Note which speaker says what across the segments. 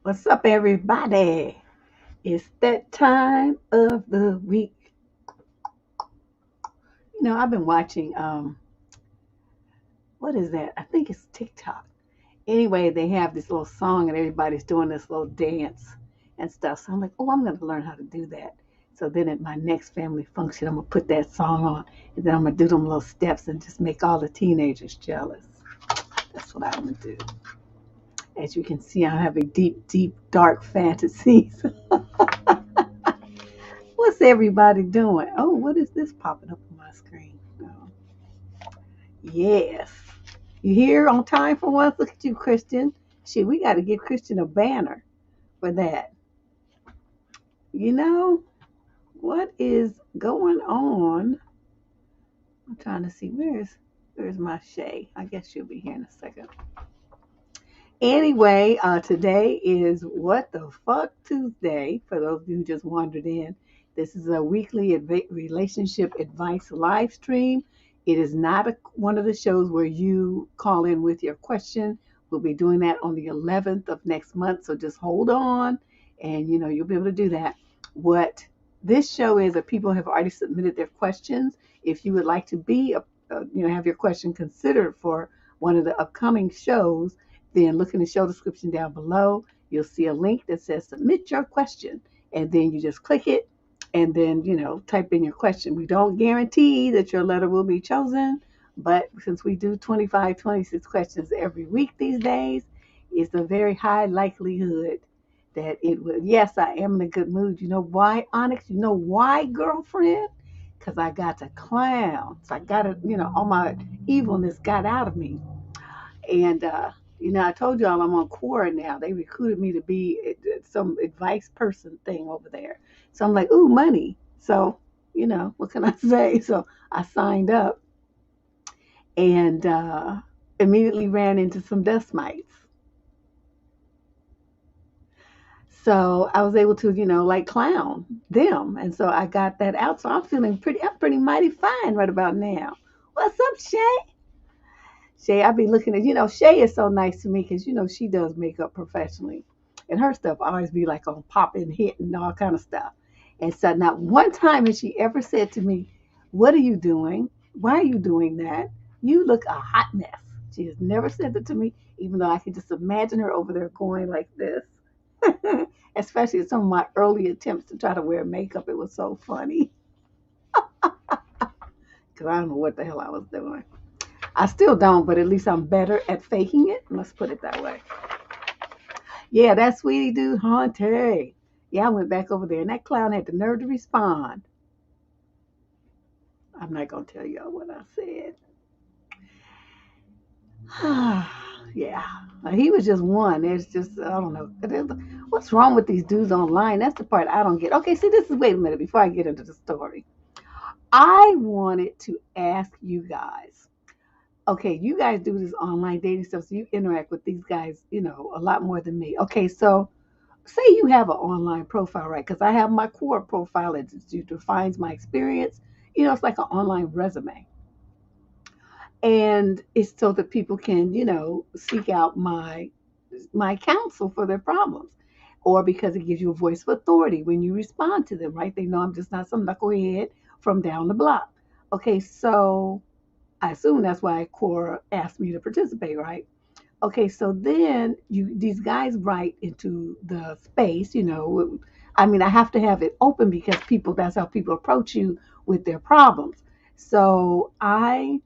Speaker 1: What's up, everybody? It's that time of the week. I've been watching, what is that? I think it's TikTok. Anyway, they have this little song and everybody's doing this little dance and stuff. So I'm like, oh, I'm going to learn how to do that. So then at my next family function, I'm going to put that song on and then I'm going to do them little steps and just make all the teenagers jealous. That's what I'm going to do. As you can see, I'm having deep, deep, dark fantasies. What's everybody doing? Oh, what is this popping up on my screen? Oh, yes. You here on time for once? Look at you, Christian. Shit, we got to give Christian a banner for that. You know, what is going on? I'm trying to see where's my Shay. I guess she'll be here in a second. Anyway, today is What the Fuck Tuesday. For those of you who just wandered in, this is a weekly relationship advice live stream. It is not one of the shows where you call in with your question. We'll be doing that on the 11th of next month, so just hold on, and you'll be able to do that. What this show is, that people have already submitted their questions. If you would like to have your question considered for one of the upcoming shows, then look in the show description down below. You'll see a link that says submit your question. And then you just click it and then, type in your question. We don't guarantee that your letter will be chosen, but since we do 25, 26 questions every week these days, it's a very high likelihood that it will. Yes, I am in a good mood. You know why, Onyx? You know why, girlfriend? Because I got to clown. So I got to, all my evilness got out of me. And, I told y'all I'm on Quora now. They recruited me to be some advice person thing over there. So I'm like, ooh, money. So, what can I say? So I signed up and immediately ran into some dust mites. So I was able to, like clown them. And so I got that out. So I'm pretty mighty fine right about now. What's up, Shay? Shay, I be looking at, Shay is so nice to me because, she does makeup professionally. And her stuff always be like on pop and hit and all kind of stuff. And so not one time has she ever said to me, what are you doing? Why are you doing that? You look a hot mess. She has never said that to me, even though I can just imagine her over there going like this. Especially some of my early attempts to try to wear makeup. It was so funny because I don't know what the hell I was doing. I still don't, but at least I'm better at faking it. Let's put it that way. Yeah, that sweetie dude, Haunte. Yeah, I went back over there, and that clown had the nerve to respond. I'm not gonna tell y'all what I said. Yeah, he was just one. There's just I don't know. What's wrong with these dudes online? That's the part I don't get. Okay, see, this is wait a minute before I get into the story. I wanted to ask you guys. Okay, you guys do this online dating stuff, so you interact with these guys, a lot more than me. Okay, so say you have an online profile, right? Because I have my core profile that defines my experience. It's like an online resume, and it's so that people can, seek out my counsel for their problems, or because it gives you a voice of authority when you respond to them, right? They know I'm just not some knucklehead from down the block. Okay, so I assume that's why Quora asked me to participate, right? Okay, so then these guys write into the space, I mean, I have to have it open because that's how people approach you with their problems. So I,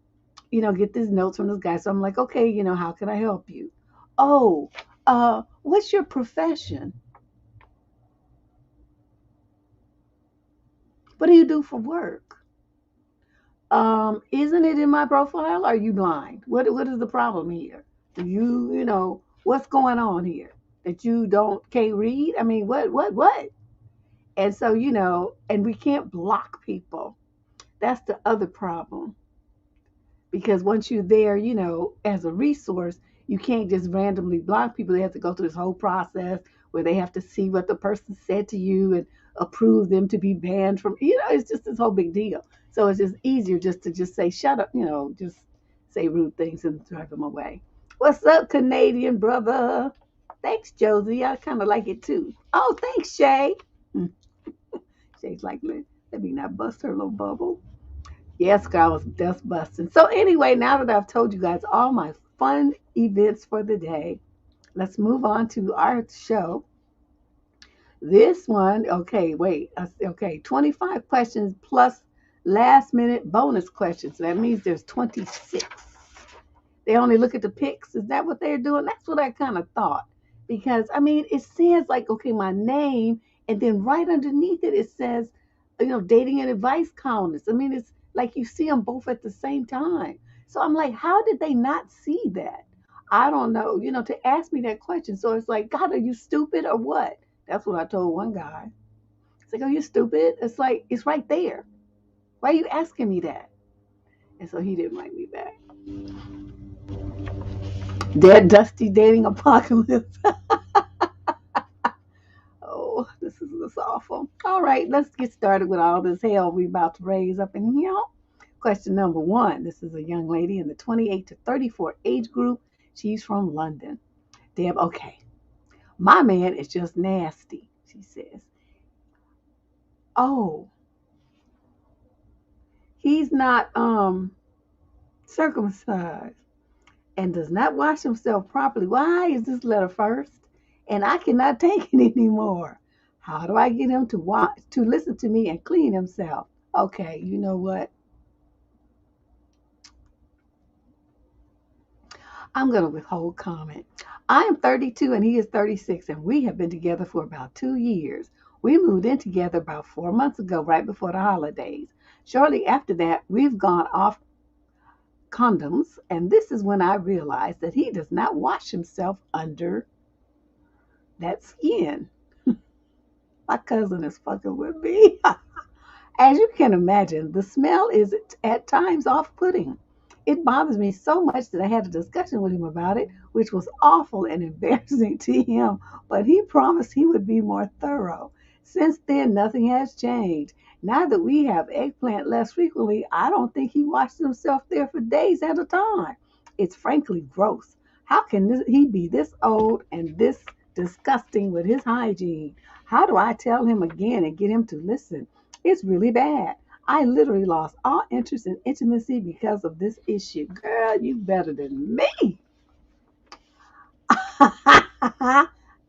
Speaker 1: get these notes from this guy. So I'm like, okay, how can I help you? Oh, what's your profession? What do you do for work? Isn't it in my profile? Are you blind? What is the problem here? Do what's going on here? That you can't read? I mean, what? And so, and we can't block people. That's the other problem. Because once you're there, as a resource, you can't just randomly block people. They have to go through this whole process where they have to see what the person said to you and approve them to be banned from, it's just this whole big deal. So it's just easier just to just say, shut up, just say rude things and drive them away. What's up, Canadian brother? Thanks, Josie. I kind of like it too. Oh, thanks, Shay. Shay's like, let me not bust her little bubble. Yes, girl, I was dust busting. So anyway, now that I've told you guys all my fun events for the day, let's move on to our show. This one, okay, wait, okay, 25 questions plus last minute bonus questions. So that means there's 26. They only look at the pics. Is that what they're doing? That's what I kind of thought. Because, I mean, it says like, okay, my name, and then right underneath it, it says, dating and advice columnist. I mean, it's like you see them both at the same time. So I'm like, how did they not see that? I don't know, to ask me that question. So it's like, God, are you stupid or what? That's what I told one guy. It's like, are you stupid? It's like, it's right there. Why are you asking me that? And so he didn't write me back. Dead Dusty Dating Apocalypse. Oh, this awful. All right, let's get started with all this hell we about to raise up in here. Question number 1. This is a young lady in the 28 to 34 age group. She's from London. Deb, okay. My man is just nasty, she says. Oh, he's not circumcised and does not wash himself properly. Why is this letter first? And I cannot take it anymore. How do I get him to listen to me and clean himself? Okay, you know what? I'm going to withhold comment. I am 32 and he is 36, and we have been together for about 2 years. We moved in together about 4 months ago, right before the holidays. Shortly after that, we've gone off condoms, and this is when I realized that he does not wash himself under that skin. My cousin is fucking with me. As you can imagine, the smell is at times off-putting. It bothers me so much that I had a discussion with him about it, which was awful and embarrassing to him, but he promised he would be more thorough. Since then, nothing has changed. Now that we have eggplant less frequently, I don't think he washes himself there for days at a time. It's frankly gross. How can he be this old and this disgusting with his hygiene? How do I tell him again and get him to listen? It's really bad. I literally lost all interest in intimacy because of this issue. Girl, you better than me.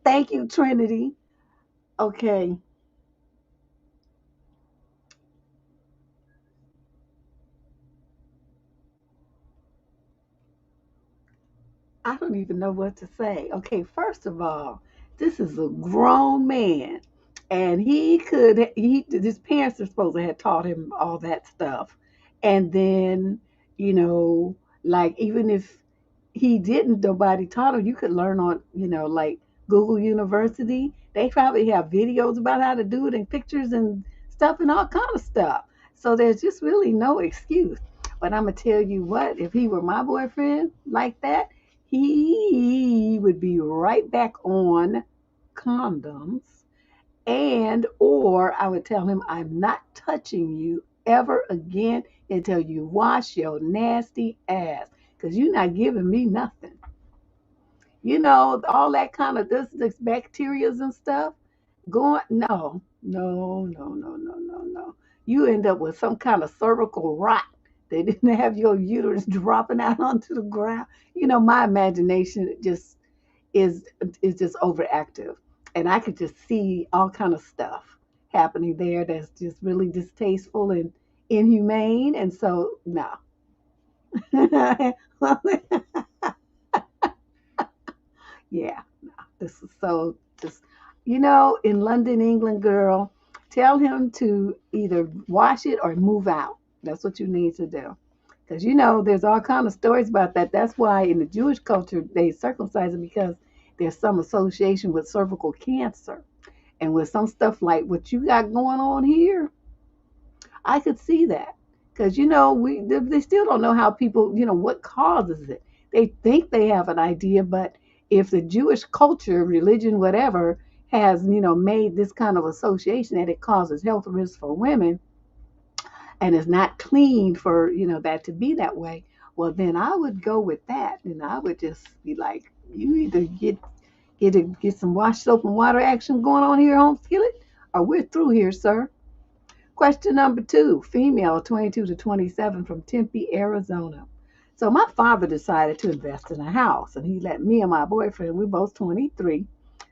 Speaker 1: Thank you, Trinity. Okay. I don't even know what to say. Okay, first of all, this is a grown man, and his parents are supposed to have taught him all that stuff, and then you know, like even if he didn't, nobody taught him. You could learn on like Google University. They probably have videos about how to do it and pictures and stuff and all kind of stuff. So there's just really no excuse. But I'm gonna tell you what, if he were my boyfriend like that, he would be right back on condoms, and or I would tell him I'm not touching you ever again until you wash your nasty ass, because you're not giving me nothing. All that kind of this bacterias and stuff going, no, no, no, no, no, no, no. You end up with some kind of cervical rot. They didn't have your uterus dropping out onto the ground. My imagination is is just overactive, and I could just see all kind of stuff happening there that's just really distasteful and inhumane. And so, no. Yeah, no, this is so just, in London, England, girl, tell him to either wash it or move out. That's what you need to do. Because, there's all kind of stories about that. That's why in the Jewish culture, they circumcise it because there's some association with cervical cancer. And with some stuff like what you got going on here, I could see that. Because, they still don't know how people, what causes it. They think they have an idea, but if the Jewish culture, religion, whatever, has, made this kind of association that it causes health risks for women and is not clean for, that to be that way, well, then I would go with that. And I would just be like, you either Get some wash soap and water action going on here, home skillet? Or we're through here, sir. Question number 2, female, 22 to 27, from Tempe, Arizona. So my father decided to invest in a house, and he let me and my boyfriend, we're both 23,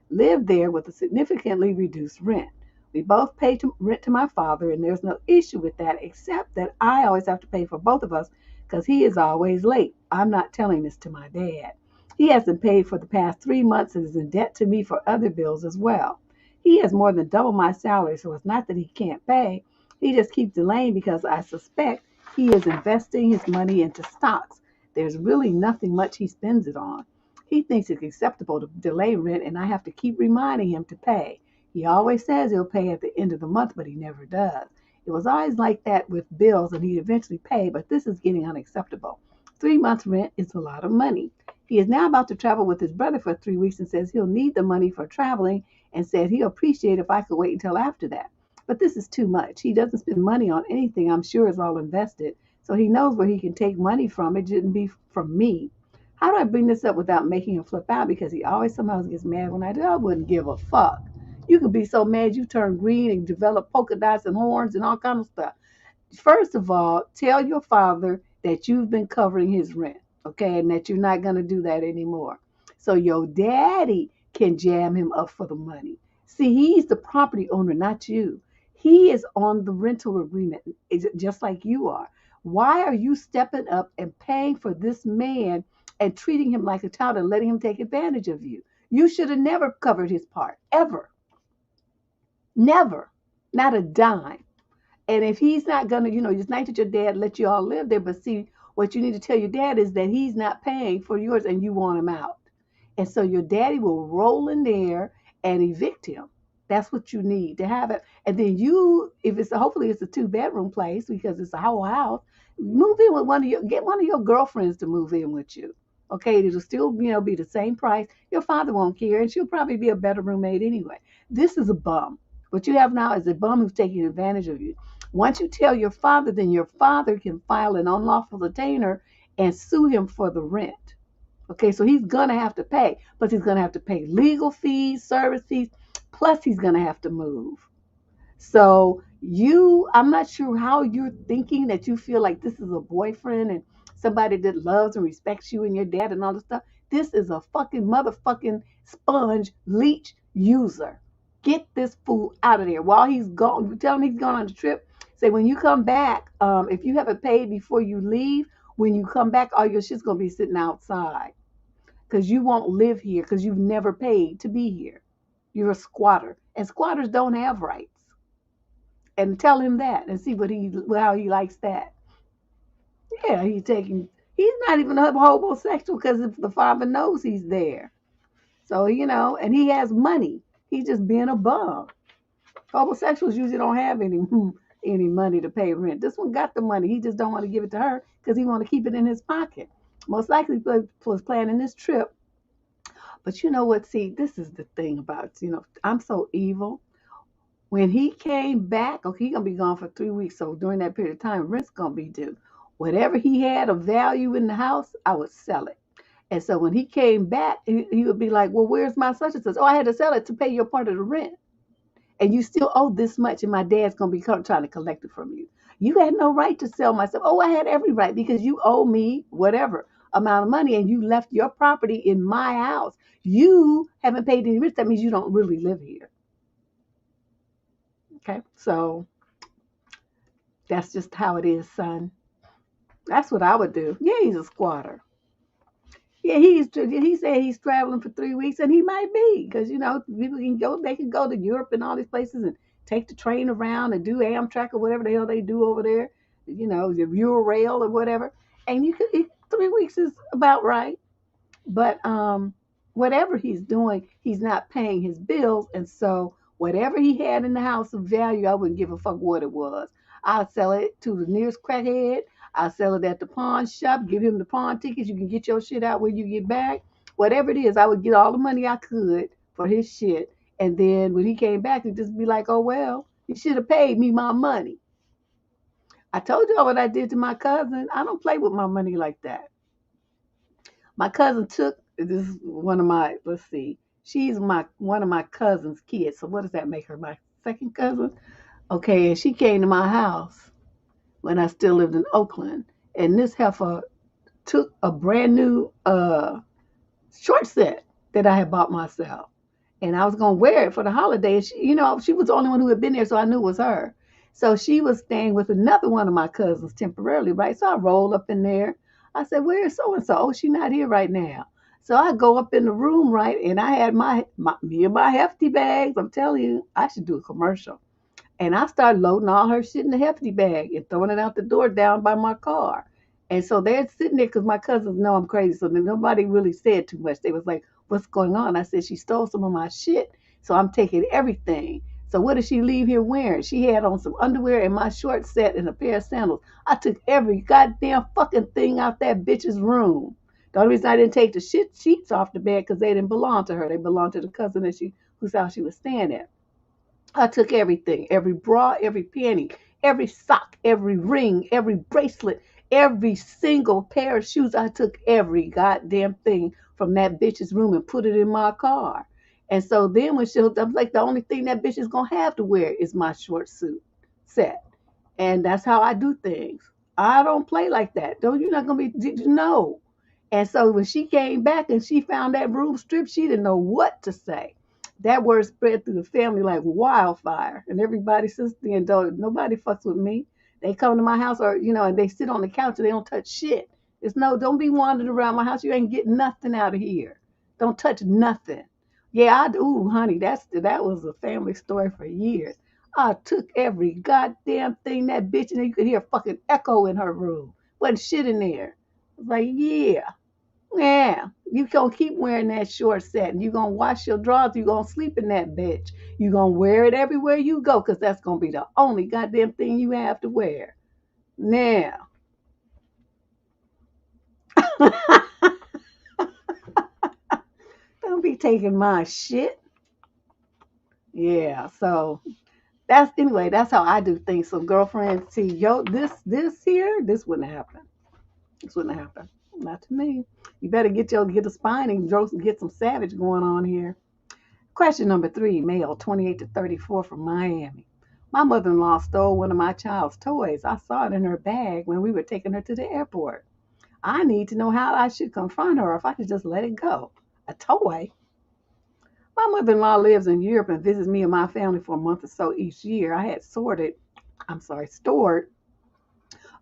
Speaker 1: live there with a significantly reduced rent. We both pay rent to my father, and there's no issue with that, except that I always have to pay for both of us because he is always late. I'm not telling this to my dad. He hasn't paid for the past 3 months and is in debt to me for other bills as well. He has more than double my salary, so it's not that he can't pay. He just keeps delaying because I suspect he is investing his money into stocks. There's really nothing much he spends it on. He thinks it's acceptable to delay rent, and I have to keep reminding him to pay. He always says he'll pay at the end of the month, but he never does. It was always like that with bills, and he'd eventually pay, but this is getting unacceptable. 3 months' rent is a lot of money. He is now about to travel with his brother for 3 weeks and says he'll need the money for traveling and said he'll appreciate if I could wait until after that. But this is too much. He doesn't spend money on anything I'm sure is all invested, so he knows where he can take money from. It shouldn't be from me. How do I bring this up without making him flip out? Because he always somehow gets mad when I do. I wouldn't give a fuck. You could be so mad you turn green and develop polka dots and horns and all kind of stuff. First of all, tell your father that you've been covering his rent, okay, and that you're not going to do that anymore. So your daddy can jam him up for the money. See, he's the property owner, not you. He is on the rental agreement, just like you are. Why are you stepping up and paying for this man and treating him like a child and letting him take advantage of you? You should have never covered his part, ever. Never. Not a dime. And if he's not gonna, it's nice that your dad let you all live there, but see, what you need to tell your dad is that he's not paying for yours and you want him out. And so your daddy will roll in there and evict him. That's what you need to have it. And then you, if it's hopefully it's a 2-bedroom place because it's a whole house, move in with get one of your girlfriends to move in with you. Okay, it'll still, be the same price. Your father won't care, and she'll probably be a better roommate anyway. This is a bum. What you have now is a bum who's taking advantage of you. Once you tell your father, then your father can file an unlawful detainer and sue him for the rent. Okay, so he's going to have to pay, but he's going to have to pay legal fees, service fees, plus he's going to have to move. So I'm not sure how you're thinking that you feel like this is a boyfriend and somebody that loves and respects you and your dad and all this stuff. This is a fucking motherfucking sponge leech user. Get this fool out of there. While he's gone, you tell him he's gone on the trip. Say when you come back, if you haven't paid before you leave, when you come back, all your shit's gonna be sitting outside because you won't live here because you've never paid to be here. You're a squatter, and squatters don't have rights. And tell him that, and see how he likes that. Yeah, He's not even homosexual because if the father knows he's there, so and he has money. He's just being a bum. Homosexuals usually don't have any money to pay rent. This one got the money. He just don't want to give it to her because he want to keep it in his pocket. Most likely was planning this trip. But you know what? See, this is the thing about, I'm so evil. When he came back, okay, he's going to be gone for 3 weeks. So during that period of time, rent's going to be due. Whatever he had of value in the house, I would sell it. And so when he came back, he would be like, well, where's my such and such? Oh, I had to sell it to pay your part of the rent. And you still owe this much, and my dad's going to be trying to collect it from you. You had no right to sell my stuff. Oh, I had every right because you owe me whatever amount of money, and you left your property in my house. You haven't paid any rent. That means you don't really live here. Okay, so that's just how it is, son. That's what I would do. Yeah, he's a squatter. Yeah, he said he's traveling for 3 weeks, and he might be because people can go. They can go to Europe and all these places and take the train around and do Amtrak or whatever the hell they do over there. The Eurail or whatever. And 3 weeks is about right. But whatever he's doing, he's not paying his bills, and so whatever he had in the house of value, I wouldn't give a fuck what it was. I'll sell it to the nearest crackhead. I'll sell it at the pawn shop. Give him the pawn tickets. You can get your shit out when you get back. Whatever it is, I would get all the money I could for his shit, and then when he came back, he'd just be like, "Oh well, you should have paid me my money." I told y'all what I did to my cousin. I don't play with my money like that. My cousin took this is one of my, let's see, She's one of my cousin's kids. So what does that make her? My second cousin? Okay, and she came to my house when I still lived in Oakland. And this heifer took a brand new short set that I had bought myself. And I was gonna wear it for the holiday. And she was the only one who had been there, so I knew it was her. So she was staying with another one of my cousins temporarily, right? So I rolled up in there. I said, "Where's so and so?" "Oh, she's not here right now." So I go up in the room, right, and I had me and my hefty bags. I'm telling you, I should do a commercial. And I started loading all her shit in the hefty bag and throwing it out the door down by my car. And so they're sitting there because my cousins know I'm crazy. So nobody really said too much. They was like, "What's going on?" I said, "She stole some of my shit. So I'm taking everything." So what did she leave here wearing? She had on some underwear and my short set and a pair of sandals. I took every goddamn fucking thing out that bitch's room. The only reason I didn't take the shit sheets off the bed because they didn't belong to her. They belonged to the cousin whose house she was staying at. I took everything, every bra, every panty, every sock, every ring, every bracelet, every single pair of shoes. I took every goddamn thing from that bitch's room and put it in my car. And so then when she was, I'm like, the only thing that bitch is gonna have to wear is my short suit set. And that's how I do things. I don't play like that. Don't You're not gonna be, did you know? And so when she came back and she found that room stripped, she didn't know what to say. That word spread through the family like wildfire. And everybody since then, though, nobody fucks with me. They come to my house or, and they sit on the couch and they don't touch shit. It's no, don't be wandering around my house. You ain't getting nothing out of here. Don't touch nothing. Yeah, I do. Ooh, honey, that was a family story for years. I took every goddamn thing that bitch, and you could hear a fucking echo in her room. Wasn't shit in there. I was like, yeah. Yeah, you gonna keep wearing that short set, and you gonna wash your drawers. You gonna sleep in that bitch. You gonna wear it everywhere you go, cause that's gonna be the only goddamn thing you have to wear. Now, don't be taking my shit. Yeah, so that's how I do things. So, girlfriend, see, this here, this wouldn't happen. This wouldn't happen. Not to me. You better get a spine and get some savage going on here. Question number 3, male, 28 to 34 from Miami. My mother-in-law stole one of my child's toys. I saw it in her bag when we were taking her to the airport. I need to know how I should confront her or if I could just let it go. A toy? My mother-in-law lives in Europe and visits me and my family for a month or so each year. I had stored a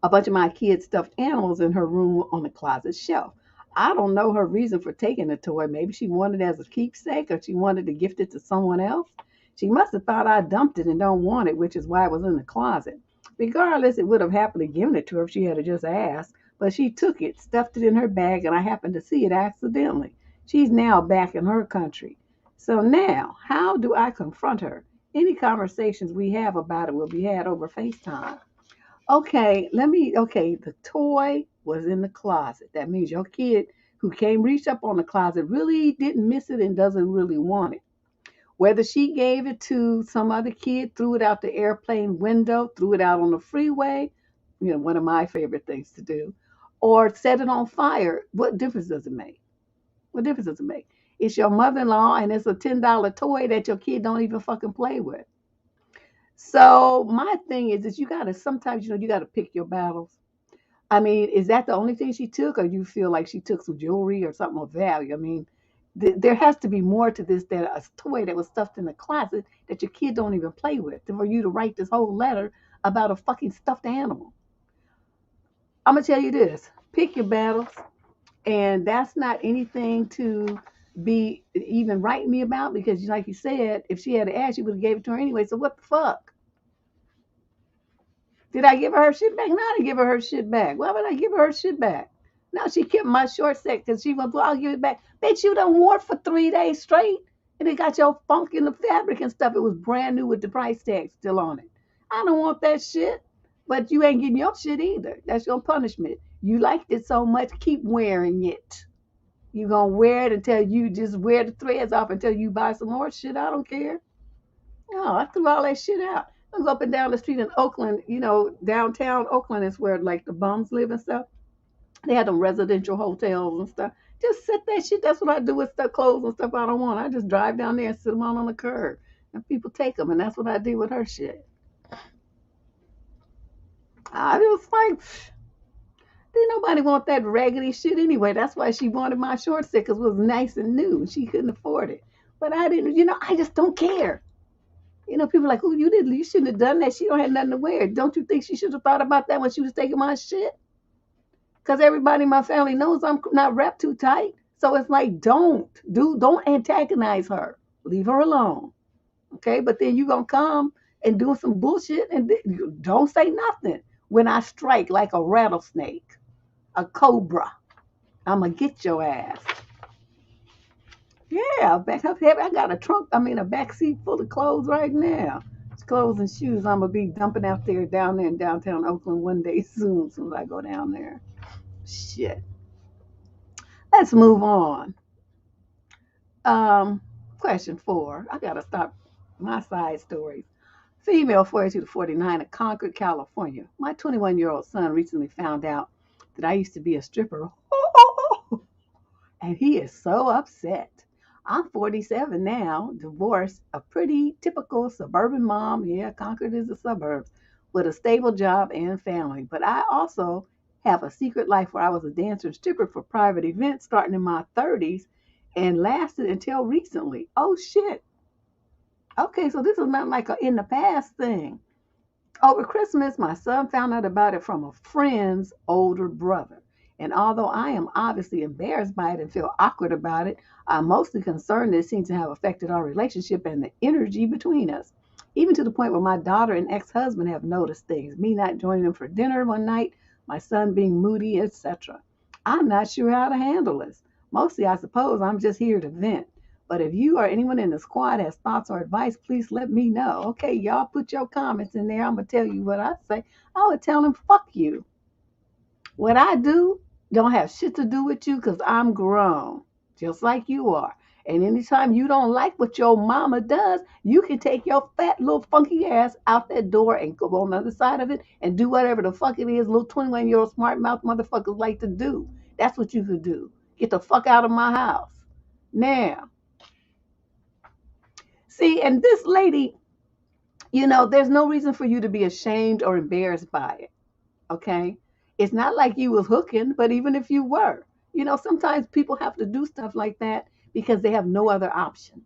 Speaker 1: bunch of my kids' stuffed animals in her room on the closet shelf. I don't know her reason for taking the toy. Maybe she wanted it as a keepsake or she wanted to gift it to someone else. She must have thought I dumped it and don't want it, which is why it was in the closet. Regardless, it would have happily given it to her if she had just asked, but she took it, stuffed it in her bag, and I happened to see it accidentally. She's now back in her country. So now, how do I confront her? Any conversations we have about it will be had over FaceTime. Okay, the toy was in the closet. That means your kid who came reached up on the closet really didn't miss it and doesn't really want it. Whether she gave it to some other kid, threw it out the airplane window, threw it out on the freeway, one of my favorite things to do, or set it on fire, what difference does it make? What difference does it make? It's your mother-in-law and it's a $10 toy that your kid don't even fucking play with. So my thing is you gotta sometimes you gotta pick your battles. I mean, is that the only thing she took, or you feel like she took some jewelry or something of value? I mean, there has to be more to this than a toy that was stuffed in the closet that your kid don't even play with. For you to write this whole letter about a fucking stuffed animal, I'm gonna tell you this: pick your battles, and that's not anything to be even writing me about because, like you said, if she had asked, you would have gave it to her anyway. So what the fuck? Did I give her shit back? No, I didn't give her shit back. Why would I give her shit back? No, she kept my short set because she went, well, I'll give it back. Bitch, you done wore it for 3 days straight. And it got your funk in the fabric and stuff. It was brand new with the price tag still on it. I don't want that shit. But you ain't getting your shit either. That's your punishment. You liked it so much, keep wearing it. You gonna wear it until you just wear the threads off until you buy some more shit. I don't care. No, I threw all that shit out. I was up and down the street in Oakland, downtown Oakland is where like the bums live and stuff. They had them residential hotels and stuff. Just set that shit. That's what I do with stuff, clothes and stuff I don't want. I just drive down there and sit them on the curb, and people take them, and that's what I did with her shit. I was like, didn't nobody want that raggedy shit anyway. That's why she wanted my short set because it was nice and new, and she couldn't afford it. But I didn't. I just don't care. People are like, oh, you shouldn't have done that. She don't have nothing to wear. Don't you think she should have thought about that when she was taking my shit? Because everybody in my family knows I'm not wrapped too tight. So it's like, don't antagonize her. Leave her alone. Okay? But then you going to come and do some bullshit and don't say nothing when I strike like a rattlesnake, a cobra. I'm going to get your ass. Yeah, back up here. I got a back seat full of clothes right now. It's clothes and shoes I'm going to be dumping out there down there in downtown Oakland one day soon as I go down there. Shit. Let's move on. Question 4. I gotta stop my side stories. Female 42 to 49 of Concord, California. My 21-year-old son recently found out that I used to be a stripper. And he is so upset. I'm 47 now, divorced, a pretty typical suburban mom. Yeah, Concord is the suburbs, with a stable job and family. But I also have a secret life where I was a dancer and stripper for private events starting in my 30s and lasted until recently. Oh, shit. Okay, so this is not like a in the past thing. Over Christmas, my son found out about it from a friend's older brother. And although I am obviously embarrassed by it and feel awkward about it, I'm mostly concerned that it seems to have affected our relationship and the energy between us. Even to the point where my daughter and ex-husband have noticed things. Me not joining them for dinner one night, my son being moody, etc. I'm not sure how to handle this. Mostly, I suppose I'm just here to vent. But if you or anyone in the squad has thoughts or advice, please let me know. Okay, y'all put your comments in there. I'm going to tell you what I say. I would tell them, fuck you. What I do don't have shit to do with you because I'm grown, just like you are. And anytime you don't like what your mama does, you can take your fat little funky ass out that door and go on the other side of it and do whatever the fuck it is little 21-year-old smart mouth motherfuckers like to do. That's what you could do. Get the fuck out of my house. Now, see, and this lady, there's no reason for you to be ashamed or embarrassed by it. Okay? It's not like you was hooking, but even if you were, sometimes people have to do stuff like that because they have no other options.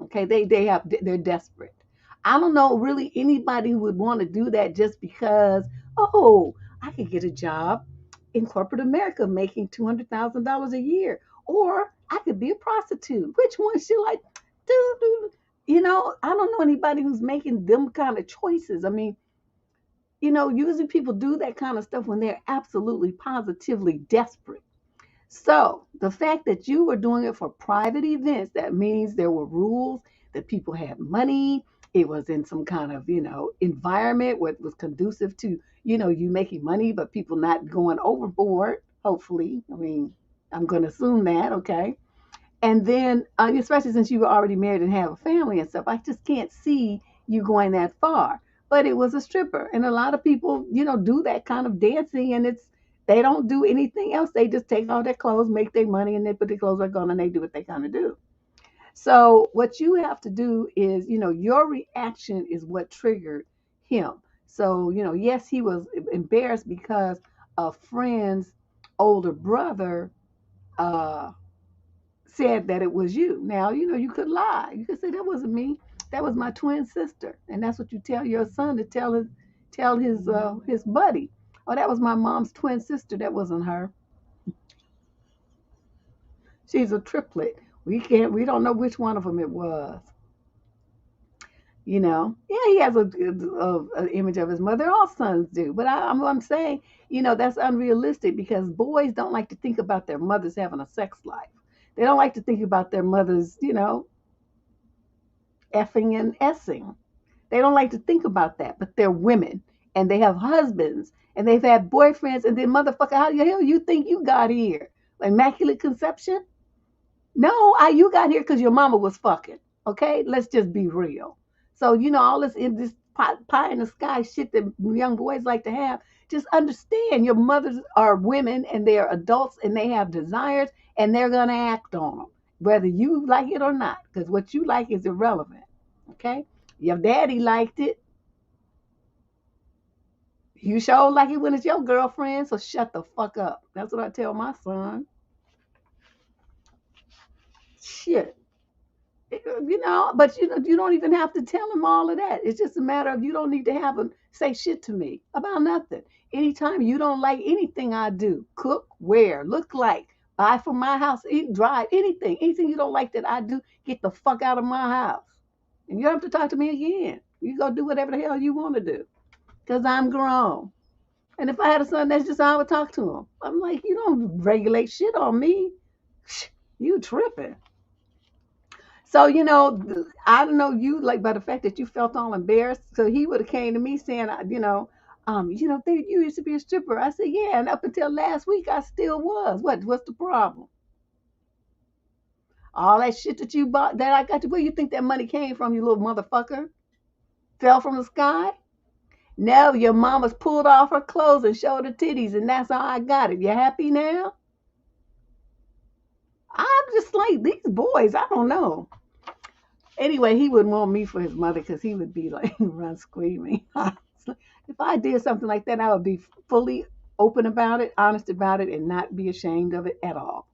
Speaker 1: Okay, they're desperate. I don't know really anybody who would want to do that just because, oh, I could get a job in corporate America making $200,000 a year, or I could be a prostitute. Which one should like, dude? I don't know anybody who's making them kind of choices. I mean, usually people do that kind of stuff when they're absolutely positively desperate. So the fact that you were doing it for private events, that means there were rules, that people had money. It was in some kind of, environment where it was conducive to, you making money, but people not going overboard, hopefully. I mean, I'm going to assume that, okay? And then, especially since you were already married and have a family and stuff, I just can't see you going that far. But it was a stripper. And a lot of people, do that kind of dancing, and they don't do anything else. They just take all their clothes, make their money, and they put their clothes back on and they do what they kind of do. So what you have to do is, your reaction is what triggered him. So, yes, he was embarrassed because a friend's older brother said that it was you. Now, you could lie. You could say that wasn't me. That was my twin sister. And that's what you tell your son to tell his buddy. Oh, that was my mom's twin sister. That wasn't her. She's a triplet. We don't know which one of them it was. Yeah, he has a image of his mother. All sons do. But I'm saying, that's unrealistic because boys don't like to think about their mothers having a sex life. They don't like to think about their mothers, effing and essing. They don't like to think about that, but they're women and they have husbands and they've had boyfriends, and then motherfucker, how the hell you think you got here? Immaculate conception? No, you got here because your mama was fucking. Okay, let's just be real. So all this in this pie in the sky shit that young boys like to have, Just understand your mothers are women and they are adults and they have desires and they're going to act on them, whether you like it or not, because what you like is irrelevant. Okay? Your daddy liked it. You sure like it when it's your girlfriend, so shut the fuck up. That's what I tell my son. Shit. But you don't even have to tell him all of that. It's just a matter of you don't need to have him say shit to me about nothing. Anytime you don't like anything I do, cook, wear, look like, buy from my house, eat, drive, anything you don't like that I do, get the fuck out of my house. And you don't have to talk to me again. You go do whatever the hell you want to do, because I'm grown. And if I had a son, that's just how I would talk to him. I'm like, you don't regulate shit on me. You tripping. So, I don't know you like by the fact that you felt all embarrassed. So he would have came to me saying, you used to be a stripper. I said, yeah, and up until last week I still was. What's the problem? All that shit that you bought that I got you, where you think that money came from, you little motherfucker? Fell from the sky? No, your mama's pulled off her clothes and showed her titties, and that's how I got it. You happy now? I'm just like, these boys, I don't know. Anyway, he wouldn't want me for his mother because he would be like, run screaming. If I did something like that, I would be fully open about it, honest about it, and not be ashamed of it at all.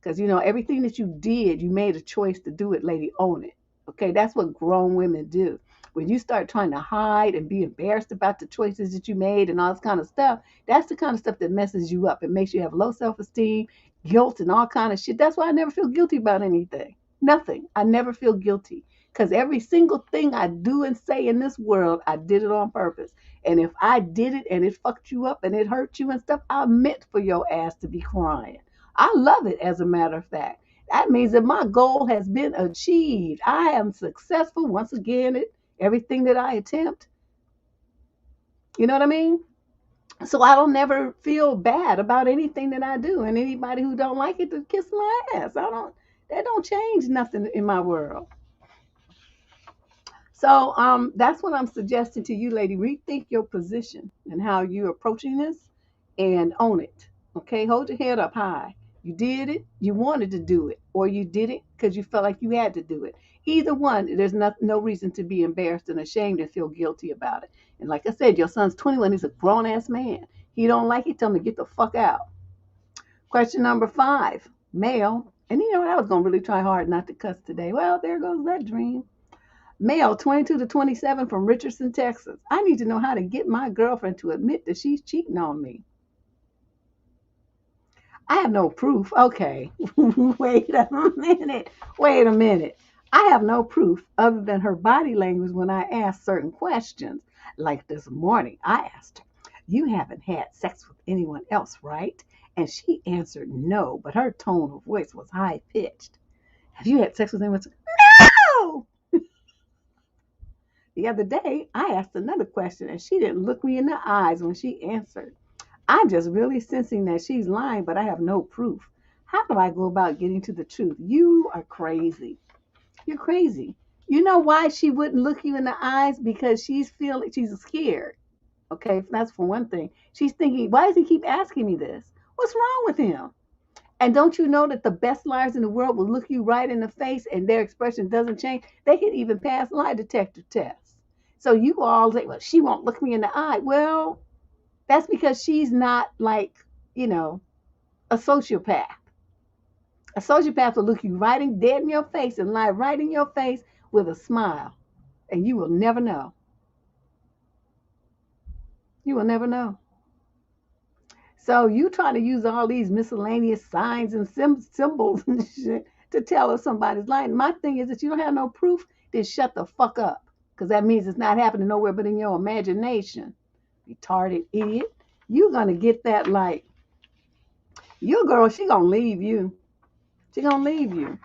Speaker 1: Because, everything that you did, you made a choice to do it, lady, own it. Okay, that's what grown women do. When you start trying to hide and be embarrassed about the choices that you made and all this kind of stuff, that's the kind of stuff that messes you up. It makes you have low self-esteem, guilt, and all kind of shit. That's why I never feel guilty about anything. Nothing. I never feel guilty. Because every single thing I do and say in this world, I did it on purpose. And if I did it and it fucked you up and it hurt you and stuff, I meant for your ass to be crying. I love it, as a matter of fact. That means that my goal has been achieved. I am successful once again at everything that I attempt. You know what I mean? So I don't never feel bad about anything that I do. And anybody who don't like it, to kiss my ass. That don't change nothing in my world. So that's what I'm suggesting to you, lady. Rethink your position and how you're approaching this and own it. Okay, hold your head up high. You did it, you wanted to do it, or you did it because you felt like you had to do it. Either one, there's no reason to be embarrassed and ashamed and feel guilty about it. And like I said, your son's 21, he's a grown ass man. He don't like it, tell him to get the fuck out. Question number 5, male. And I was going to really try hard not to cuss today. Well, there goes that dream. Male, 22 to 27 from Richardson, Texas. I need to know how to get my girlfriend to admit that she's cheating on me. I have no proof. Okay, wait a minute. I have no proof other than her body language when I ask certain questions. Like this morning, I asked her, you haven't had sex with anyone else, right? And she answered no, but her tone of voice was high pitched. Have you had sex with anyone else? No! The other day, I asked another question and she didn't look me in the eyes when she answered. I'm just really sensing that she's lying, but I have no proof. How do I go about getting to the truth? You are crazy. You're crazy. You know why she wouldn't look you in the eyes? Because she's scared. Okay, that's for one thing. She's thinking, why does he keep asking me this? What's wrong with him? And don't you know that the best liars in the world will look you right in the face and their expression doesn't change? They can even pass lie detector tests. So you all say, well, she won't look me in the eye. Well, that's because she's not like, a sociopath. A sociopath will look you dead in your face and lie right in your face with a smile. And you will never know. You will never know. So you try to use all these miscellaneous signs and symbols and shit to tell if somebody's lying. My thing is that you don't have no proof, then shut the fuck up. Because that means it's not happening nowhere but in your imagination. Retarded idiot. You're going to get that like, your girl, she going to leave you. She going to leave you.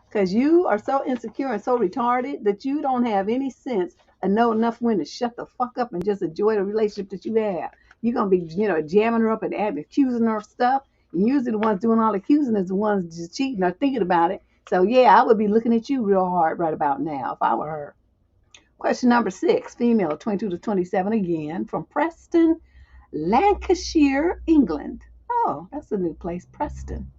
Speaker 1: Because you are so insecure and so retarded that you don't have any sense and know enough when to shut the fuck up and just enjoy the relationship that you have. You're going to be, jamming her up and accusing her of stuff. And usually the ones doing all the accusing is the ones just cheating or thinking about it. So, yeah, I would be looking at you real hard right about now if I were her. Question number 6, female, 22 to 27 again, from Preston, Lancashire, England. Oh, that's a new place, Preston.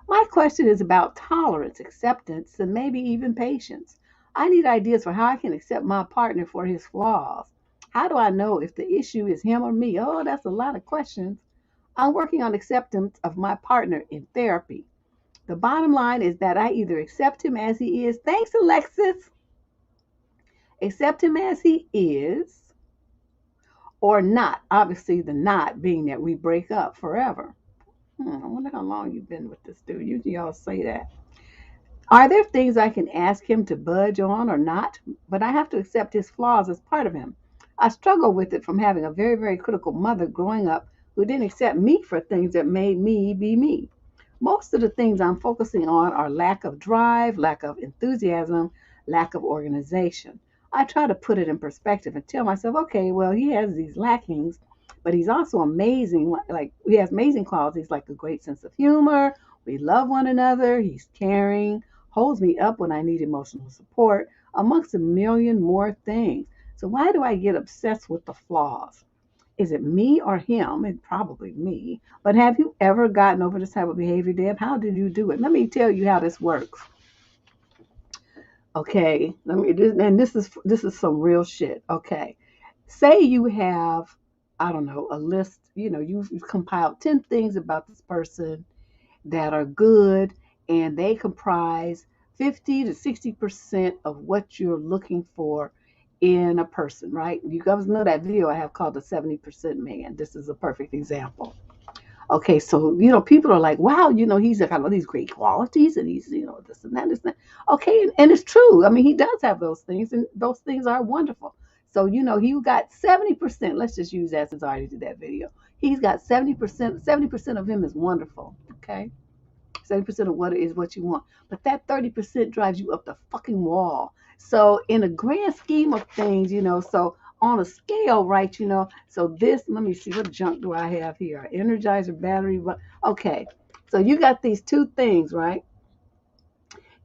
Speaker 1: My question is about tolerance, acceptance, and maybe even patience. I need ideas for how I can accept my partner for his flaws. How do I know if the issue is him or me? Oh, that's a lot of questions. I'm working on acceptance of my partner in therapy. The bottom line is that I either accept him as he is, thanks, Alexis, accept him as he is, or not. Obviously, the not being that we break up forever. I wonder how long you've been with this dude. Usually, y'all say that. Are there things I can ask him to budge on or not? But I have to accept his flaws as part of him. I struggle with it from having a very, very critical mother growing up who didn't accept me for things that made me be me. Most of the things I'm focusing on are lack of drive, lack of enthusiasm, lack of organization. I try to put it in perspective and tell myself, okay, well, he has these lackings, but he's also amazing. Like, he has amazing qualities like a great sense of humor. We love one another. He's caring, holds me up when I need emotional support, amongst a million more things. So why do I get obsessed with the flaws? Is it me or him? It's probably me. But have you ever gotten over this type of behavior, Deb? How did you do it? Let me tell you how this works. Okay, this is some real shit. Okay, say you have, I don't know, a list. You've compiled 10 things about this person that are good, and they comprise 50 to 60% of what you're looking for in a person, right? You guys know that video I have called the 70% man. This is a perfect example. Okay, so people are like, wow, he's got all these great qualities, and he's this and that, this and that. Okay, and it's true. I mean, he does have those things, and those things are wonderful. So he got 70%. Let's just use that since I already did that video. He's got 70%. 70% of him is wonderful. Okay, 70% of what is what you want. But that 30% drives you up the fucking wall. So in a grand scheme of things, so on a scale, right, so this, let me see, what junk do I have here? Energizer battery. Okay. So you got these two things, right?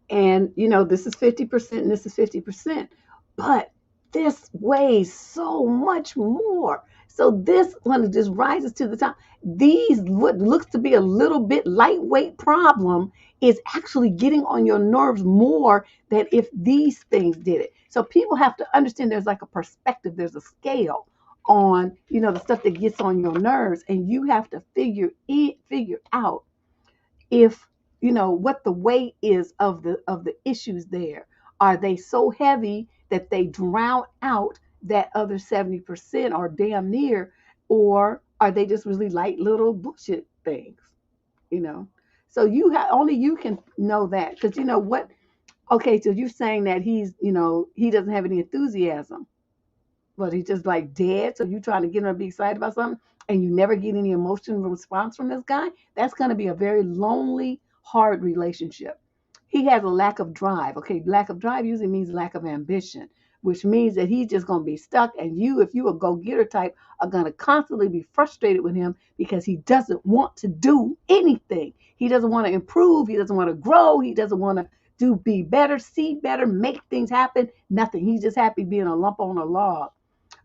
Speaker 1: And this is 50% and this is 50%. But this weighs so much more. So this one just rises to the top. These, what looks to be a little bit lightweight problem, is actually getting on your nerves more than if these things did it. So people have to understand there's like a perspective, there's a scale on the stuff that gets on your nerves, and you have to figure out if what the weight is of the issues there. Are they so heavy that they drown out that other 70% or damn near, or are they just really light little bullshit things? you know so only you can know that, because what. Okay, so you're saying that he doesn't have any enthusiasm, but he's just like dead. So you trying to get him to be excited about something, and you never get any emotional response from this guy. That's going to be a very lonely, hard relationship. He has a lack of drive. Okay, lack of drive usually means lack of ambition, which means that he's just going to be stuck. And you, if you a go-getter type, are going to constantly be frustrated with him because he doesn't want to do anything. He doesn't want to improve. He doesn't want to grow. He doesn't want to be better, see better, make things happen. Nothing. He's just happy being a lump on a log.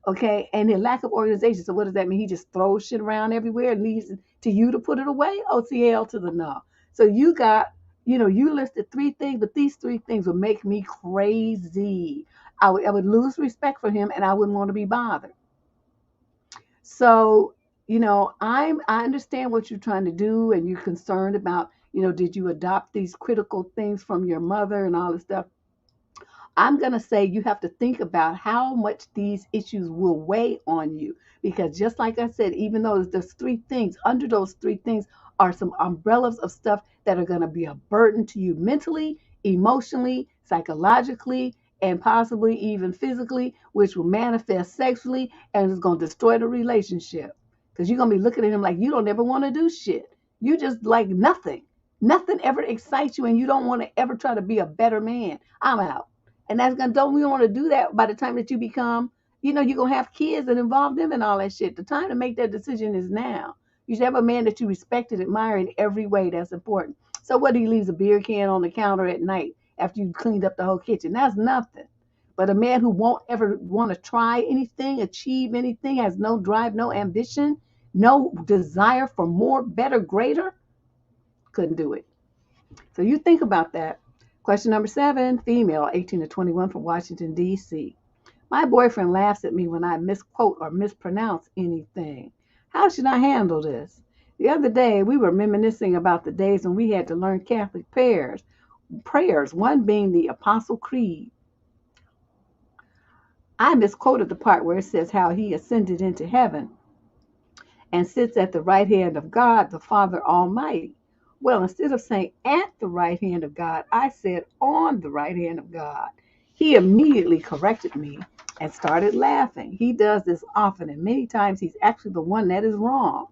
Speaker 1: Okay, and the lack of organization. So what does that mean? He just throws shit around everywhere and leaves it to you to put it away. OCL to the no. So you got, you listed 3 things, but these 3 things would make me crazy. I would lose respect for him, and I wouldn't want to be bothered. So I understand what you're trying to do, and you're concerned about, did you adopt these critical things from your mother and all this stuff. I'm going to say you have to think about how much these issues will weigh on you. Because just like I said, even though there's 3 things, under those 3 things are some umbrellas of stuff that are going to be a burden to you mentally, emotionally, psychologically, and possibly even physically, which will manifest sexually, and it's going to destroy the relationship. Because you're going to be looking at him like you don't ever want to do shit. You just like nothing. Nothing ever excites you, and you don't want to ever try to be a better man. I'm out. And we don't want to do that by the time that you become, you're going to have kids and involve them in all that shit. The time to make that decision is now. You should have a man that you respect and admire in every way. That's important. So what, he leaves a beer can on the counter at night after you cleaned up the whole kitchen? That's nothing. But a man who won't ever want to try anything, achieve anything, has no drive, no ambition, no desire for more, better, greater, couldn't do it. So you think about that. Question number 7, female, 18 to 21 from Washington, D.C. My boyfriend laughs at me when I misquote or mispronounce anything. How should I handle this? The other day, we were reminiscing about the days when we had to learn Catholic prayers, one being the Apostle Creed. I misquoted the part where it says how he ascended into heaven and sits at the right hand of God, the Father Almighty. Well, instead of saying at the right hand of God, I said on the right hand of God. He immediately corrected me and started laughing. He does this often, and many times he's actually the one that is wrong.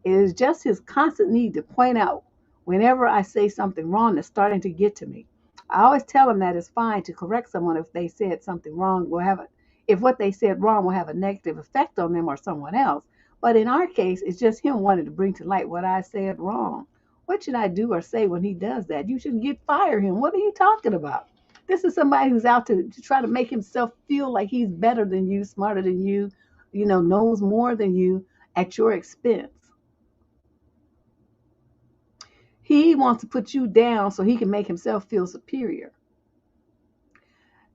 Speaker 1: It is just his constant need to point out whenever I say something wrong that's starting to get to me. I always tell him that it's fine to correct someone if they said something wrong if what they said wrong will have a negative effect on them or someone else. But in our case, it's just him wanting to bring to light what I said wrong. What should I do or say when he does that? You should fire him. What are you talking about? This is somebody who's out to try to make himself feel like he's better than you, smarter than you, knows more than you at your expense. He wants to put you down so he can make himself feel superior.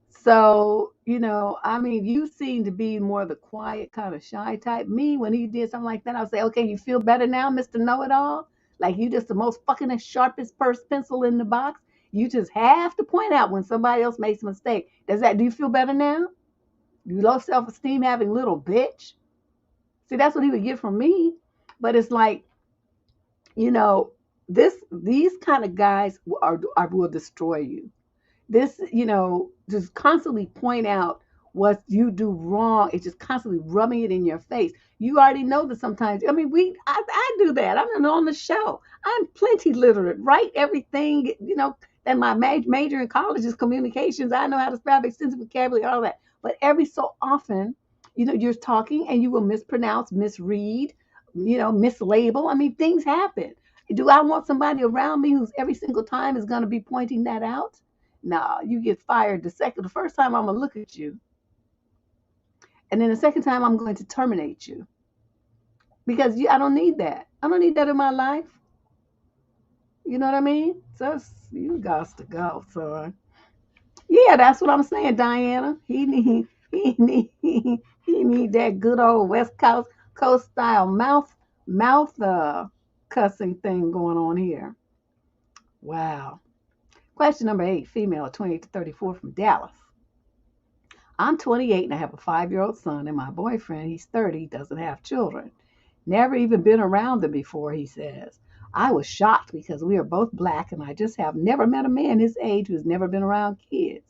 Speaker 1: So, you seem to be more the quiet, kind of shy type. Me, when he did something like that, I would say, okay, you feel better now, Mr. Know-It-All? Like you just the most fucking sharpest pencil in the box. You just have to point out when somebody else makes a mistake. Do you feel better now? You low self-esteem having little bitch? See, that's what he would get from me. But it's like, these kind of guys will destroy you. Just constantly point out what you do wrong. It's just constantly rubbing it in your face. You already know that sometimes. I do that. I'm on the show. I'm plenty literate. Write everything. And my major in college is communications. I know how to spell extensive vocabulary, all that. But every so often, you're talking and you will mispronounce, misread, mislabel. Things happen. Do I want somebody around me who's every single time is going to be pointing that out? No, you get fired the first time I'm going to look at you. And then the second time I'm going to terminate you. Because I don't need that. I don't need that in my life. You know what I mean? So you got to go, son. Yeah, that's what I'm saying, Diana. He need that good old West Coast style mouth cussing thing going on here. Wow. Question number 8, female, 28 to 34 from Dallas. I'm 28 and I have a 5-year-old son, and my boyfriend, he's 30, doesn't have children. Never even been around them before, he says. I was shocked because we are both black and I just have never met a man his age who's never been around kids.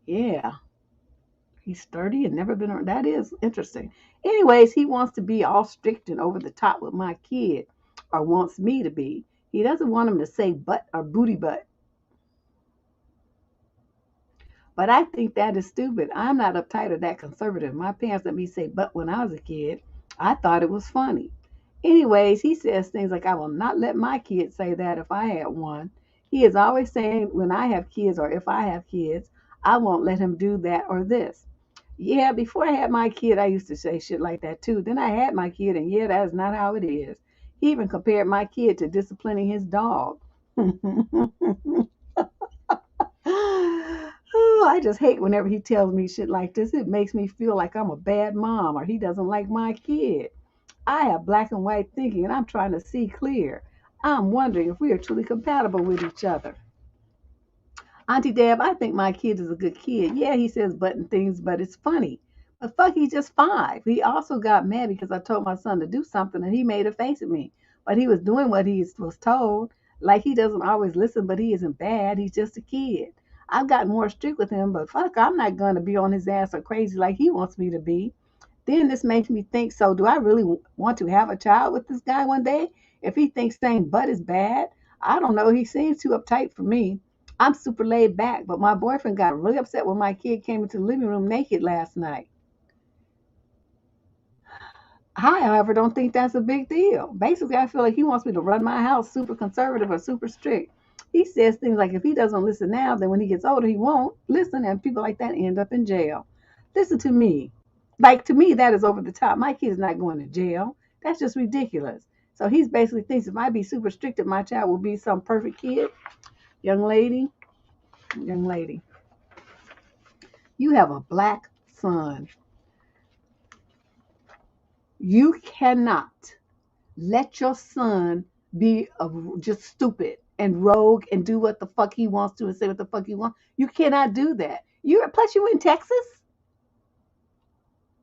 Speaker 1: Yeah. He's 30 and never been around. That is interesting. Anyways, he wants to be all strict and over the top with my kid, or wants me to be. He doesn't want him to say butt or booty butt. But I think that is stupid. I'm not uptight or that conservative. My parents let me say butt when I was a kid. I thought it was funny. Anyways, he says things like, I will not let my kid say that if I had one. He is always saying when I have kids or if I have kids, I won't let him do that or this. Yeah, before I had my kid, I used to say shit like that too. Then I had my kid, and yeah, that is not how it is. He even compared my kid to disciplining his dog. Oh, I just hate whenever he tells me shit like this. It makes me feel like I'm a bad mom or he doesn't like my kid. I have black and white thinking and I'm trying to see clear. I'm wondering if we are truly compatible with each other. Auntie Deb, I think my kid is a good kid. Yeah, he says button things, but it's funny. But fuck, he's just 5. He also got mad because I told my son to do something and he made a face at me. But he was doing what he was told. Like he doesn't always listen, but he isn't bad. He's just a kid. I've gotten more strict with him, but fuck, I'm not going to be on his ass or crazy like he wants me to be. Then this makes me think, so do I really want to have a child with this guy one day? If he thinks saying butt is bad, I don't know. He seems too uptight for me. I'm super laid back, but my boyfriend got really upset when my kid came into the living room naked last night. I, however, don't think that's a big deal. Basically, I feel like he wants me to run my house super conservative or super strict. He says things like if he doesn't listen now, then when he gets older, he won't listen, and people like that end up in jail. Listen to me. Like, to me, that is over the top. My kid's not going to jail. That's just ridiculous. So he's basically thinks if I be super strict, that my child will be some perfect kid. Young lady, young lady, you have a black son. You cannot let your son be just stupid and rogue and do what the fuck he wants to and say what the fuck he wants. You cannot do that. Plus you in Texas.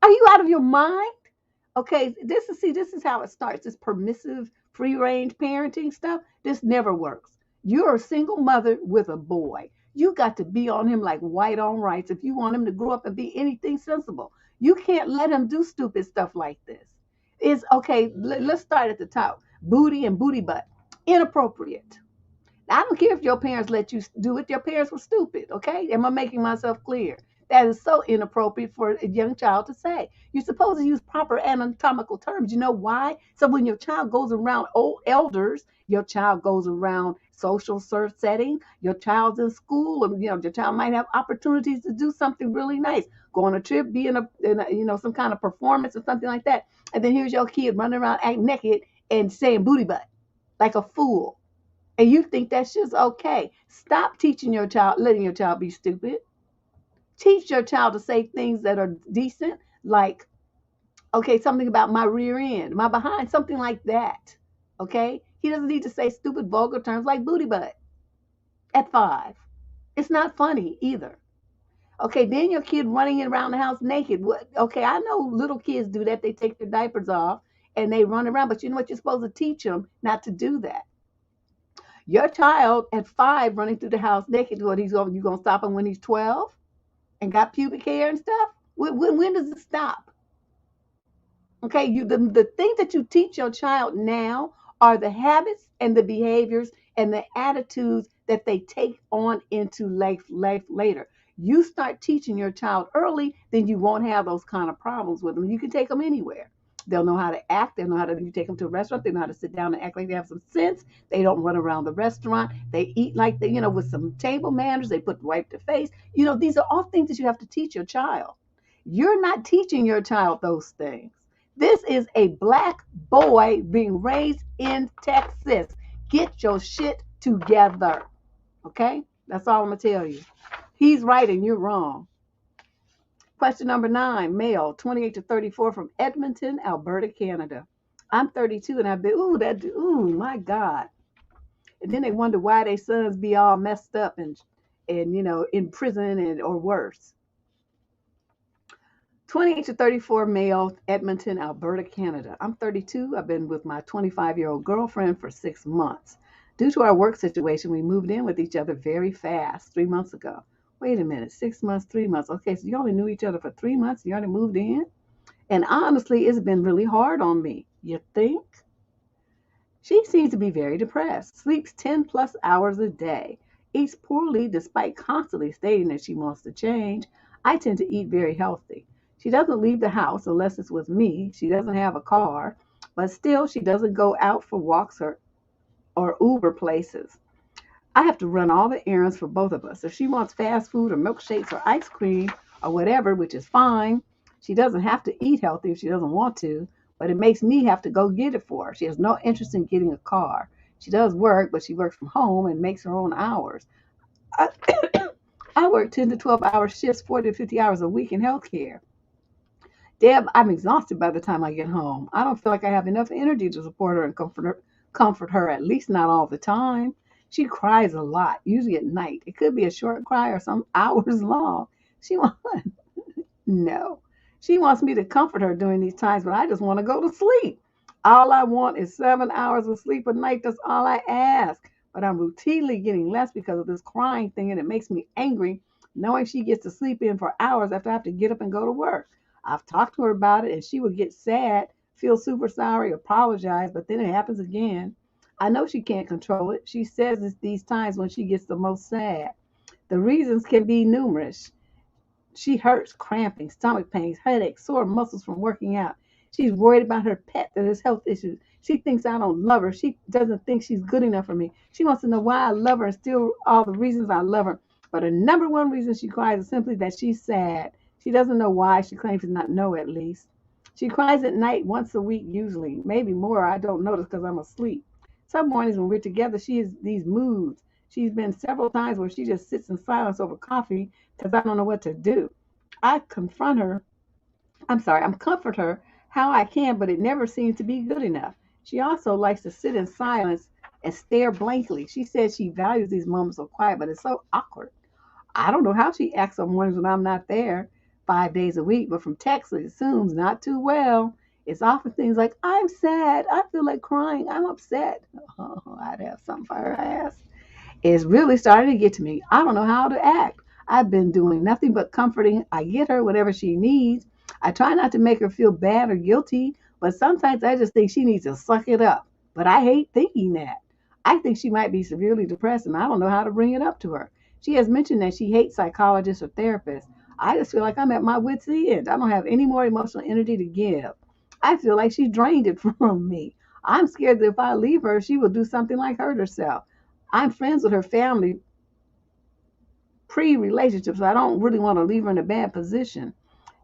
Speaker 1: Are you out of your mind? Okay, this is how it starts. This permissive, free range parenting stuff. This never works. You're a single mother with a boy. You got to be on him like white on rice if you want him to grow up and be anything sensible. You can't let him do stupid stuff like this. It's okay. Let's start at the top. Booty and booty butt. Inappropriate. I don't care if your parents let you do it. Your parents were stupid, okay? Am I making myself clear? That is so inappropriate for a young child to say. You're supposed to use proper anatomical terms. You know why? So when your child goes around old elders, your child goes around social setting, your child's in school, and your child might have opportunities to do something really nice. Go on a trip, be in a some kind of performance or something like that. And then here's your kid running around acting naked and saying booty butt like a fool, and you think that's just okay. Stop teaching your child, letting your child be stupid. Teach your child to say things that are decent, like, okay, something about my rear end, my behind, something like that. Okay? He doesn't need to say stupid, vulgar terms like booty butt at 5. It's not funny either. Okay, then your kid running around the house naked. Okay, I know little kids do that. They take their diapers off and they run around, but you know what? You're supposed to teach them not to do that. Your child at 5 running through the house naked, you gonna stop him when he's 12 and got pubic hair and stuff? When does it stop? Okay, the things that you teach your child now are the habits and the behaviors and the attitudes that they take on into life later. You start teaching your child early, then you won't have those kind of problems with them. You can take them anywhere. They'll know how to act. They'll know how to, you take them to a restaurant. They know how to sit down and act like they have some sense. They don't run around the restaurant. They eat like they, with some table manners. They wipe their face. These are all things that you have to teach your child. You're not teaching your child those things. This is a black boy being raised in Texas. Get your shit together. Okay? That's all I'm going to tell you. He's right and you're wrong. Question number 9, male, 28 to 34 from Edmonton, Alberta, Canada. I'm 32 and I've been, my God. And then they wonder why their sons be all messed up and in prison or worse. 28 to 34 male, Edmonton, Alberta, Canada. I'm 32. I've been with my 25-year-old girlfriend for 6 months. Due to our work situation, we moved in with each other very fast 3 months ago. Wait a minute, 6 months, 3 months. Okay, so you only knew each other for 3 months. You already moved in? And honestly, it's been really hard on me. You think? She seems to be very depressed, sleeps 10 plus hours a day, eats poorly despite constantly stating that she wants to change. I tend to eat very healthy. She doesn't leave the house unless it's with me. She doesn't have a car, but still she doesn't go out for walks or Uber places. I have to run all the errands for both of us. If she wants fast food or milkshakes or ice cream or whatever, which is fine, she doesn't have to eat healthy if she doesn't want to, but it makes me have to go get it for her. She has no interest in getting a car. She does work, but she works from home and makes her own hours. I work 10 to 12-hour shifts, 40 to 50 hours a week in healthcare. Deb, I'm exhausted by the time I get home. I don't feel like I have enough energy to support her and comfort her, at least not all the time. She cries a lot, usually at night. It could be a short cry or some hours long. She wants me to comfort her during these times, but I just want to go to sleep. All I want is 7 hours of sleep a night. That's all I ask. But I'm routinely getting less because of this crying thing, and it makes me angry knowing she gets to sleep in for hours after I have to get up and go to work. I've talked to her about it, and she would get sad, feel super sorry, apologize, but then it happens again. I know she can't control it. She says it's these times when she gets the most sad. The reasons can be numerous. She hurts, cramping, stomach pains, headaches, sore muscles from working out. She's worried about her pet that has health issues. She thinks I don't love her. She doesn't think she's good enough for me. She wants to know why I love her and still all the reasons I love her. But the number one reason she cries is simply that she's sad. She doesn't know why. She claims to not know, at least. She cries at night once a week, usually, maybe more. I don't notice because I'm asleep. Some mornings when we're together, she has these moods. She's been several times where she just sits in silence over coffee because I don't know what to do. I confront her. I'm comfort her how I can, but it never seems to be good enough. She also likes to sit in silence and stare blankly. She says she values these moments of quiet, but it's so awkward. I don't know how she acts on mornings when I'm not there 5 days a week, but from text it assumes not too well. It's often things like, I'm sad, I feel like crying, I'm upset. Oh, I'd have something for her ass. It's really starting to get to me. I don't know how to act. I've been doing nothing but comforting. I get her whatever she needs. I try not to make her feel bad or guilty, but sometimes I just think she needs to suck it up. But I hate thinking that. I think she might be severely depressed, and I don't know how to bring it up to her. She has mentioned that she hates psychologists or therapists. I just feel like I'm at my wits' end. I don't have any more emotional energy to give. I feel like she drained it from me. I'm scared that if I leave her, she will do something like hurt herself. I'm friends with her family pre-relationship, so I don't really want to leave her in a bad position.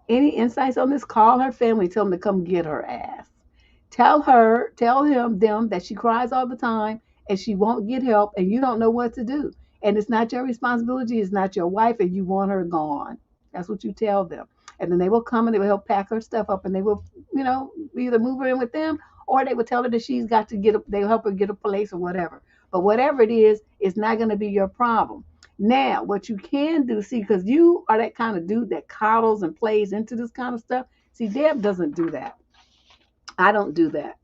Speaker 1: Any insights on this? Call her family, tell them to come get her ass. Tell them that she cries all the time and she won't get help and you don't know what to do. And it's not your responsibility, it's not your wife, and you want her gone. That's what you tell them. And then they will come and they will help pack her stuff up and they will, either move her in with them or they will tell her that she's got to they'll help her get a place or whatever. But whatever it is, it's not going to be your problem. Now, what you can do, see, because you are that kind of dude that coddles and plays into this kind of stuff. See, Deb doesn't do that. I don't do that.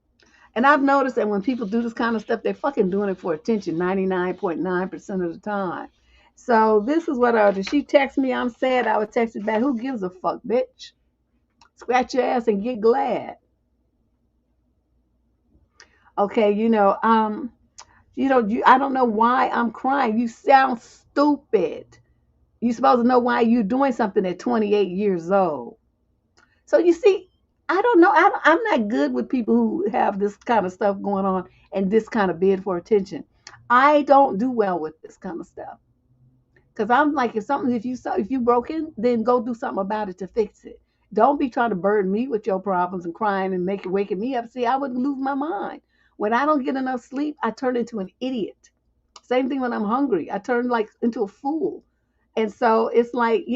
Speaker 1: And I've noticed that when people do this kind of stuff, they're fucking doing it for attention 99.9% of the time. So this is what I would do. She texts me, I'm sad, I would text her back, who gives a fuck, bitch? Scratch your ass and get glad. Okay, I don't know why I'm crying. You sound stupid. You're supposed to know why you're doing something at 28 years old. So you see, I don't know. I'm not good with people who have this kind of stuff going on and this kind of bid for attention. I don't do well with this kind of stuff because I'm like, if you broken, then go do something about it to fix it. Don't be trying to burden me with your problems and crying and waking me up. See, I would lose my mind. When I don't get enough sleep, I turn into an idiot. Same thing when I'm hungry. I turn like into a fool. And so it's like,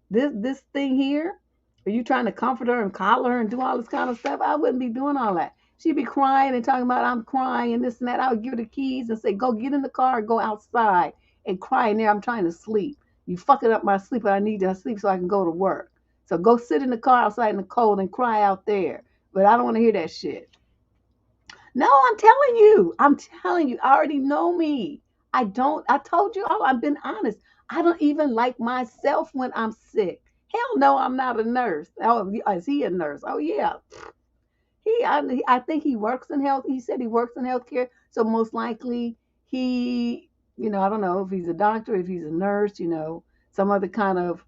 Speaker 1: this thing here, are you trying to comfort her and coddle her and do all this kind of stuff? I wouldn't be doing all that. She'd be crying and talking about I'm crying and this and that. I would give her the keys and say, go get in the car and go outside and cry in there. I'm trying to sleep. You fucking up my sleep, and I need to sleep so I can go to work. So go sit in the car outside in the cold and cry out there. But I don't want to hear that shit. No, I'm telling you. I'm telling you. I already know me. I told you all. I've been honest. I don't even like myself when I'm sick. Hell no, I'm not a nurse. Oh, is he a nurse? Oh, yeah. I think he works in health. He said he works in healthcare. So most likely I don't know if he's a doctor, if he's a nurse, some other kind of,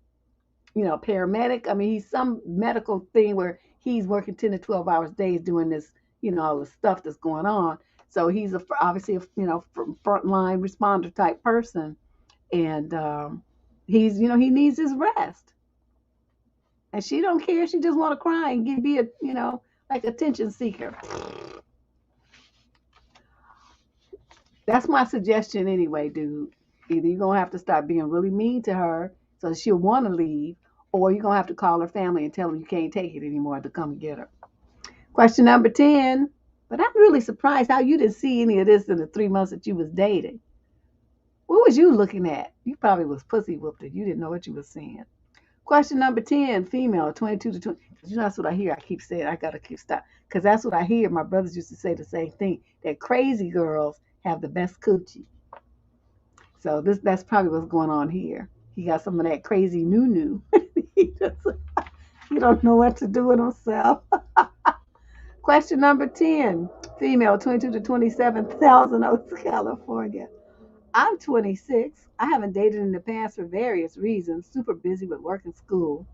Speaker 1: paramedic. I mean, he's some medical thing where he's working 10 to 12 hours days doing this, all the stuff that's going on. So he's obviously frontline responder type person. And he needs his rest. And she don't care. She just want to cry and be like attention seeker. That's my suggestion anyway, dude. Either you're going to have to start being really mean to her so she'll want to leave, or you're going to have to call her family and tell them you can't take it anymore to come get her. Question number 10. But I'm really surprised how you didn't see any of this in the 3 months that you was dating. What was you looking at? You probably was pussy whooped it. You didn't know what you was seeing. Question number 10, female, 22 to 20. That's what I hear. I keep saying, I got to keep stopping. Because that's what I hear. My brothers used to say the same thing, that crazy girls have the best coochie. So that's probably what's going on here. He got some of that crazy new. He don't know what to do with himself. Question number 10, female, 22 to 27, Thousand Oaks, California. I'm 26. I haven't dated in the past for various reasons. Super busy with work and school.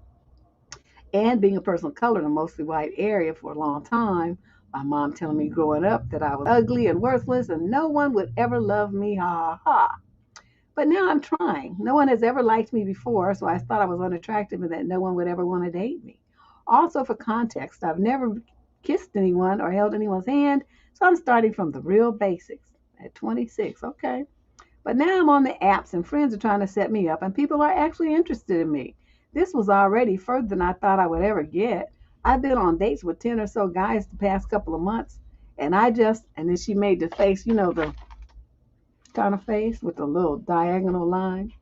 Speaker 1: And being a person of color in a mostly white area for a long time. My mom telling me growing up that I was ugly and worthless and no one would ever love me. Ha ha. But now I'm trying. No one has ever liked me before, so I thought I was unattractive and that no one would ever want to date me. Also, for context, I've never kissed anyone or held anyone's hand, so I'm starting from the real basics at 26. Okay. But now I'm on the apps and friends are trying to set me up and people are actually interested in me. This was already further than I thought I would ever get. I've been on dates with 10 or so guys the past couple of months and then she made the face, the kind of face with the little diagonal line.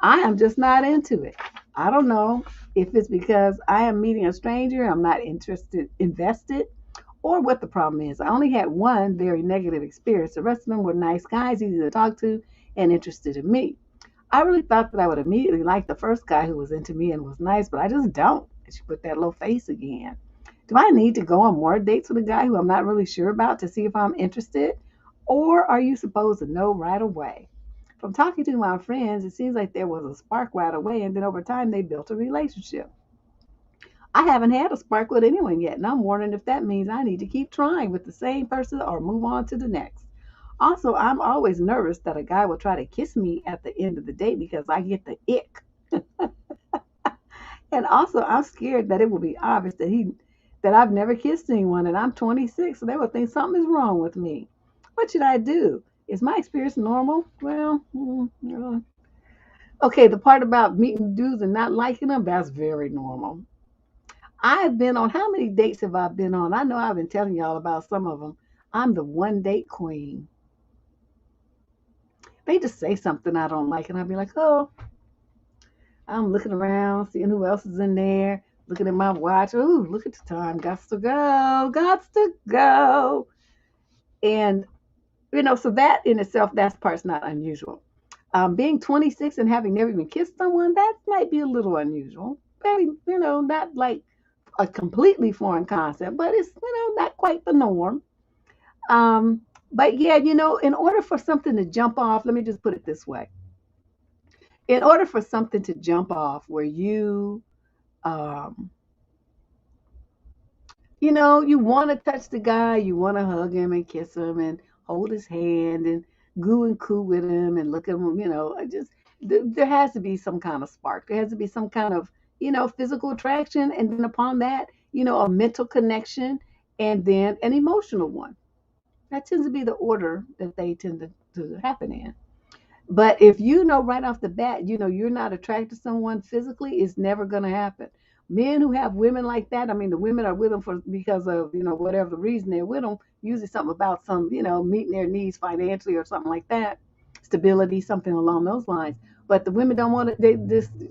Speaker 1: I am just not into it. I don't know if it's because I am meeting a stranger, I'm not invested, or what the problem is. I only had one very negative experience. The rest of them were nice guys, easy to talk to, and interested in me. I really thought that I would immediately like the first guy who was into me and was nice, but I just don't. And she put that little face again. Do I need to go on more dates with a guy who I'm not really sure about to see if I'm interested? Or are you supposed to know right away? From talking to my friends, it seems like there was a spark right away, and then over time they built a relationship. I haven't had a spark with anyone yet, and I'm wondering if that means I need to keep trying with the same person or move on to the next. Also, I'm always nervous that a guy will try to kiss me at the end of the date because I get the ick. And also, I'm scared that it will be obvious that I've never kissed anyone and I'm 26, so they will think something is wrong with me. What should I do? Is my experience normal? Well, okay, the part about meeting dudes and not liking them, that's very normal. I've been on, how many dates have I been on? I know I've been telling y'all about some of them. I'm the one date queen. They just say something I don't like, and I'll be like, oh, I'm looking around, seeing who else is in there, looking at my watch. Ooh, look at the time. Gots to go. Gots to go. And, so that in itself, that part's not unusual. Being 26 and having never even kissed someone, that might be a little unusual. Very, not like a completely foreign concept, but it's, not quite the norm. But yeah, in order for something to jump off, let me just put it this way. In order for something to jump off where um, you want to touch the guy, you want to hug him and kiss him and hold his hand and goo and coo with him and look at him, there has to be some kind of spark. There has to be some kind of, physical attraction. And then upon that, a mental connection and then an emotional one. That tends to be the order that they tend to happen in. But if you know right off the bat, you're not attracted to someone physically, it's never going to happen. Men who have women like that, I mean, the women are with them because of, whatever the reason they're with them, usually something about some, meeting their needs financially or something like that, stability, something along those lines. But the women don't want to,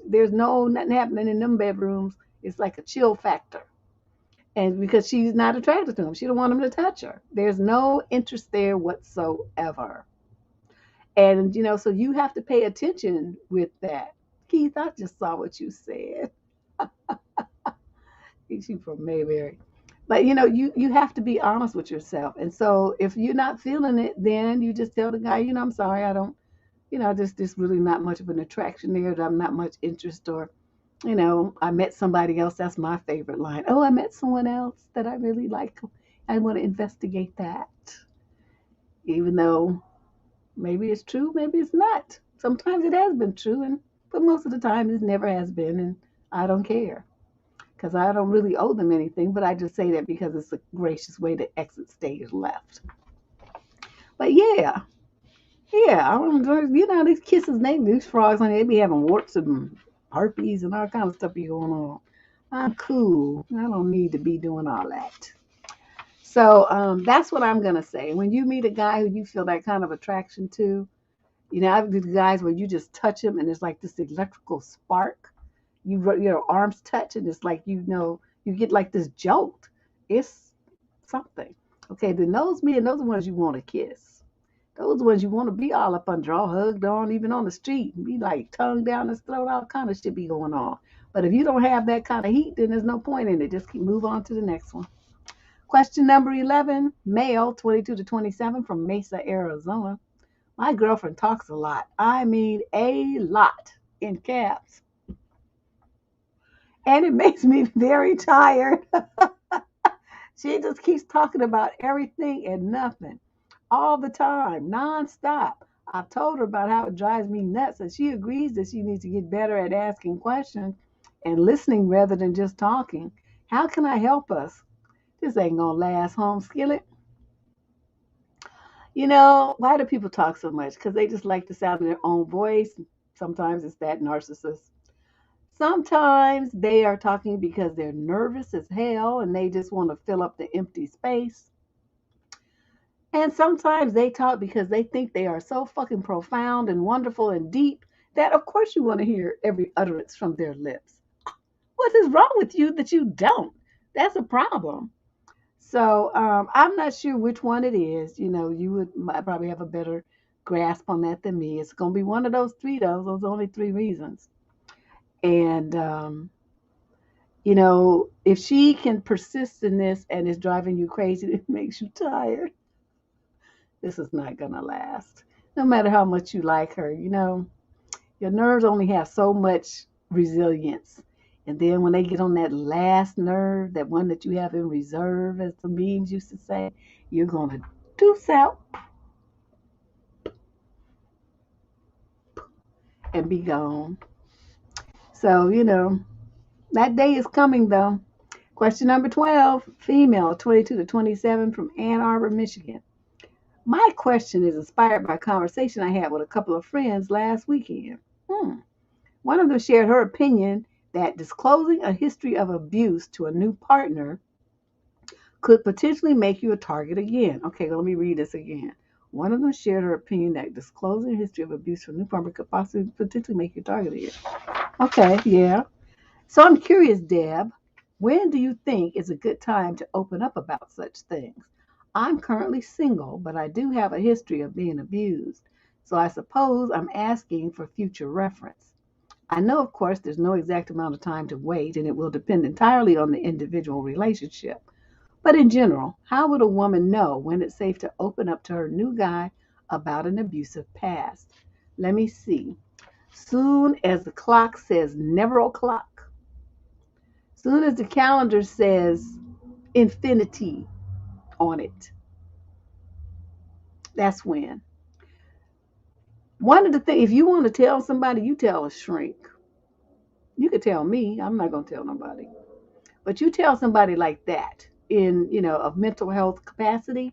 Speaker 1: there's nothing happening in them bedrooms. It's like a chill factor. And because she's not attracted to him, she don't want him to touch her. There's no interest there whatsoever. And, so you have to pay attention with that. Keith, I just saw what you said. She's from Mayberry. But, you have to be honest with yourself. And so if you're not feeling it, then you just tell the guy, I'm sorry, I don't, there's really not much of an attraction there. I'm not much interest or, I met somebody else. That's my favorite line. Oh, I met someone else that I really like. I want to investigate that. Even though maybe it's true, maybe it's not. Sometimes it has been true, but most of the time it never has been, and I don't care because I don't really owe them anything. But I just say that because it's a gracious way to exit stage left. But yeah, I don't, these kisses, these frogs, they be having warts and herpes and all kinds of stuff be going on. I'm cool. I don't need to be doing all that. So that's what I'm gonna say. When you meet a guy who you feel that kind of attraction to, I've been guys where you just touch him and it's like this electrical spark. Your arms touch and it's like you get like this jolt. It's something. Okay, then those are the ones you want to kiss. Those are the ones you want to be all up under, all hugged on, even on the street, and be like tongue down his throat, all kind of shit be going on. But if you don't have that kind of heat, then there's no point in it. Just move on to the next one. Question number 11, male, 22 to 27 from Mesa, Arizona. My girlfriend talks a lot. I mean, a lot in caps. And it makes me very tired. She just keeps talking about everything and nothing all the time, nonstop. I've told her about how it drives me nuts, and she agrees that she needs to get better at asking questions and listening rather than just talking. How can I help us? This ain't gonna last, home skillet. Why do people talk so much? Because they just like the sound of their own voice. Sometimes it's that narcissist. Sometimes they are talking because they're nervous as hell and they just want to fill up the empty space. And sometimes they talk because they think they are so fucking profound and wonderful and deep that, of course, you want to hear every utterance from their lips. What is wrong with you that you don't? That's a problem. So I'm not sure which one it is. You would might probably have a better grasp on that than me. It's going to be one of those three, though. Those are only three reasons. And, if she can persist in this and is driving you crazy, it makes you tired. This is not going to last. No matter how much you like her, your nerves only have so much resilience. And then when they get on that last nerve, that one that you have in reserve, as the memes used to say, you're going to deuce out and be gone. So, that day is coming, though. Question number 12, female, 22 to 27 from Ann Arbor, Michigan. My question is inspired by a conversation I had with a couple of friends last weekend. One of them shared her opinion that disclosing a history of abuse to a new partner could potentially make you a target again. Okay, let me read this again. One of them shared her opinion that disclosing a history of abuse to a new partner could possibly potentially make you a target again. Okay, yeah. So I'm curious, Deb, when do you think is a good time to open up about such things? I'm currently single, but I do have a history of being abused, so I suppose I'm asking for future reference. I know, of course, there's no exact amount of time to wait, and it will depend entirely on the individual relationship. But in general, how would a woman know when it's safe to open up to her new guy about an abusive past? Let me see. Soon as the clock says never o'clock, soon as the calendar says infinity on it, that's when. One of the things, if you want to tell somebody, you tell a shrink. You could tell me, I'm not going to tell nobody. But you tell somebody like that in, of mental health capacity,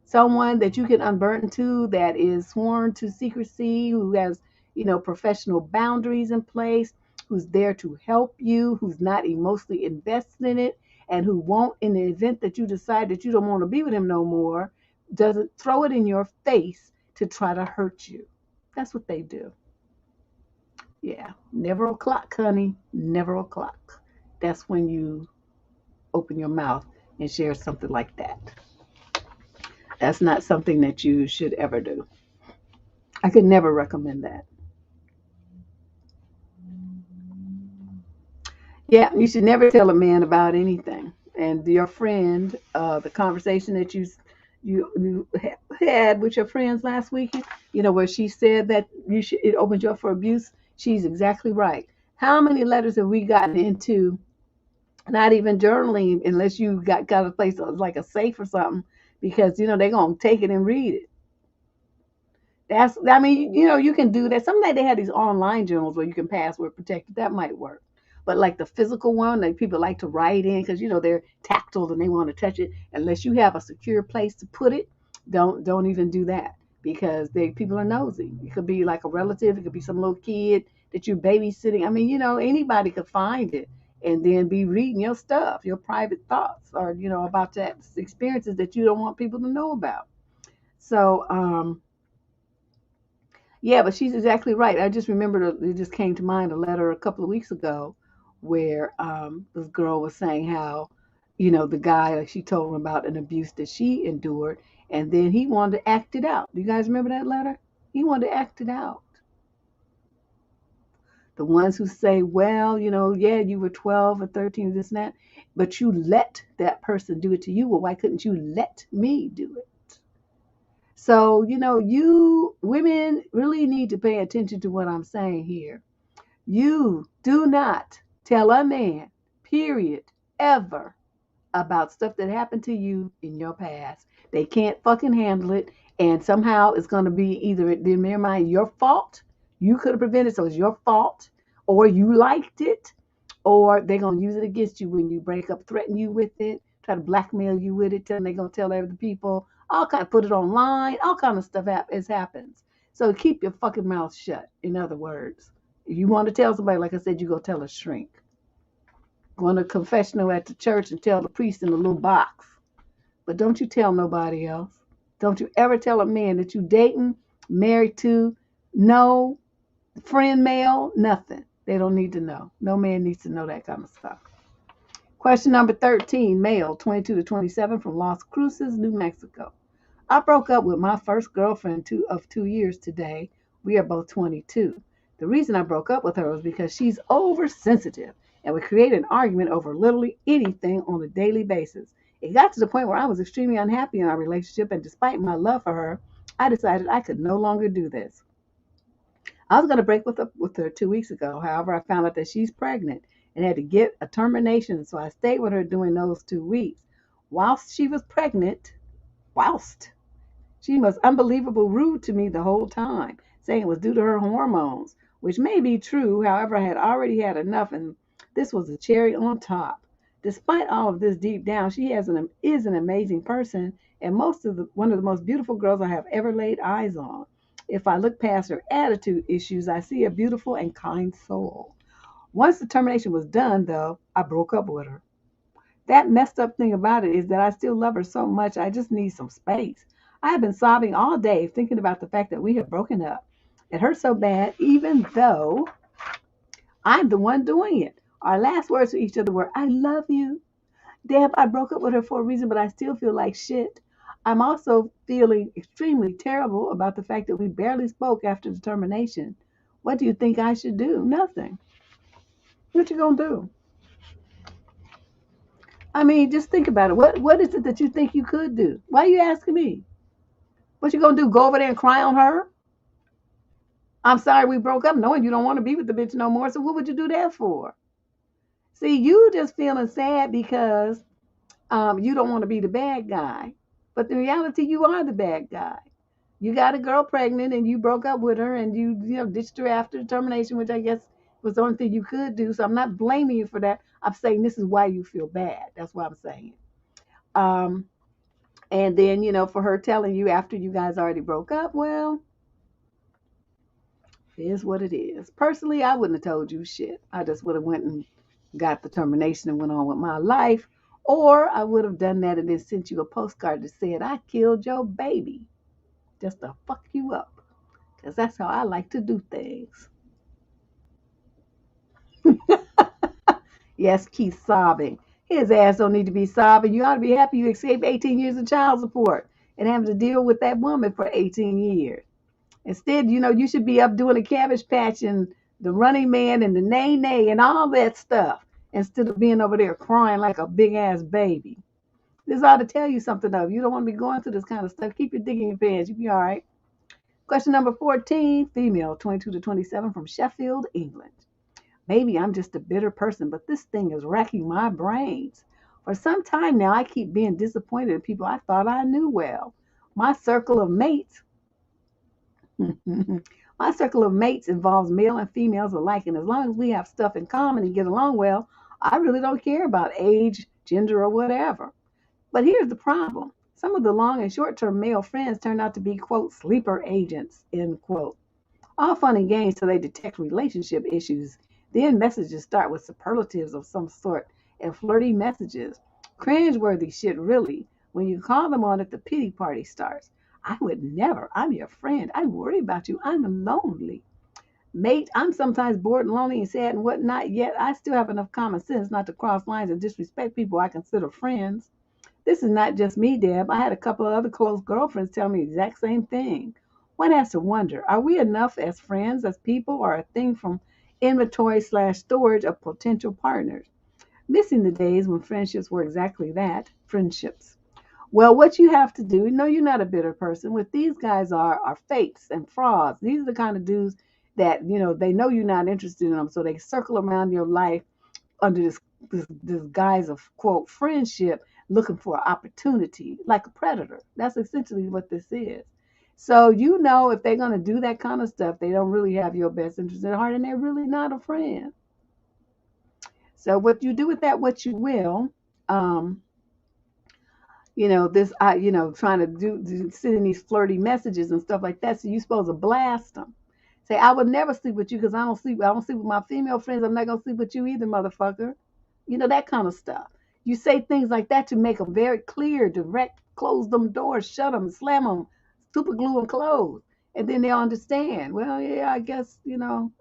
Speaker 1: someone that you can unburden to that is sworn to secrecy, who has, professional boundaries in place, who's there to help you, who's not emotionally invested in it, and who won't, in the event that you decide that you don't want to be with him no more, doesn't throw it in your face to try to hurt you. That's what they do. Yeah, never o'clock, honey. Never o'clock. That's when you open your mouth and share something like that. That's not something that you should ever do. I could never recommend that. Yeah, you should never tell a man about anything. And your friend, the conversation that you had with your friends last weekend, where she said that it opened you up for abuse. She's exactly right. How many letters have we gotten into? Not even journaling unless you got a place like a safe or something, because they're gonna take it and read it. You can do that. Sometimes they have these online journals where you can password protect it. That might work. But like the physical one, like people like to write in because they're tactile and they want to touch it. Unless you have a secure place to put it, don't even do that, because people are nosy. It could be like a relative, it could be some little kid that you're babysitting. Anybody could find it and then be reading your stuff, your private thoughts, or about that experiences that you don't want people to know about. So yeah, but she's exactly right. I just remembered, it just came to mind a letter a couple of weeks ago where this girl was saying how, the guy, like she told him about an abuse that she endured, and then he wanted to act it out. Do you guys remember that letter? He wanted to act it out. The ones who say, well, yeah, you were 12 or 13, this and that, but you let that person do it to you. Well, why couldn't you let me do it? So, you women really need to pay attention to what I'm saying here. You do not tell a man, period, ever, about stuff that happened to you in your past. They can't fucking handle it. And somehow it's going to be either in their mind your fault, you could have prevented it, so it's your fault, or you liked it, or they're going to use it against you when you break up, threaten you with it, try to blackmail you with it, tell them they're going to tell other people, all kind of put it online, all kind of stuff happens. So keep your fucking mouth shut, in other words. If you want to tell somebody, like I said, you go tell a shrink. Go in a confessional at the church and tell the priest in a little box. But don't you tell nobody else. Don't you ever tell a man that you dating, married to, no, friend male, nothing. They don't need to know. No man needs to know that kind of stuff. Question number 13, male, 22 to 27, from Las Cruces, New Mexico. I broke up with my first girlfriend of 2 years today. We are both 22. The reason I broke up with her was because she's oversensitive and would create an argument over literally anything on a daily basis. It got to the point where I was extremely unhappy in our relationship, and despite my love for her, I decided I could no longer do this. I was going to break with her 2 weeks ago. However, I found out that she's pregnant and had to get a termination, so I stayed with her during those 2 weeks. Whilst she was pregnant, she was unbelievably rude to me the whole time, saying it was due to her hormones, which may be true. However, I had already had enough, and this was the cherry on top. Despite all of this, deep down, she is an amazing person and one of the most beautiful girls I have ever laid eyes on. If I look past her attitude issues, I see a beautiful and kind soul. Once the termination was done, though, I broke up with her. That messed up thing about it is that I still love her so much, I just need some space. I have been sobbing all day thinking about the fact that we have broken up. It hurts so bad, even though I'm the one doing it. Our last words to each other were, I love you. Deb, I broke up with her for a reason, but I still feel like shit. I'm also feeling extremely terrible about the fact that we barely spoke after the termination. What do you think I should do? Nothing. What you gonna do? I mean, just think about it. What is it that you think you could do? Why are you asking me? What you gonna do? Go over there and cry on her? I'm sorry we broke up, knowing you don't want to be with the bitch no more. So what would you do that for? See, you just feeling sad because you don't want to be the bad guy. But in reality, you are the bad guy. You got a girl pregnant and you broke up with her and you ditched her after the termination, which I guess was the only thing you could do. So I'm not blaming you for that. I'm saying this is why you feel bad. That's what I'm saying. Um, and then, for her telling you after you guys already broke up, well, it is what it is. Personally, I wouldn't have told you shit. I just would have went and got the termination and went on with my life. Or I would have done that and then sent you a postcard that said, I killed your baby just to fuck you up. Because that's how I like to do things. Yes, keep sobbing. His ass don't need to be sobbing. You ought to be happy you escaped 18 years of child support and having to deal with that woman for 18 years. Instead, you should be up doing a cabbage patch and the Running Man and the Nay Nay and all that stuff instead of being over there crying like a big ass baby. This ought to tell you something, though. You don't want to be going through this kind of stuff. Keep your dick in your pants. You'll be all right. Question number 14, female, 22 to 27, from Sheffield, England. Maybe I'm just a bitter person, but this thing is racking my brains. For some time now, I keep being disappointed in people I thought I knew well. My circle of mates My circle of mates involves male and females alike, and as long as we have stuff in common and get along well, I really don't care about age, gender, or whatever. But here's the problem. Some of the long and short-term male friends turn out to be, quote, sleeper agents, end quote. All fun and games till they detect relationship issues. Then messages start with superlatives of some sort and flirty messages. Cringe-worthy shit, really. When you call them on it, the pity party starts. I would never. I'm your friend. I worry about you. I'm lonely. Mate, I'm sometimes bored and lonely and sad and whatnot, yet I still have enough common sense not to cross lines and disrespect people I consider friends. This is not just me, Deb. I had a couple of other close girlfriends tell me the exact same thing. One has to wonder, are we enough as friends, as people, or a thing from inventory/storage of potential partners? Missing the days when friendships were exactly that, friendships. Well, what you have to do, no, you're not a bitter person. What these guys are fakes and frauds. These are the kind of dudes that, they know you're not interested in them, so they circle around your life under this guise of, quote, friendship, looking for an opportunity, like a predator. That's essentially what this is. So, if they're going to do that kind of stuff, they don't really have your best interest at heart, and they're really not a friend. So what you do with that, what you will. Um, this, trying to sending these flirty messages and stuff like that. So you supposed to blast them. Say, I would never sleep with you because I don't sleep with my female friends. I'm not gonna sleep with you either, motherfucker. That kind of stuff. You say things like that to make them very clear, direct, close them doors, shut them, slam them, super glue them closed. And then they'll understand. Well, yeah, I guess,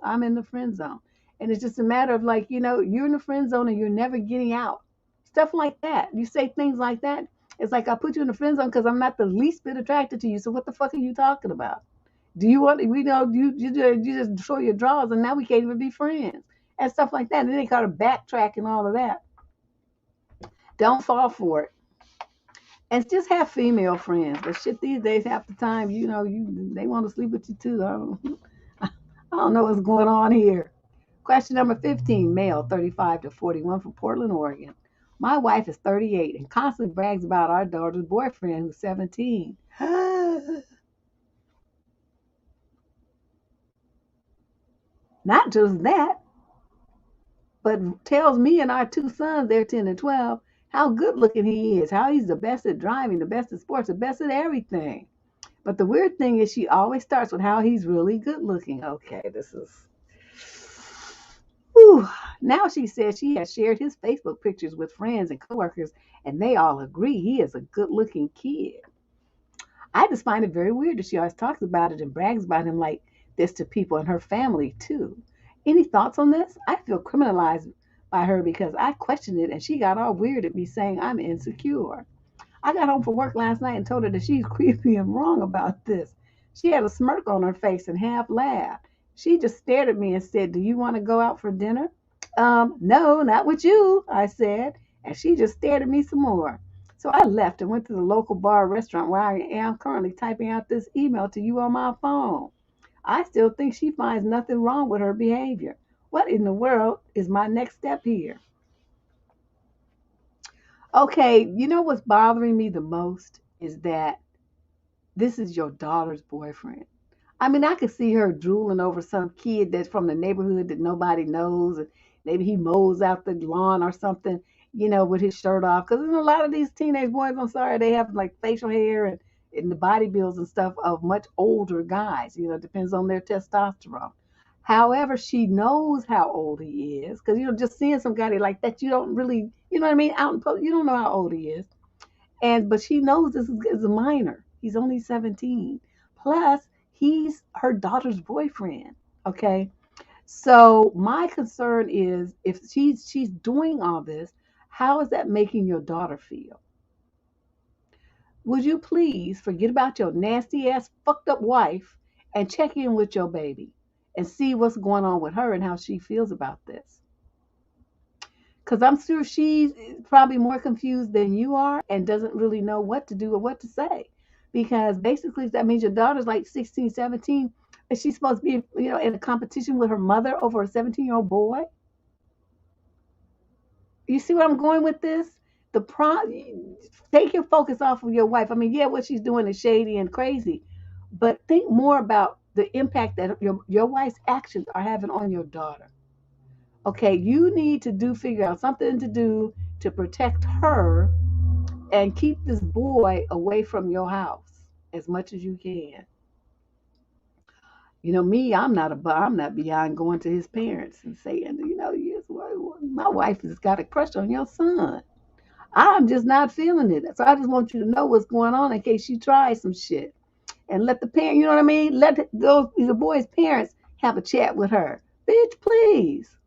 Speaker 1: I'm in the friend zone. And it's just a matter of like, you're in the friend zone and you're never getting out. Stuff like that. You say things like that. It's like I put you in the friend zone because I'm not the least bit attracted to you. So what the fuck are you talking about? Do you want, you just show your drawers and now we can't even be friends and stuff like that. And then they kind of backtrack and all of that. Don't fall for it. And just have female friends. But shit, these days, half the time, they want to sleep with you too. I don't know what's going on here. Question number 15, male, 35 to 41 from Portland, Oregon. My wife is 38 and constantly brags about our daughter's boyfriend who's 17. Not just that, but tells me and our two sons, they're 10 and 12, how good looking he is, how he's the best at driving, the best at sports, the best at everything. But the weird thing is she always starts with how he's really good looking. Okay, this is. Whew. Now she says she has shared his Facebook pictures with friends and coworkers, and they all agree he is a good looking kid. I just find it very weird that she always talks about it and brags about him like this to people in her family, too. Any thoughts on this? I feel criminalized by her because I questioned it and she got all weird at me saying I'm insecure. I got home from work last night and told her that she's creepy and wrong about this. She had a smirk on her face and half laughed. She just stared at me and said, "Do you want to go out for dinner?" No, not with you, I said, and she just stared at me some more. So I left and went to the local bar or restaurant where I am currently typing out this email to you on my phone. I still think she finds nothing wrong with her behavior. What in the world is my next step here? Okay, you know what's bothering me the most is that this is your daughter's boyfriend. I mean, I could see her drooling over some kid that's from the neighborhood that nobody knows, and maybe he mows out the lawn or something, with his shirt off. Because a lot of these teenage boys, I'm sorry, they have like facial hair and the body builds and stuff of much older guys. It depends on their testosterone. However, she knows how old he is because just seeing some guy like that, you don't really, you know what I mean, out in public, you don't know how old he is. But she knows this is a minor. He's only 17. Plus, he's her daughter's boyfriend. Okay. So my concern is if she's doing all this, how is that making your daughter feel? Would you please forget about your nasty ass fucked up wife and check in with your baby and see what's going on with her and how she feels about this? Because I'm sure she's probably more confused than you are and doesn't really know what to do or what to say. Because basically, that means your daughter's like 16, 17, and she's supposed to be, in a competition with her mother over a 17-year-old boy. You see where I'm going with this? Take your focus off of your wife. I mean, yeah, what she's doing is shady and crazy, but think more about the impact that your wife's actions are having on your daughter. Okay, you need to figure out something to do to protect her and keep this boy away from your house as much as you can. Me, I'm not beyond going to his parents and saying, yes, my wife has got a crush on your son. I'm just not feeling it. So I just want you to know what's going on in case she tries some shit. And let the parent, you know what I mean? Let the boy's parents have a chat with her. Bitch, please.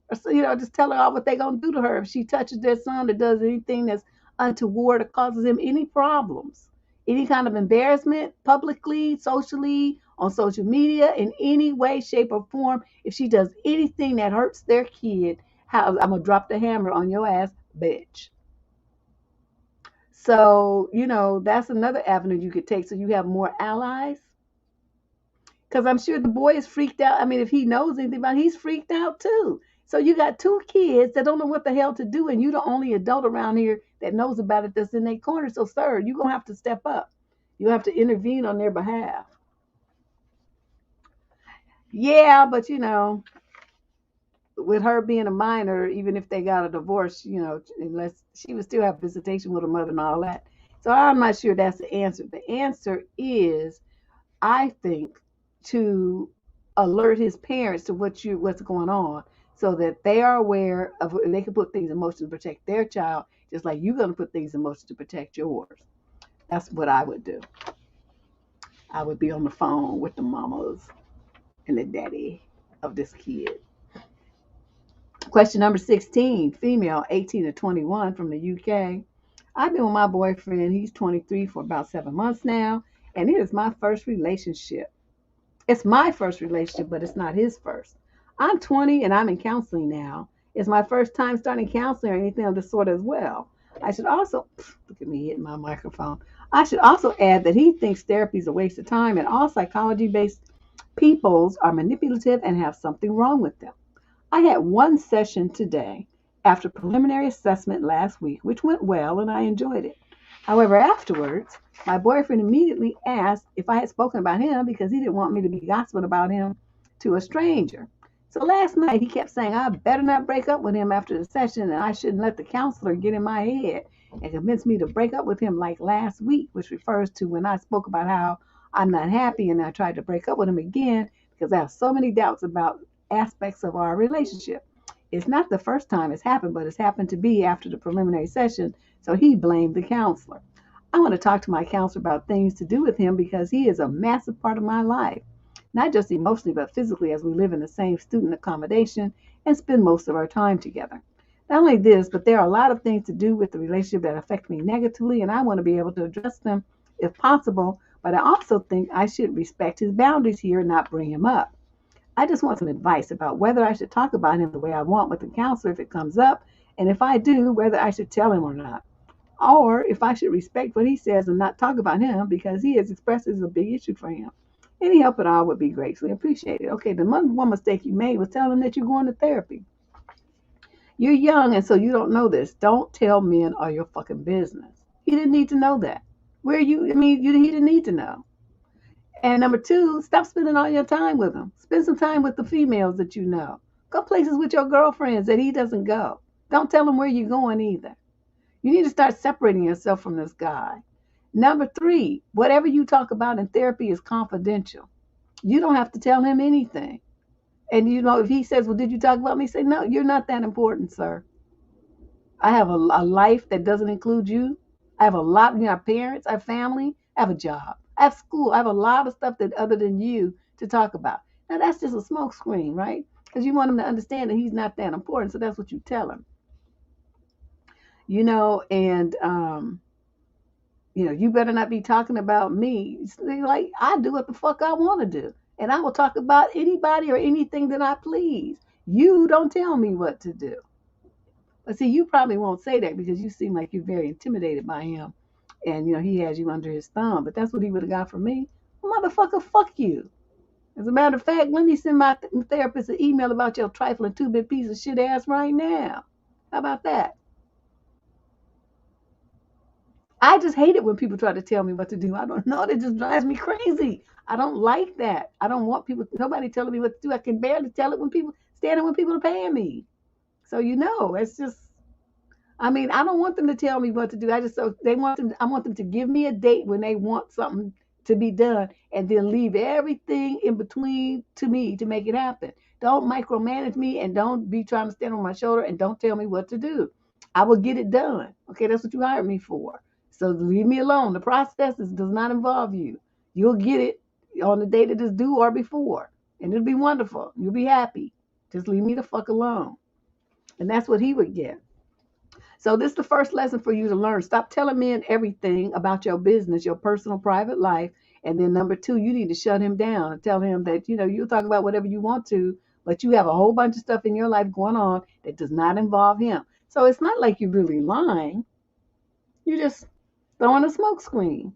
Speaker 1: Or so, just tell her all what they're gonna do to her if she touches their son or does anything that's untoward or causes him any problems, any kind of embarrassment publicly, socially, on social media, in any way, shape, or form. If she does anything that hurts their kid, I'm gonna drop the hammer on your ass, bitch. So, that's another avenue you could take so you have more allies. Because I'm sure the boy is freaked out. I mean, if he knows anything about it, he's freaked out too. So you got two kids that don't know what the hell to do, and you're the only adult around here that knows about it that's in their corner. So, sir, you're going to have to step up. You have to intervene on their behalf. Yeah, but with her being a minor, even if they got a divorce, unless she would still have visitation with her mother and all that. So I'm not sure that's the answer. The answer is, I think, to alert his parents to what's going on, so that they are aware of, and they can put things in motion to protect their child, just like you're going to put things in motion to protect yours. That's what I would do. I would be on the phone with the mamas and the daddy of this kid. Question number 16, female, 18 to 21, from the UK. I've been with my boyfriend, he's 23, for about 7 months now, and it is my first relationship. It's my first relationship, but it's not his first. I'm 20 and I'm in counseling now. It's my first time starting counseling or anything of the sort as well. I should also, look at me hitting my microphone. I should also add that he thinks therapy is a waste of time, and all psychology-based peoples are manipulative and have something wrong with them. I had one session today after preliminary assessment last week, which went well and I enjoyed it. However, afterwards, my boyfriend immediately asked if I had spoken about him because he didn't want me to be gossiping about him to a stranger. So last night he kept saying I better not break up with him after the session, and I shouldn't let the counselor get in my head and convince me to break up with him like last week, which refers to when I spoke about how I'm not happy and I tried to break up with him again because I have so many doubts about aspects of our relationship. It's not the first time it's happened, but it's happened to be after the preliminary session, so he blamed the counselor. I want to talk to my counselor about things to do with him because he is a massive part of my life, not just emotionally, but physically, as we live in the same student accommodation and spend most of our time together. Not only this, but there are a lot of things to do with the relationship that affect me negatively, and I want to be able to address them if possible, but I also think I should respect his boundaries here and not bring him up. I just want some advice about whether I should talk about him the way I want with the counselor if it comes up, and if I do, whether I should tell him or not. Or if I should respect what he says and not talk about him because he has expressed it as a big issue for him. Any help at all would be greatly appreciated. Okay, the one mistake you made was telling him that you're going to therapy. You're young, and so you don't know this. Don't tell men all your fucking business. He didn't need to know that. He didn't need to know. And number two, stop spending all your time with him. Spend some time with the females that you know. Go places with your girlfriends that he doesn't go. Don't tell him where you're going either. You need to start separating yourself from this guy. Number three, whatever you talk about in therapy is confidential. You don't have to tell him anything. And if he says, well, did you talk about me? Say, no, you're not that important, sir. I have a life that doesn't include you. I have a lot, I have parents, I have family, I have a job, I have school, I have a lot of stuff that other than you to talk about. Now that's just a smoke screen, right? Because you want him to understand that he's not that important, so that's what you tell him. And you better not be talking about me. Like, I do what the fuck I want to do, and I will talk about anybody or anything that I please. You don't tell me what to do. But see, you probably won't say that because you seem like you're very intimidated by him. And, he has you under his thumb. But that's what he would have got from me. Motherfucker, fuck you. As a matter of fact, let me send my therapist an email about your trifling two-bit piece of shit ass right now. How about that? I just hate it when people try to tell me what to do. I don't know. That just drives me crazy. I don't like that. I don't want nobody telling me what to do. I can barely tell it when people are paying me. So, it's just, I don't want them to tell me what to do. I want them to give me a date when they want something to be done and then leave everything in between to me to make it happen. Don't micromanage me and don't be trying to stand on my shoulder and don't tell me what to do. I will get it done. Okay, that's what you hired me for. So leave me alone. The process does not involve you. You'll get it on the day that it's due or before. And it'll be wonderful. You'll be happy. Just leave me the fuck alone. And that's what he would get. So this is the first lesson for you to learn. Stop telling men everything about your business, your personal private life. And then number two, you need to shut him down and tell him that, you'll talk about whatever you want to, but you have a whole bunch of stuff in your life going on that does not involve him. So it's not like you're really lying. You're just throwing a smoke screen.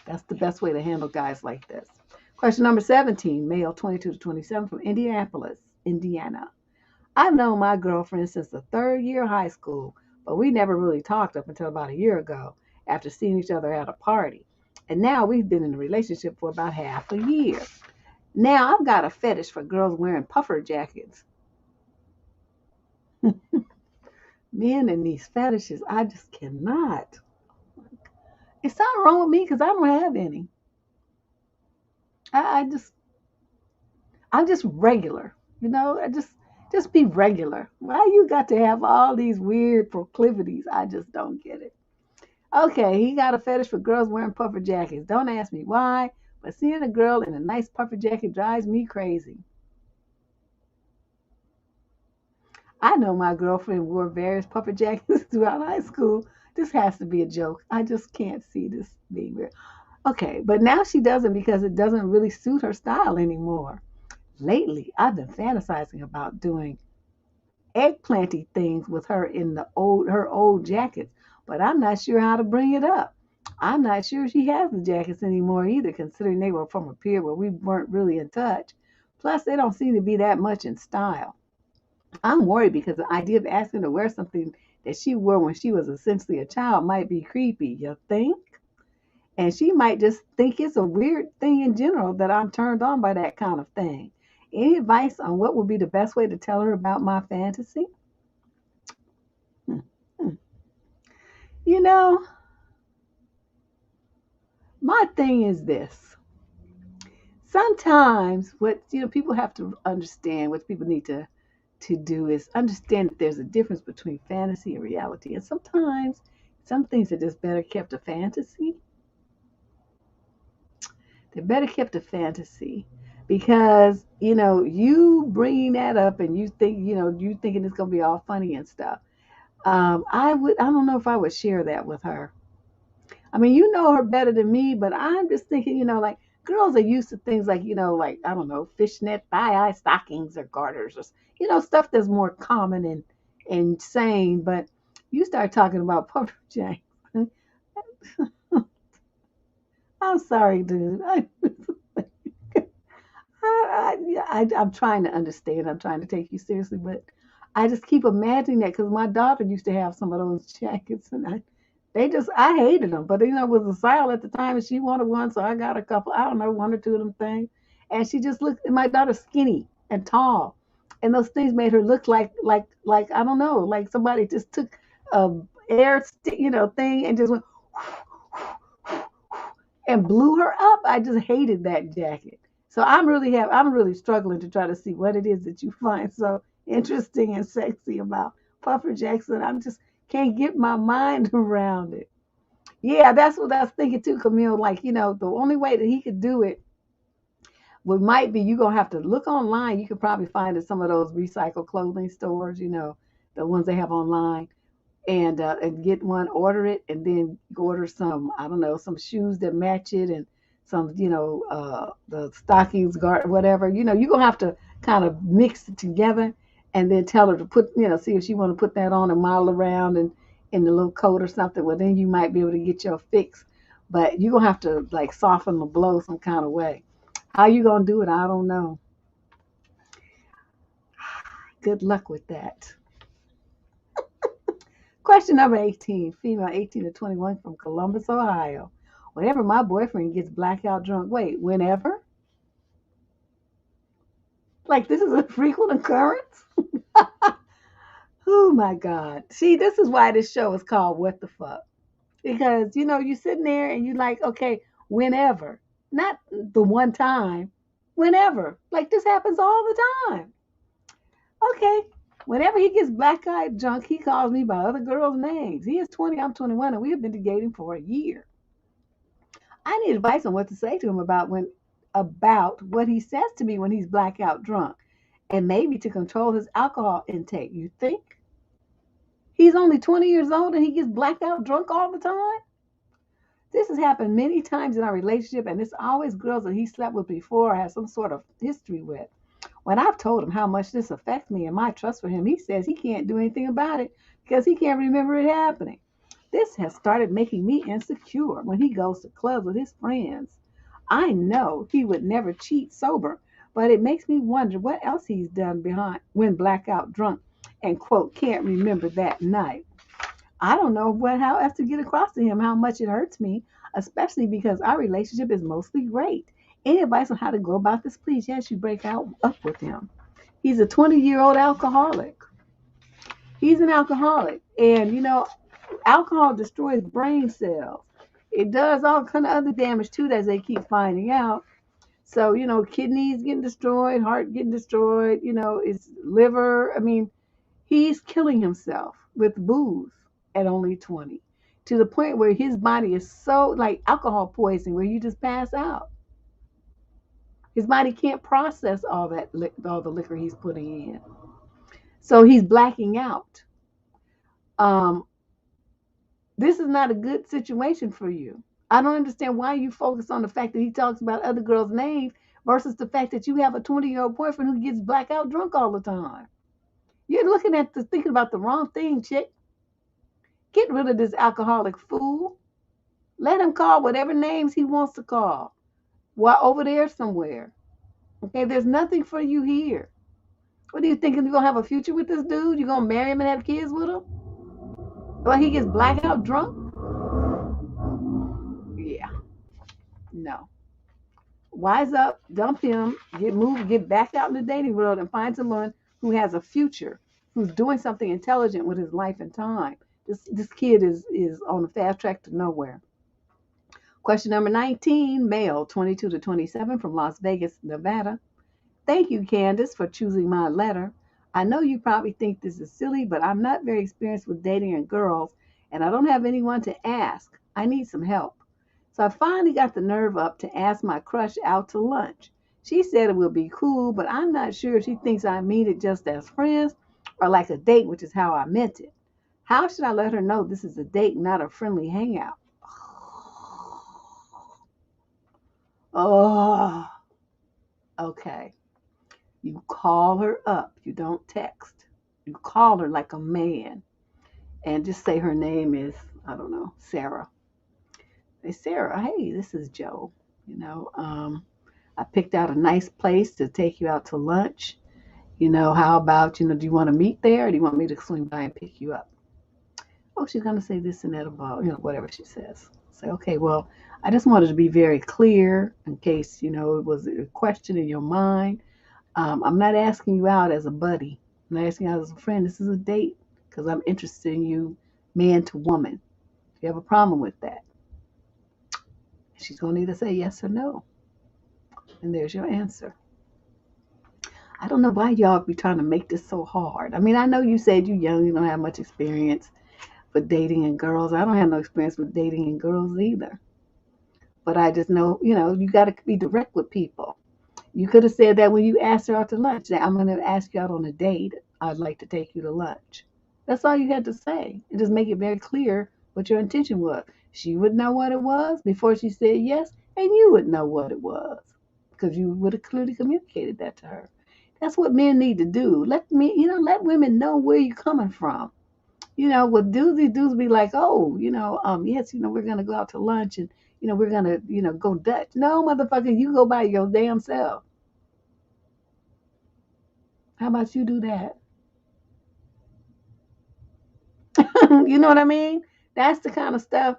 Speaker 1: That's the best way to handle guys like this. Question number 17, male 22 to 27 from Indianapolis, Indiana. I've known my girlfriend since the third year of high school, but we never really talked up until about a year ago after seeing each other at a party. And now we've been in a relationship for about half a year. Now I've got a fetish for girls wearing puffer jackets. Men and these fetishes, I just cannot. It's something wrong with me because I don't have any. I just, I'm just regular. I just be regular. Why you got to have all these weird proclivities? I just don't get it. Okay, he got a fetish for girls wearing puffer jackets. Don't ask me why, but seeing a girl in a nice puffer jacket drives me crazy. I know my girlfriend wore various puffer jackets throughout high school. This has to be a joke. I just can't see this being real. Okay, but now she doesn't because it doesn't really suit her style anymore. Lately, I've been fantasizing about doing eggplanty things with her in her old jackets, but I'm not sure how to bring it up. I'm not sure she has the jackets anymore either, considering they were from a period where we weren't really in touch. Plus, they don't seem to be that much in style. I'm worried because the idea of asking her to wear something that she wore when she was essentially a child might be creepy, you think? And she might just think it's a weird thing in general that I'm turned on by that kind of thing. Any advice on what would be the best way to tell her about my fantasy? Hmm, hmm. You know, my thing is this. Sometimes what people have to understand, what people need to do is understand that there's a difference between fantasy and reality. And sometimes some things are just better kept a fantasy. They're better kept a fantasy because you bringing that up and you thinking it's gonna be all funny and stuff. I don't know if I would share that with her. I mean, you know her better than me, but I'm just thinking, like girls are used to things like, like I don't know, fishnet thigh-high stockings or garters or stuff that's more common and sane. But you start talking about puffer jack. I'm sorry, dude. I'm trying to understand. I'm trying to take you seriously, but I just keep imagining that because my daughter used to have some of those jackets, and I hated them, but it was a sale at the time, and she wanted one, so I got a couple. I don't know, one or two of them things, and she just looked. And my daughter's skinny and tall, and those things made her look like I don't know, like somebody just took a thing and just went and blew her up. I just hated that jacket. So I'm really struggling to try to see what it is that you find so interesting and sexy about Puffer Jackson. I'm just can't get my mind around it. Yeah, that's what I was thinking too, Camille. Like, the only way that he could do it would might be you gonna have to look online. You could probably find at some of those recycled clothing stores, the ones they have online and get one, order it, and then order some, I don't know, some shoes that match it and some, the stockings, guard, whatever. You're gonna have to kind of mix it together and then tell her to put, see if she want to put that on and model around and in the little coat or something. Well, then you might be able to get your fix, but you're gonna have to like soften the blow some kind of way. How you gonna do it? I don't know. Good luck with that. Question number 18, female 18 to 21 from Columbus, Ohio. Whenever my boyfriend gets blackout drunk, wait, whenever? Like this is a frequent occurrence? Oh my God. See, this is why this show is called What the Fuck. Because, you're sitting there and you're like, okay, whenever. Not the one time, whenever. Like this happens all the time. Okay. Whenever he gets black-eyed drunk, he calls me by other girls' names. He is 20, I'm 21, and we have been dating for a year. I need advice on what to say to him about what he says to me when he's blackout drunk, and maybe to control his alcohol intake. You think? He's only 20 years old and he gets blackout drunk all the time? This has happened many times in our relationship, and it's always girls that he slept with before or has some sort of history with. When I've told him how much this affects me and my trust for him, he says he can't do anything about it because he can't remember it happening. This has started making me insecure when he goes to clubs with his friends. I know he would never cheat sober, but it makes me wonder what else he's done behind when blackout drunk and quote can't remember that night. I don't know how else to get across to him how much it hurts me, especially because our relationship is mostly great. Any advice on how to go about this, please? Yes, you break out up with him. He's a 20-year-old alcoholic. He's an alcoholic. And, alcohol destroys brain cells. It does all kind of other damage too, as they keep finding out. So, kidneys getting destroyed, heart getting destroyed, his liver. I mean, he's killing himself with booze at only 20, to the point where his body is so like alcohol poisoning, where you just pass out. His body can't process all the liquor he's putting in. So he's blacking out. Um, this is not a good situation for you. I don't understand why you focus on the fact that he talks about other girls' names versus the fact that you have a 20-year-old boyfriend who gets blackout drunk all the time. You're thinking about the wrong thing, chick. Get rid of this alcoholic fool. Let him call whatever names he wants to call while over there somewhere. Okay, there's nothing for you here. What are you thinking? You're going to have a future with this dude? You're going to marry him and have kids with him? Well, he gets blackout drunk? Yeah, no. Wise up, dump him, get back out in the dating world and find someone who has a future, who's doing something intelligent with his life and time. This kid is on a fast track to nowhere. Question number 19, male, 22 to 27, from Las Vegas, Nevada. Thank you, Candace, for choosing my letter. I know you probably think this is silly, but I'm not very experienced with dating and girls, and I don't have anyone to ask. I need some help. So I finally got the nerve up to ask my crush out to lunch. She said it would be cool, but I'm not sure if she thinks I mean it just as friends or like a date, which is how I meant it. How should I let her know this is a date, not a friendly hangout? Oh, okay. You call her up. You don't text. You call her like a man and just say her name is, I don't know, Sarah. Say, Sarah, hey, this is Joe. I picked out a nice place to take you out to lunch. How about, do you want to meet there or do you want me to swing by and pick you up? Oh, she's going to say this and that about, whatever she says. Say, okay, well, I just wanted to be very clear in case, it was a question in your mind. I'm not asking you out as a buddy. I'm not asking you out as a friend. This is a date because I'm interested in you, man to woman. Do you have a problem with that? She's going to either say yes or no. And there's your answer. I don't know why y'all be trying to make this so hard. I mean, I know you said you're young, you don't have much experience with dating and girls. I don't have no experience with dating and girls either. But I just know, you got to be direct with people. You could have said that when you asked her out to lunch, that I'm going to ask you out on a date. I'd like to take you to lunch. That's all you had to say. And just make it very clear what your intention was. She would know what it was before she said yes, and you would know what it was because you would have clearly communicated that to her. That's what men need to do. Let women know where you're coming from. What dudes be like, oh, yes, we're gonna go out to lunch and we're gonna, go Dutch. No, motherfucker, you go by your damn self. How about you do that? You know what I mean? That's the kind of stuff.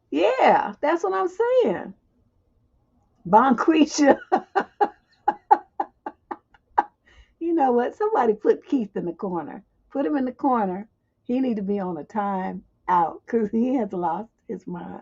Speaker 1: Yeah, that's what I'm saying. Bonquisha. You know what? Somebody put Keith in the corner. Put him in the corner. He need to be on a time out because he has lost his mind.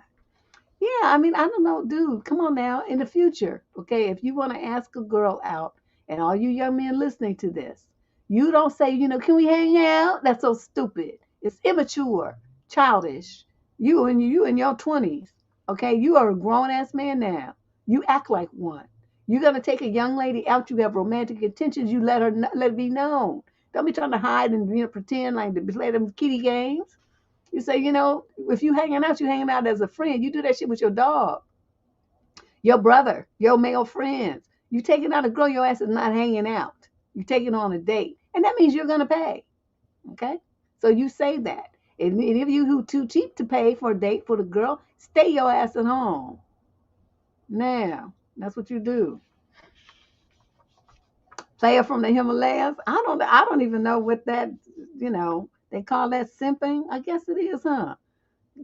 Speaker 1: Yeah, I mean, I don't know, dude. Come on now. In the future, okay, if you want to ask a girl out, and all you young men listening to this, you don't say, can we hang out? That's so stupid. It's immature, childish. You in your 20s, okay? You are a grown ass man now. You act like one. You're gonna take a young lady out. You have romantic intentions. You let it be known. Don't be trying to hide and pretend like to play them kitty games. You say, if you hanging out as a friend. You do that shit with your dog, your brother, your male friends. You taking out a girl, your ass is not hanging out. You taking on a date. And that means you're gonna pay. Okay? So you say that. And if you who too cheap to pay for a date for the girl, stay your ass at home. Now, that's what you do. Player from the Himalayas. I don't even know what that, they call that simping. I guess it is, huh?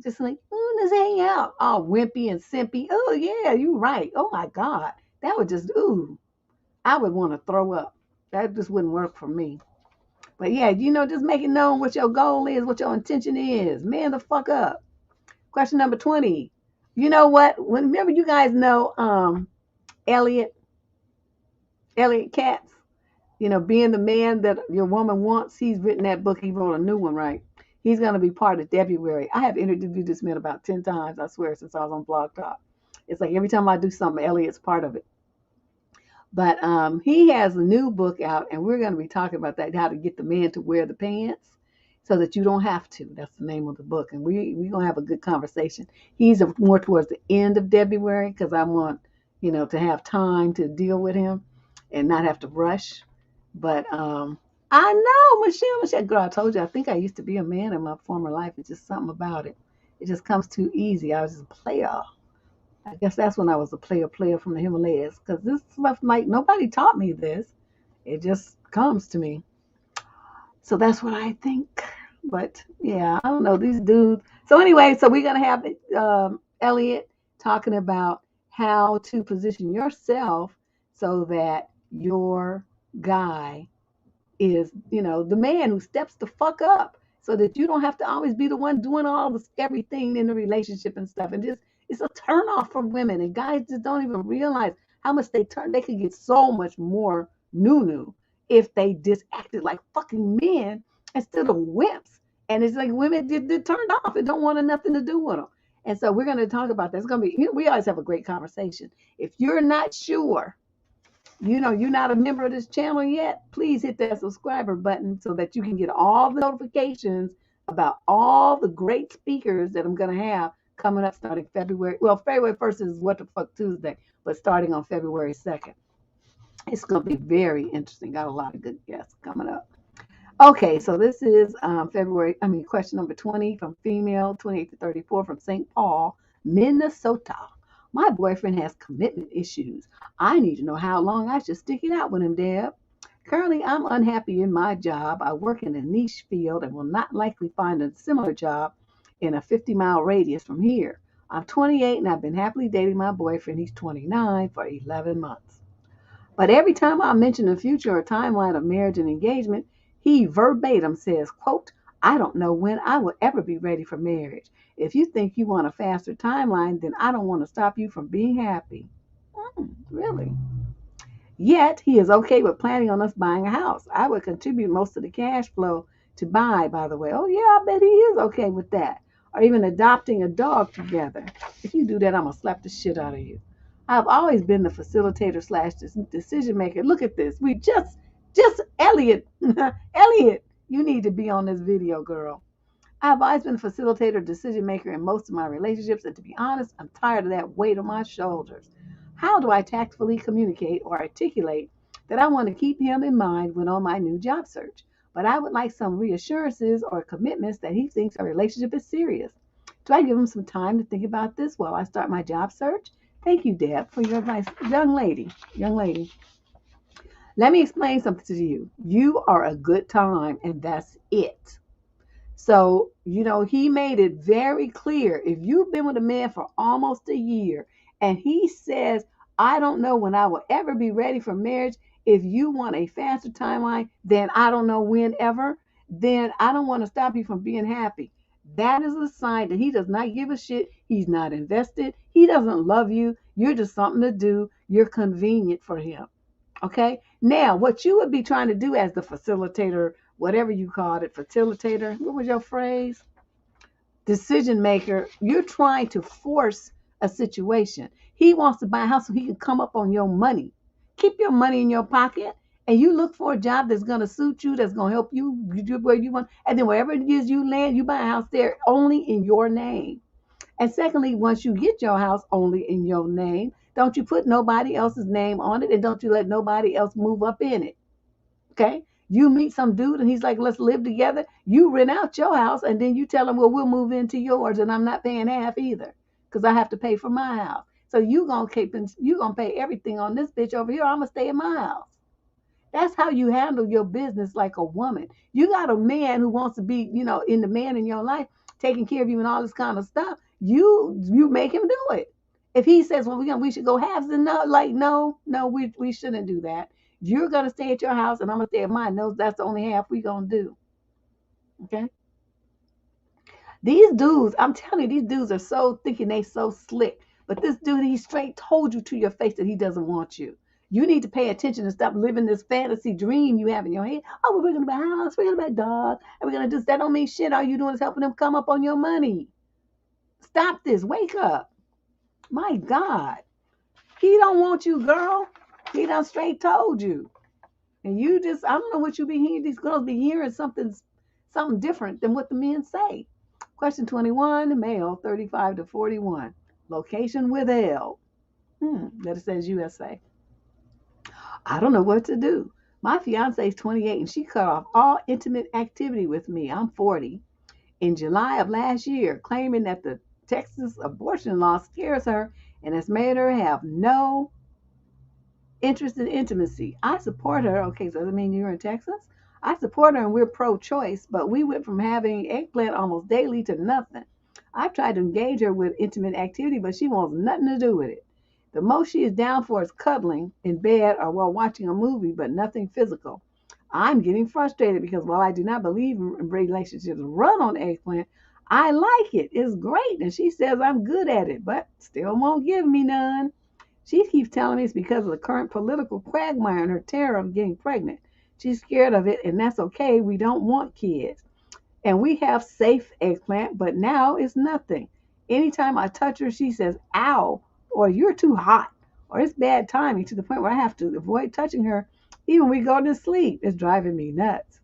Speaker 1: Just like, oh, let's hang out. All wimpy and simpy. Oh, yeah, you're right. Oh, my God. That would just, ooh, I would want to throw up. That just wouldn't work for me. But yeah, just make it known what your goal is, what your intention is. Man the fuck up. Question number 20. You know what? Remember, you guys know Elliot Katz, being the man that your woman wants. He's written that book. He wrote a new one, right? He's going to be part of February. I have interviewed this man about 10 times, I swear, since I was on Blog Talk. It's like every time I do something, Elliot's part of it. But he has a new book out, and we're going to be talking about that, how to get the man to wear the pants so that you don't have to. That's the name of the book. And we're going to have a good conversation. He's more towards the end of February because I want, to have time to deal with him and not have to rush. But I know, Michelle, girl, I told you, I think I used to be a man in my former life. It's just something about it. It just comes too easy. I was just a player. I guess that's when I was a player from the Himalayas, because this stuff, like, nobody taught me this. It just comes to me. So that's what I think. But yeah, I don't know, these dudes. So anyway, so we're going to have Elliot talking about how to position yourself so that your guy is, the man who steps the fuck up so that you don't have to always be the one doing all this everything in the relationship and stuff. And just, it's a turn off from women, and guys just don't even realize how much they could get so much more new if they just acted like fucking men instead of wimps. And it's like women they're turned off and don't want nothing to do with them. And so we're going to talk about that. It's going to be, we always have a great conversation. If you're not sure, you're not a member of this channel yet, please hit that subscriber button so that you can get all the notifications about all the great speakers that I'm going to have coming up starting February. Well, February 1st is What the Fuck Tuesday, but starting on February 2nd. It's going to be very interesting. Got a lot of good guests coming up. Okay, so this is question number 20 from female, 28 to 34 from St. Paul, Minnesota. My boyfriend has commitment issues. I need to know how long I should stick it out with him, Deb. Currently, I'm unhappy in my job. I work in a niche field and will not likely find a similar job in a 50-mile radius from here. I'm 28 and I've been happily dating my boyfriend. He's 29 for 11 months. But every time I mention the future or timeline of marriage and engagement, he verbatim says, quote, I don't know when I will ever be ready for marriage. If you think you want a faster timeline, then I don't want to stop you from being happy. Really? Yet, he is okay with planning on us buying a house. I would contribute most of the cash flow to buy, by the way. Oh, yeah, I bet he is okay with that. Or even adopting a dog together. If you do that, I'm going to slap the shit out of you. I've always been the facilitator / decision maker. Look at this. We just Elliot, Elliot, you need to be on this video, girl. I've always been a facilitator, decision maker in most of my relationships, and to be honest, I'm tired of that weight on my shoulders. How do I tactfully communicate or articulate that I want to keep him in mind when on my new job search? But I would like some reassurances or commitments that he thinks our relationship is serious. Do I give him some time to think about this while I start my job search? Thank you, Deb, for your advice. Young lady, let me explain something to you. You are a good time, and that's it. So, he made it very clear. If you've been with a man for almost a year and he says, I don't know when I will ever be ready for marriage. If you want a faster timeline, then I don't know when ever, then I don't want to stop you from being happy. That is a sign that he does not give a shit. He's not invested. He doesn't love you. You're just something to do. You're convenient for him. Okay? Now, what you would be trying to do as the facilitator, whatever you called it, facilitator, what was your phrase? Decision maker, you're trying to force a situation. He wants to buy a house so he can come up on your money. Keep your money in your pocket, and you look for a job that's going to suit you, that's going to help you get where you want. And then wherever it is you land, you buy a house there only in your name. And secondly, once you get your house only in your name, don't you put nobody else's name on it, and don't you let nobody else move up in it. Okay? You meet some dude and he's like, let's live together. You rent out your house and then you tell him, well, we'll move into yours and I'm not paying half either because I have to pay for my house. So you gonna pay everything on this bitch over here. I'm gonna stay in my house. That's how you handle your business like a woman. You got a man who wants to be, in the man in your life, taking care of you and all this kind of stuff. You make him do it. If he says, well, we should go halves, then no, we shouldn't do that. You're going to stay at your house and I'm going to stay at mine. No, that's the only half we're going to do. Okay? These dudes, I'm telling you, these dudes are so thinking they so slick. But this dude, he straight told you to your face that he doesn't want you. You need to pay attention and stop living this fantasy dream you have in your head. Oh, well, we're going to buy a house, we're going to buy a dog, and we're going to do that. Don't mean shit. All you doing is helping them come up on your money. Stop this. Wake up. My God. He don't want you, girl. He done straight told you. And you just, I don't know what you be hearing. These girls be hearing something different than what the men say. Question 21, male, 35 to 41. Location withheld. That it says USA. I don't know what to do. My fiance is 28 and she cut off all intimate activity with me. I'm 40. In July of last year, claiming that the Texas abortion law scares her and has made her have no interest in intimacy. I support her. Okay, so does that mean you're in Texas? I support her and we're pro-choice, but we went from having eggplant almost daily to nothing. I've tried to engage her with intimate activity, but she wants nothing to do with it. The most she is down for is cuddling in bed or while watching a movie, but nothing physical. I'm getting frustrated because while I do not believe in relationships run on eggplant, I like it. It's great. And she says I'm good at it, but still won't give me none. She keeps telling me it's because of the current political quagmire and her terror of getting pregnant. She's scared of it, and that's okay. We don't want kids. And we have safe eggplant, but now it's nothing. Anytime I touch her, she says, ow, or you're too hot, or it's bad timing to the point where I have to avoid touching her even when we go to sleep. It's driving me nuts.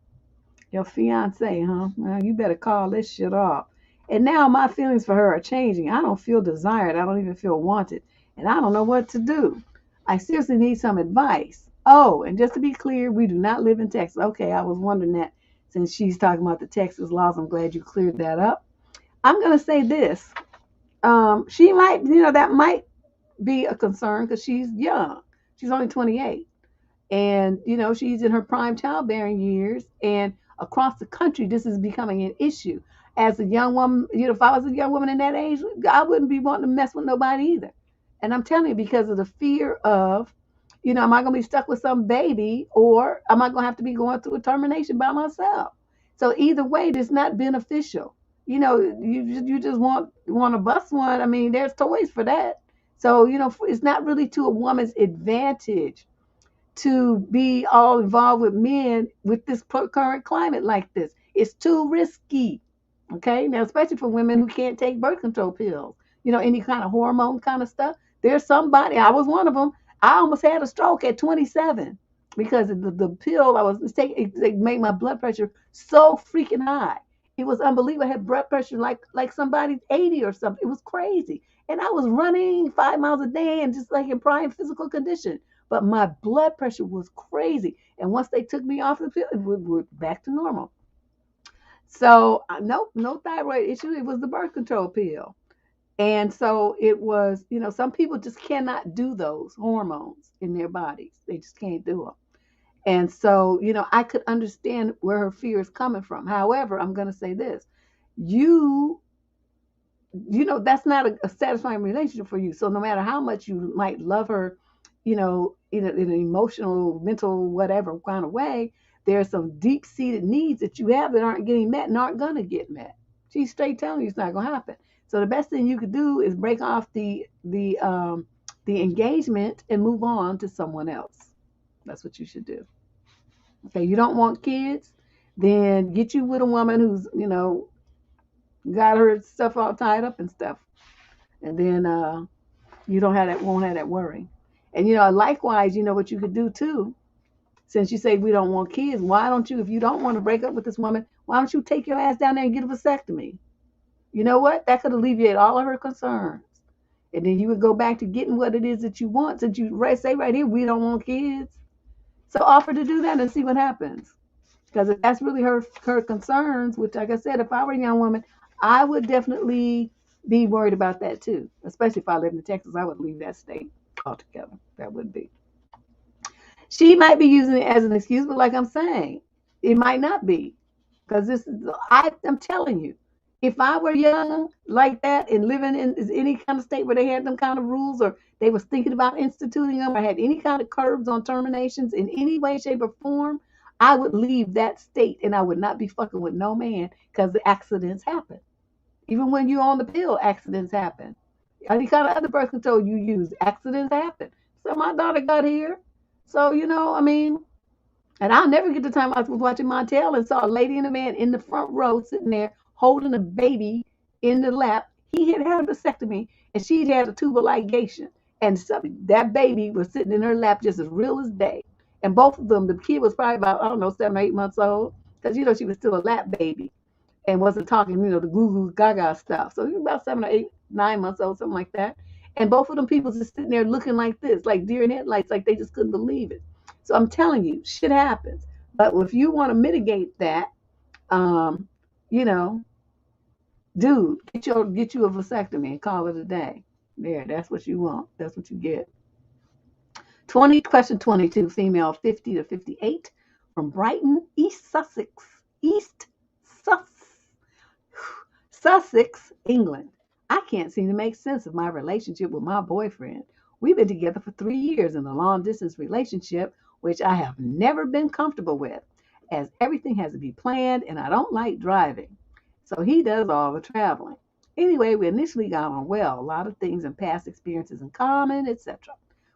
Speaker 1: Your fiance, huh? Well, you better call this shit off. And now my feelings for her are changing. I don't feel desired. I don't even feel wanted. And I don't know what to do. I seriously need some advice. Oh, and just to be clear, we do not live in Texas. Okay, I was wondering that since she's talking about the Texas laws. I'm glad you cleared that up. I'm going to say this. She might, that might be a concern because she's young. She's only 28. And, she's in her prime childbearing years. And across the country, this is becoming an issue. As a young woman, if I was a young woman in that age, I wouldn't be wanting to mess with nobody either. And I'm telling you, because of the fear of, am I going to be stuck with some baby or am I going to have to be going through a termination by myself? So either way, it's not beneficial. You just want to bust one. I mean, there's toys for that. So, it's not really to a woman's advantage to be all involved with men with this current climate like this. It's too risky. Okay, now especially for women who can't take birth control pills, any kind of hormone kind of stuff. There's somebody, I was one of them. I almost had a stroke at 27 because the pill I was taking, it made my blood pressure so freaking high. It was unbelievable. I had blood pressure like somebody's 80 or something. It was crazy. And I was running 5 miles a day and just like in prime physical condition. But my blood pressure was crazy. And once they took me off the pill, it went back to normal. So no thyroid issue. It was the birth control pill. And so it was, some people just cannot do those hormones in their bodies. They just can't do them. And so, I could understand where her fear is coming from. However, I'm going to say this. That's not a satisfying relationship for you. So no matter how much you might love her, in an emotional, mental, whatever kind of way, there's some deep-seated needs that you have that aren't getting met and aren't going to get met. She's straight telling you it's not going to happen. So the best thing you could do is break off the engagement and move on to someone else. That's what you should do. Okay, you don't want kids, then get you with a woman who's, got her stuff all tied up and stuff. And then you won't have that worry. And likewise, what you could do too, since you say we don't want kids, why don't you, if you don't want to break up with this woman, why don't you take your ass down there and get a vasectomy? You know what? That could alleviate all of her concerns. And then you would go back to getting what it is that you want, since you say right here, we don't want kids. So offer to do that and see what happens. Because if that's really her concerns, which, like I said, if I were a young woman, I would definitely be worried about that too. Especially if I lived in Texas, I would leave that state altogether. That would be. She might be using it as an excuse, but like I'm saying, it might not be. Because I'm telling you, If I were young like that and living in any kind of state where they had them kind of rules, or they was thinking about instituting them, or had any kind of curbs on terminations in any way, shape, or form, I would leave that state and I would not be fucking with no man, because the accidents happen. Even when you're on the pill, accidents happen. Any kind of other birth control you use, accidents happen. So my daughter got here. So, I mean, and I'll never get the time I was watching Montel and saw a lady and a man in the front row sitting there holding a baby in the lap. He had had a vasectomy and she'd had a tubal ligation. And so that baby was sitting in her lap just as real as day. And both of them, the kid was probably about, I don't know, 7 or 8 months old. Because, she was still a lap baby and wasn't talking, the goo goo gaga stuff. So he was about 7 or 8, 9 months old, something like that. And both of them people just sitting there looking like this, like deer in headlights, like they just couldn't believe it. So I'm telling you, shit happens. But if you want to mitigate that, um, you know, dude, get you a vasectomy and call it a day. There, that's what you want. That's what you get. Question 22, female 50 to 58, from Brighton, East Sussex. East Sussex. Sussex, England. I can't seem to make sense of my relationship with my boyfriend. We've been together for 3 years in a long distance relationship, which I have never been comfortable with, as everything has to be planned and I don't like driving. So he does all the traveling. Anyway, we initially got on well, a lot of things and past experiences in common, etc.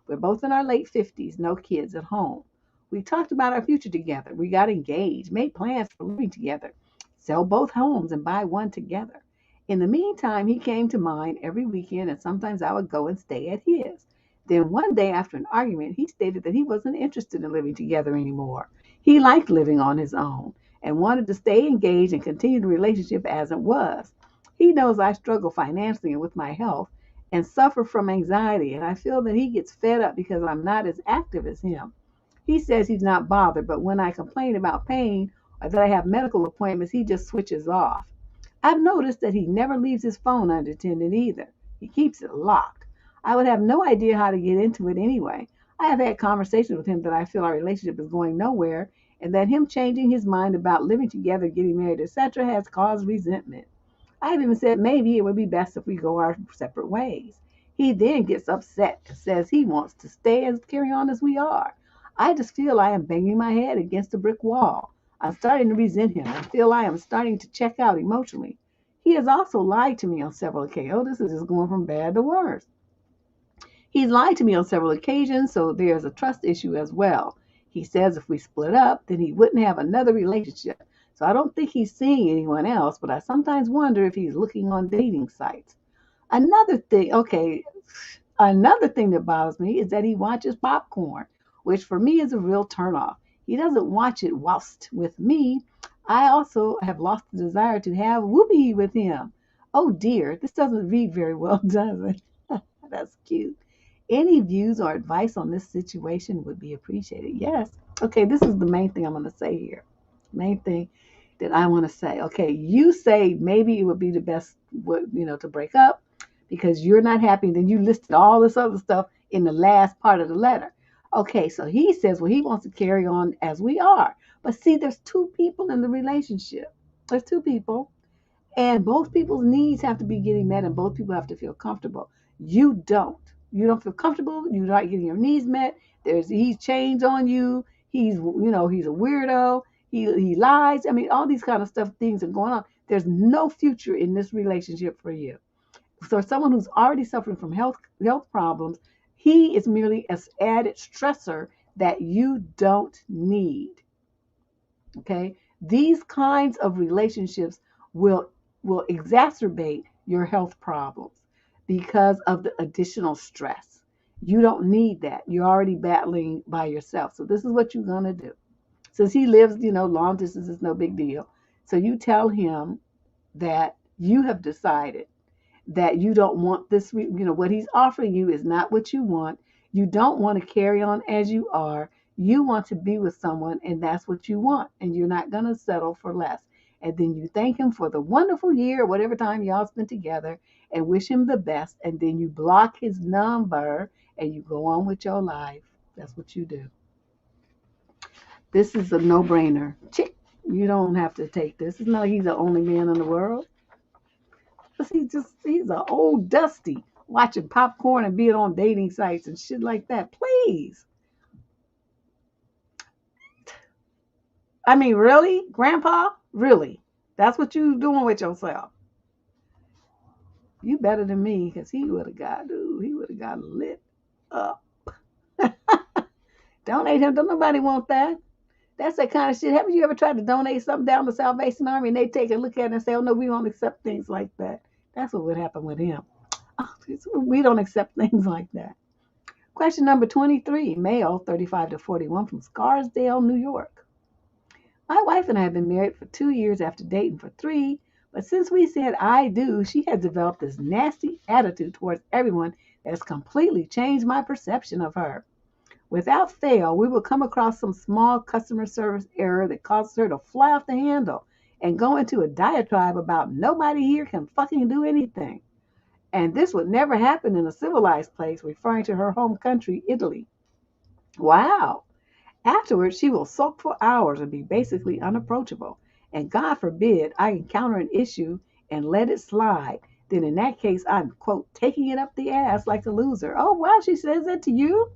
Speaker 1: We're both in our late 50s, no kids at home. We talked about our future together. We got engaged, made plans for living together, sell both homes and buy one together. In the meantime, he came to mine every weekend, and sometimes I would go and stay at his. Then one day after an argument, he stated that he wasn't interested in living together anymore. He liked living on his own and wanted to stay engaged and continue the relationship as it was. He knows I struggle financially and with my health and suffer from anxiety, and I feel that he gets fed up because I'm not as active as him. He says he's not bothered, but when I complain about pain or that I have medical appointments, he just switches off. I've noticed that he never leaves his phone unattended either. He keeps it locked. I would have no idea how to get into it anyway. I have had conversations with him that I feel our relationship is going nowhere and that him changing his mind about living together, getting married, etc., has caused resentment. I've even said maybe it would be best if we go our separate ways. He then gets upset and says he wants to stay and carry on as we are. I just feel I am banging my head against a brick wall. I'm starting to resent him and feel I am starting to check out emotionally. He has also lied to me on several occasions. Oh, this is just going from bad to worse. He's lied to me on several occasions, so there's a trust issue as well. He says if we split up, then he wouldn't have another relationship. So I don't think he's seeing anyone else, but I sometimes wonder if he's looking on dating sites. Another thing that bothers me is that he watches popcorn, which for me is a real turnoff. He doesn't watch it whilst with me. I also have lost the desire to have whoopee with him. Oh dear, this doesn't read very well, does it? That's cute. Any views or advice on this situation would be appreciated. Yes. Okay, this is the main thing I'm going to say here. Main thing that I want to say. Okay, you say maybe it would be the best, to break up because you're not happy. And then you listed all this other stuff in the last part of the letter. Okay, so he says, well, he wants to carry on as we are. But see, there's two people in the relationship. There's two people. And both people's needs have to be getting met and both people have to feel comfortable. You don't. You don't feel comfortable. You're not getting your needs met. He's changed on you. He's a weirdo. He lies. I mean, all these kind of stuff, things are going on. There's no future in this relationship for you. So someone who's already suffering from health problems, he is merely an added stressor that you don't need. Okay? These kinds of relationships will exacerbate your health problems because of the additional stress. You don't need that. You're already battling by yourself. So this is what you're going to do. Since he lives, long distance is no big deal. So you tell him that you have decided that you don't want this, what he's offering you is not what you want. You don't want to carry on as you are. You want to be with someone, and that's what you want. And you're not going to settle for less. And then you thank him for the wonderful year, whatever time y'all spent together, and wish him the best. And then you block his number and you go on with your life. That's what you do. This is a no-brainer. Chick, you don't have to take this. It's not like he's the only man in the world. He's an old dusty watching popcorn and being on dating sites and shit like that. Please. I mean, really? Grandpa? Really? That's what you doing with yourself? You better than me, because he would have got lit up. Donate him. Don't nobody want that. That's that kind of shit. Haven't you ever tried to donate something down the Salvation Army and they take a look at it and say, oh no, we don't accept things like that? That's what would happen with him. Oh, we don't accept things like that. Question number 23, male, 35 to 41, from Scarsdale, New York. My wife and I have been married for 2 years after dating for 3, but since we said I do, she has developed this nasty attitude towards everyone that has completely changed my perception of her. Without fail, we will come across some small customer service error that causes her to fly off the handle and go into a diatribe about nobody here can fucking do anything. And this would never happen in a civilized place, referring to her home country, Italy. Wow. Afterwards, she will sulk for hours and be basically unapproachable. And God forbid I encounter an issue and let it slide. Then in that case, I'm, quote, taking it up the ass like a loser. Oh, wow, she says that to you?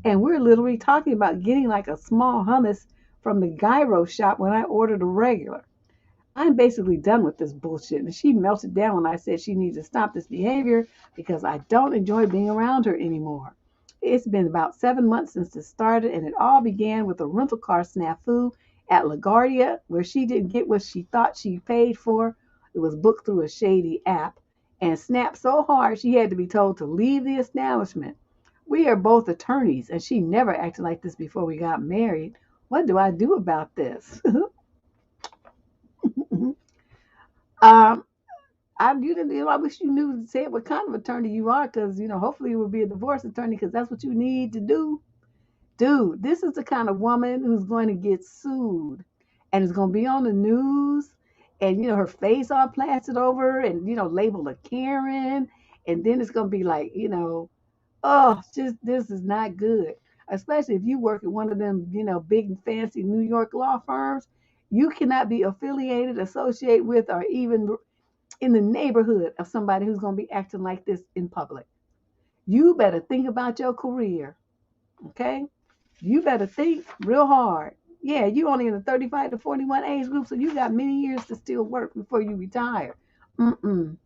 Speaker 1: And we're literally talking about getting like a small hummus from the gyro shop when I ordered a regular. I'm basically done with this bullshit. And she melted down when I said she needs to stop this behavior because I don't enjoy being around her anymore. It's been about 7 months since this started, and it all began with a rental car snafu at LaGuardia, where she didn't get what she thought she paid for. It was booked through a shady app, and snapped so hard she had to be told to leave the establishment. We are both attorneys, and she never acted like this before we got married. What do I do about this? I wish you knew to say what kind of attorney you are, because hopefully you will be a divorce attorney, because that's what you need to do. Dude, this is the kind of woman who's going to get sued, and is going to be on the news, and her face all plastered over, and labeled a Karen, and then it's going to be like, oh, just this is not good. Especially if you work at one of them, big and fancy New York law firms, you cannot be affiliated, associated with, or even in the neighborhood of somebody who's going to be acting like this in public. You better think about your career, okay? You better think real hard. Yeah, you only in the 35 to 41 age group, so you got many years to still work before you retire. You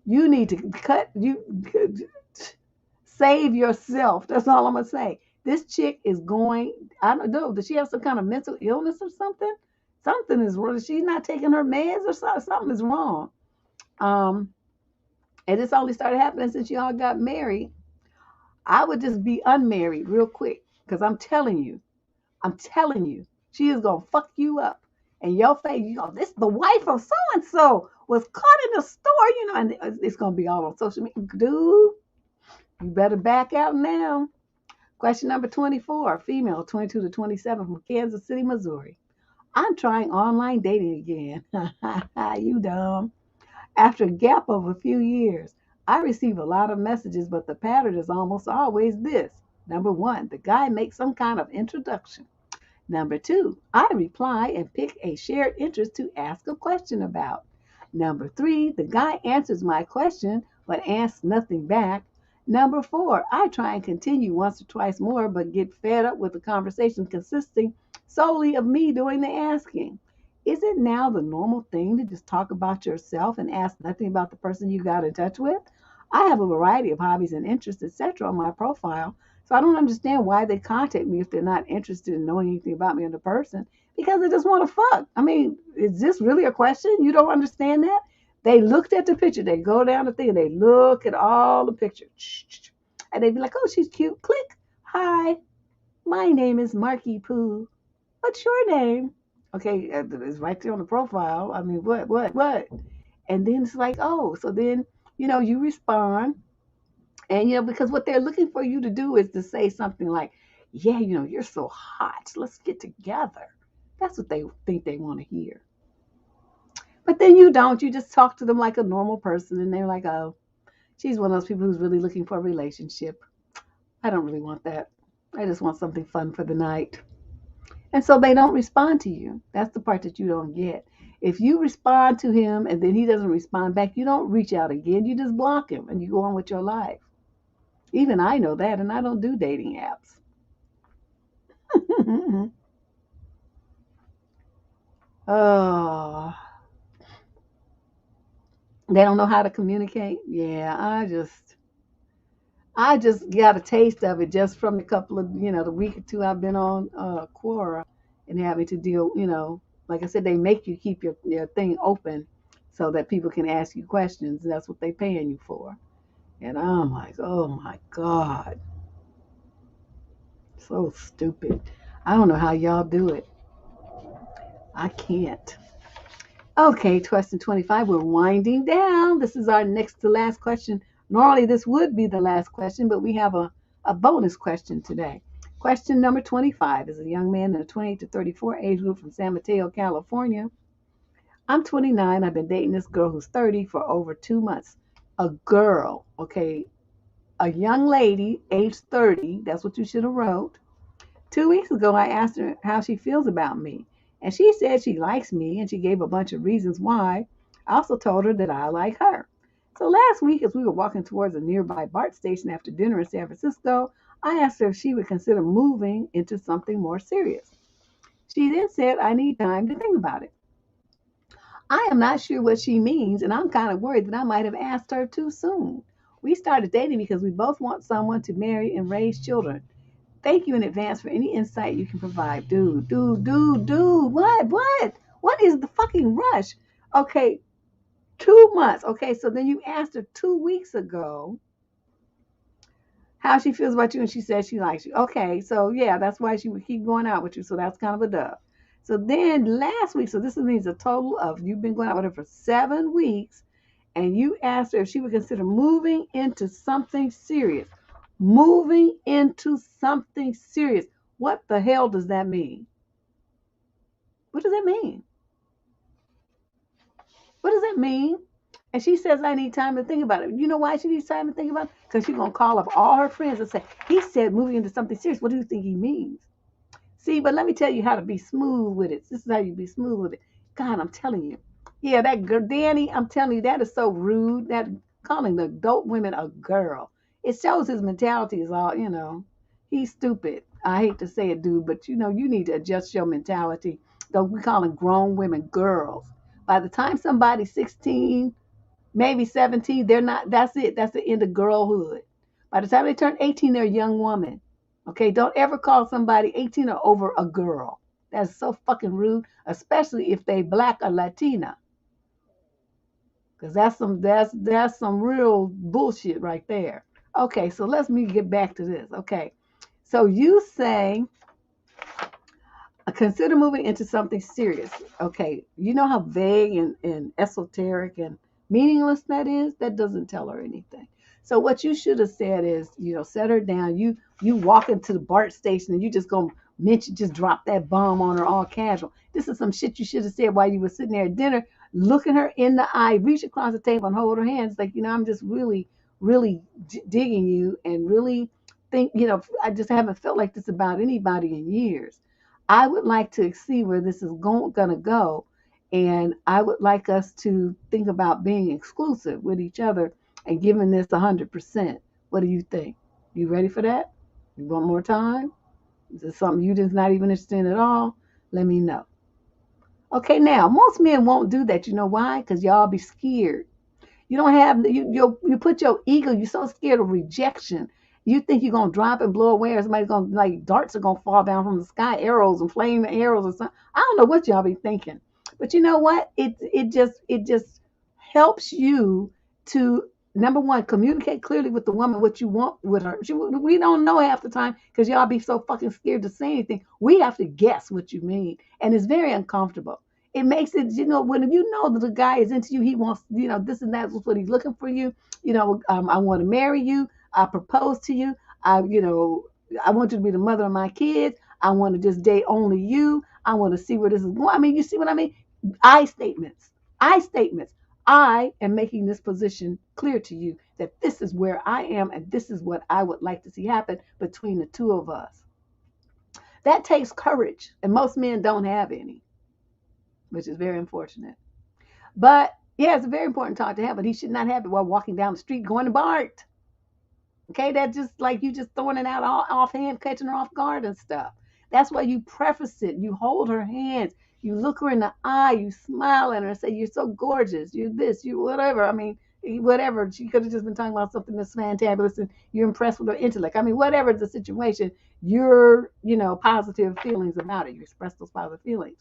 Speaker 1: need to save yourself. That's all I'm going to say. This chick is going, I don't know, does she have some kind of mental illness or something? Something is wrong. She's not taking her meds or something is wrong. And this only started happening since y'all got married. I would just be unmarried real quick, because I'm telling you, she is going to fuck you up. And your face, this the wife of so-and-so was caught in the store, and it's going to be all on social media. Dude, you better back out now. Question number 24, female, 22 to 27, from Kansas City, Missouri. I'm trying online dating again. You dumb. After a gap of a few years, I receive a lot of messages, but the pattern is almost always this. Number 1, the guy makes some kind of introduction. Number 2, I reply and pick a shared interest to ask a question about. Number 3, the guy answers my question, but asks nothing back. Number 4, I try and continue once or twice more, but get fed up with the conversation consisting solely of me doing the asking. Is it now the normal thing to just talk about yourself and ask nothing about the person you got in touch with? I have a variety of hobbies and interests, etc. on my profile, so I don't understand why they contact me if they're not interested in knowing anything about me as a person, because they just want to fuck. I mean, is this really a question? You don't understand that? They looked at the picture. They go down the thing and they look at all the pictures. And they be like, oh, she's cute. Click. Hi, my name is Marky Poo. What's your name? Okay, it's right there on the profile. I mean, what? And then it's like, oh, so then, you respond. And, because what they're looking for you to do is to say something like, yeah, you're so hot. Let's get together. That's what they think they want to hear. But then you don't. You just talk to them like a normal person. And they're like, oh, she's one of those people who's really looking for a relationship. I don't really want that. I just want something fun for the night. And so they don't respond to you. That's the part that you don't get. If you respond to him and then he doesn't respond back, you don't reach out again. You just block him and you go on with your life. Even I know that, and I don't do dating apps. Oh, they don't know how to communicate. Yeah, I just got a taste of it just from the couple of, the week or two I've been on Quora and having to deal, like I said, they make you keep your thing open so that people can ask you questions. And that's what they're paying you for. And I'm like, oh my God, so stupid. I don't know how y'all do it. I can't. Okay, question 25. We're winding down. This is our next to last question. Normally, this would be the last question, but we have a bonus question today. Question number 25 is a young man in the 28 to 34 age group from San Mateo, California. I'm 29. I've been dating this girl who's 30 for over 2 months. A girl, okay, a young lady, age 30. That's what you should have wrote. 2 weeks ago, I asked her how she feels about me, and she said she likes me, and she gave a bunch of reasons why. I also told her that I like her. So last week, as we were walking towards a nearby BART station after dinner in San Francisco, I asked her if she would consider moving into something more serious. She then said, I need time to think about it. I am not sure what she means, and I'm kind of worried that I might have asked her too soon. We started dating because we both want someone to marry and raise children. Thank you in advance for any insight you can provide. Dude. What is the fucking rush? Okay, 2 months. Okay, so then you asked her 2 weeks ago how she feels about you, and she said she likes you. Okay, so yeah, that's why she would keep going out with you. So that's kind of a dub. So then last week, so this means a total of you've been going out with her for 7 weeks, and you asked her if she would consider moving into something serious. Moving into something serious. What the hell does that mean? What does that mean? What does that mean? And she says, I need time to think about it. You know why she needs time to think about it? Because she's going to call up all her friends and say, he said moving into something serious. What do you think he means? See, but let me tell you how to be smooth with it. This is how you be smooth with it. God, I'm telling you. Yeah, that girl, Danny, I'm telling you, that is so rude. That calling the adult women a girl. It shows his mentality is all, he's stupid. I hate to say it, dude, but you need to adjust your mentality. Though we calling grown women girls. By the time somebody's 16, maybe 17, they're not, that's it. That's the end of girlhood. By the time they turn 18, they're a young woman. Okay, don't ever call somebody 18 or over a girl. That's so fucking rude, especially if they black or Latina. Because that's some real bullshit right there. Okay, so let's me get back to this. Okay. So you say consider moving into something serious. Okay, you know how vague and esoteric and meaningless that is? That doesn't tell her anything. So what you should have said is, set her down. You walk into the BART station and you just gonna just drop that bomb on her all casual. This is some shit you should have said while you were sitting there at dinner, looking her in the eye, reach across the table and hold her hands like, I'm just really, really digging you and really think, I just haven't felt like this about anybody in years. I would like to see where this is going to go, and I would like us to think about being exclusive with each other and giving this 100%. What do you think? You ready for that? You want more time? Is this something you just not even interested in at all? Let me know. Okay, now most men won't do that. You know why? Because y'all be scared. You don't have you put your ego. You're so scared of rejection. You think you're gonna drop and blow away, or somebody's gonna like darts are gonna fall down from the sky, arrows and flame arrows or something. I don't know what y'all be thinking, but you know what? It just helps you to number one communicate clearly with the woman what you want with her. We don't know half the time because y'all be so fucking scared to say anything. We have to guess what you mean, and it's very uncomfortable. It makes it, when you know that the guy is into you, he wants, this and that's what he's looking for you. I want to marry you. I propose to you. I want you to be the mother of my kids. I want to just date only you. I want to see where this is going. I mean, you see what I mean? I statements. I statements. I am making this position clear to you that this is where I am and this is what I would like to see happen between the two of us. That takes courage, and most men don't have any. which is very unfortunate. But yeah, it's a very important talk to have, but he should not have it while walking down the street going to Bart. Okay, that's just like you just throwing it out all offhand, catching her off guard and stuff. That's why you preface it. You hold her hands. You look her in the eye. You smile at her and say, "You're so gorgeous. You're this. You whatever." I mean, whatever. She could have just been talking about something that's fantabulous, and you're impressed with her intellect. I mean, whatever the situation, you're positive feelings about it. You express those positive feelings.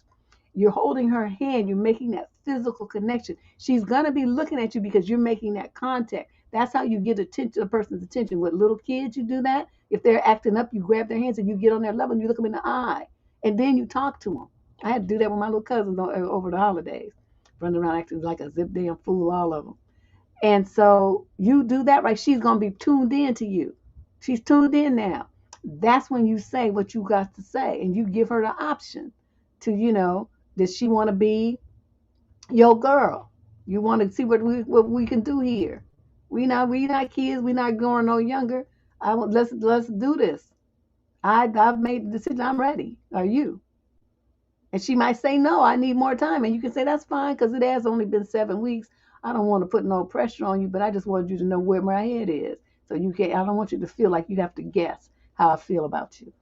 Speaker 1: You're holding her hand. You're making that physical connection. She's gonna be looking at you because you're making that contact. That's how you get attention, a person's attention. With little kids, you do that. If they're acting up, you grab their hands and you get on their level and you look them in the eye, and then you talk to them. I had to do that with my little cousins over the holidays, running around acting like a zip damn fool, all of them. And so you do that, right? She's gonna be tuned in to you. She's tuned in now. That's when you say what you got to say, and you give her the option to, does she want to be your girl? You want to see what we can do here. We not kids. We not growing no younger. Let's do this. I've made the decision. I'm ready. Are you? And she might say no. I need more time. And you can say that's fine because it has only been 7 weeks. I don't want to put no pressure on you, but I just wanted you to know where my head is. So you can. I don't want you to feel like you have to guess how I feel about you.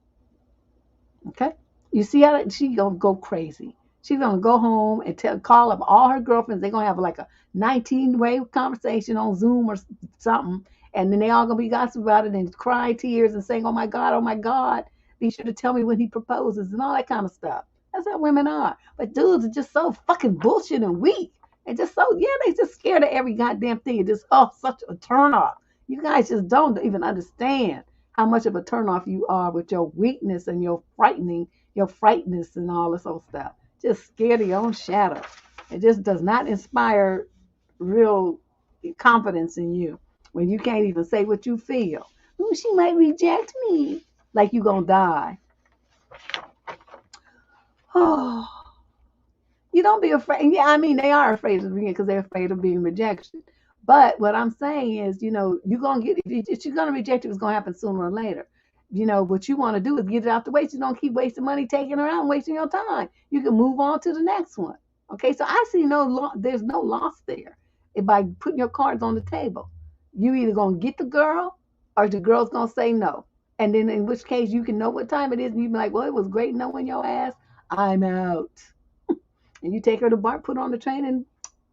Speaker 1: Okay? You see how she gonna go crazy. She's gonna go home and call up all her girlfriends. They're gonna have like a 19-way conversation on Zoom or something, and then they all gonna be gossiping about it and cry tears and saying, oh my God, be sure to tell me when he proposes and all that kind of stuff. That's how women are. But dudes are just so fucking bullshit and weak. And just so, yeah, they just scared of every goddamn thing. It just, such a turn off. You guys just don't even understand how much of a turnoff you are with your weakness and your frightness and all this old stuff. Just scared of your own shadow. It just does not inspire real confidence in you when you can't even say what you feel. Ooh, she might reject me. Like you gonna die. Oh, you don't be afraid. Yeah, I mean, they are afraid of being because they're afraid of being rejected. But what I'm saying is, you're gonna get if she's gonna reject you, it's gonna happen sooner or later. What you want to do is get it out the way. So you don't keep wasting money taking her out and wasting your time. You can move on to the next one. Okay, so I see there's no loss there by putting your cards on the table. You either gonna get the girl or the girl's gonna say no. And then in which case you can know what time it is and you be like, well, it was great knowing your ass. I'm out. And you take her to bar, put her on the train, and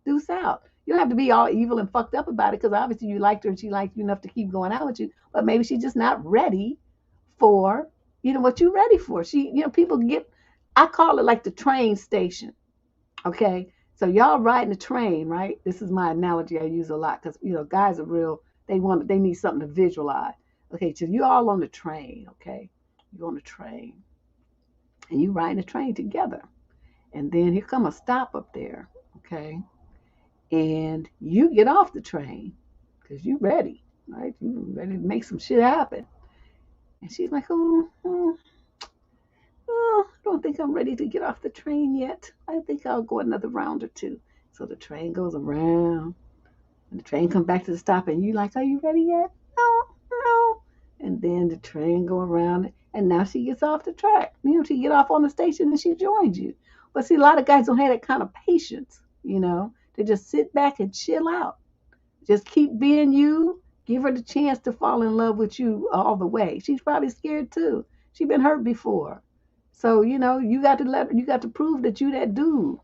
Speaker 1: deuce out. You don't have to be all evil and fucked up about it because obviously you liked her and she liked you enough to keep going out with you. But maybe she's just not ready for what you're ready for. People I call it like the train station. Okay, so y'all riding the train, right? This is my analogy I use a lot because guys are real. They need something to visualize. Okay, so you all on the train. Okay, you on the train, and you riding the train together. And then here come a stop up there, okay? And you get off the train because you ready, right? You ready to make some shit happen. And she's like, I don't think I'm ready to get off the train yet. I think I'll go another round or two. So the train goes around, and the train comes back to the stop, and you like, are you ready yet? No, no. And then the train go around, and now she gets off the track. She get off on the station, and she joins you. But see, a lot of guys don't have that kind of patience, They just sit back and chill out. Just keep being you. Give her the chance to fall in love with you all the way. She's probably scared too. She's been hurt before. So, you got to prove that you that dude.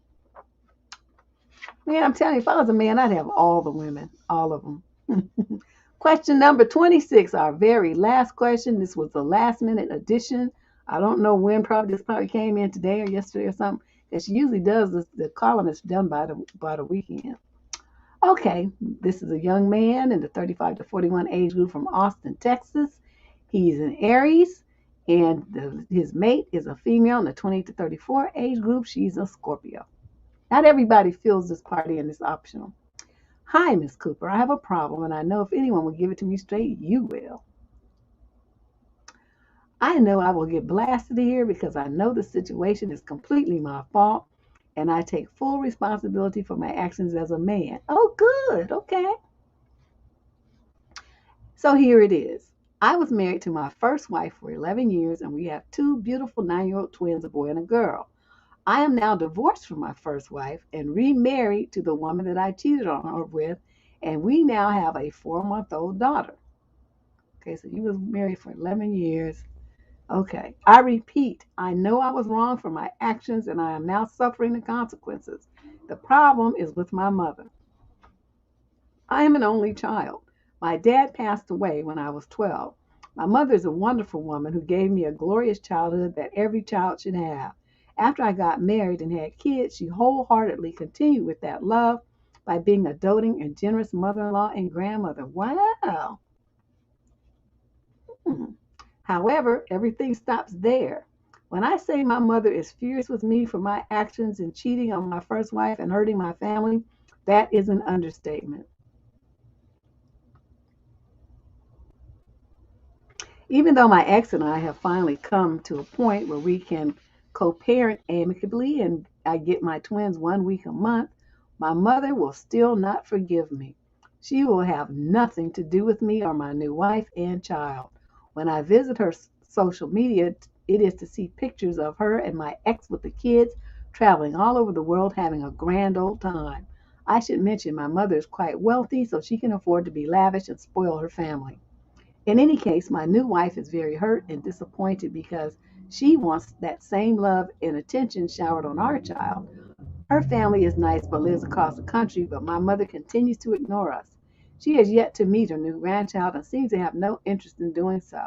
Speaker 1: Man, I'm telling you, if I was a man, I'd have all the women, all of them. Question number 26, our very last question. This was the last minute addition. I don't know when, this probably came in today or yesterday or something. And she usually does this, the columnist done by the weekend. Okay, this is a young man in the 35 to 41 age group from Austin, Texas. He's an Aries, and his mate is a female in the 20 to 34 age group. She's a Scorpio. Not everybody feels this party and it's optional. Hi, Miss Cooper. I have a problem, and I know if anyone will give it to me straight, you will. I know I will get blasted here because I know the situation is completely my fault, and I take full responsibility for my actions as a man. Oh, good. Okay. So here it is. I was married to my first wife for 11 years, and we have two beautiful 9-year-old twins, a boy and a girl. I am now divorced from my first wife and remarried to the woman that I cheated on her with, and we now have a 4-month-old daughter. Okay, so you was married for 11 years. Okay, I repeat, I know I was wrong for my actions and I am now suffering the consequences. The problem is with my mother. I am an only child. My dad passed away when I was 12. My mother is a wonderful woman who gave me a glorious childhood that every child should have. After I got married and had kids, she wholeheartedly continued with that love by being a doting and generous mother in law and grandmother. Wow. Hmm. However, everything stops there. When I say my mother is furious with me for my actions in cheating on my first wife and hurting my family, that is an understatement. Even though my ex and I have finally come to a point where we can co-parent amicably and I get my twins 1 week a month, my mother will still not forgive me. She will have nothing to do with me or my new wife and child. When I visit her social media, it is to see pictures of her and my ex with the kids traveling all over the world having a grand old time. I should mention my mother is quite wealthy, so she can afford to be lavish and spoil her family. In any case, my new wife is very hurt and disappointed because she wants that same love and attention showered on our child. Her family is nice but lives across the country, but my mother continues to ignore us. She has yet to meet her new grandchild and seems to have no interest in doing so.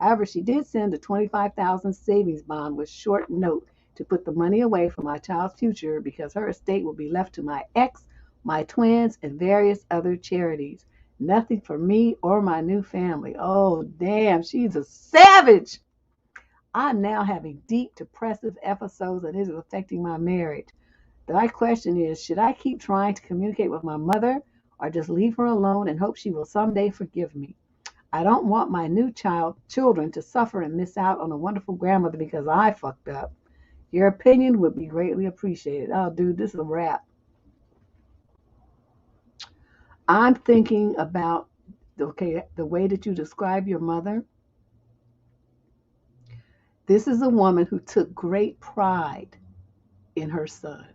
Speaker 1: However, she did send a 25,000 savings bond with short note to put the money away for my child's future because her estate will be left to my ex, my twins, and various other charities. Nothing for me or my new family. Oh, damn, she's a savage. I'm now having deep depressive episodes and it is affecting my marriage. My question is, should I keep trying to communicate with my mother or just leave her alone and hope she will someday forgive me? I don't want my new children to suffer and miss out on a wonderful grandmother because I fucked up. Your opinion would be greatly appreciated. Oh, dude, this is a wrap. I'm thinking about, okay, the way that you describe your mother. This is a woman who took great pride in her son.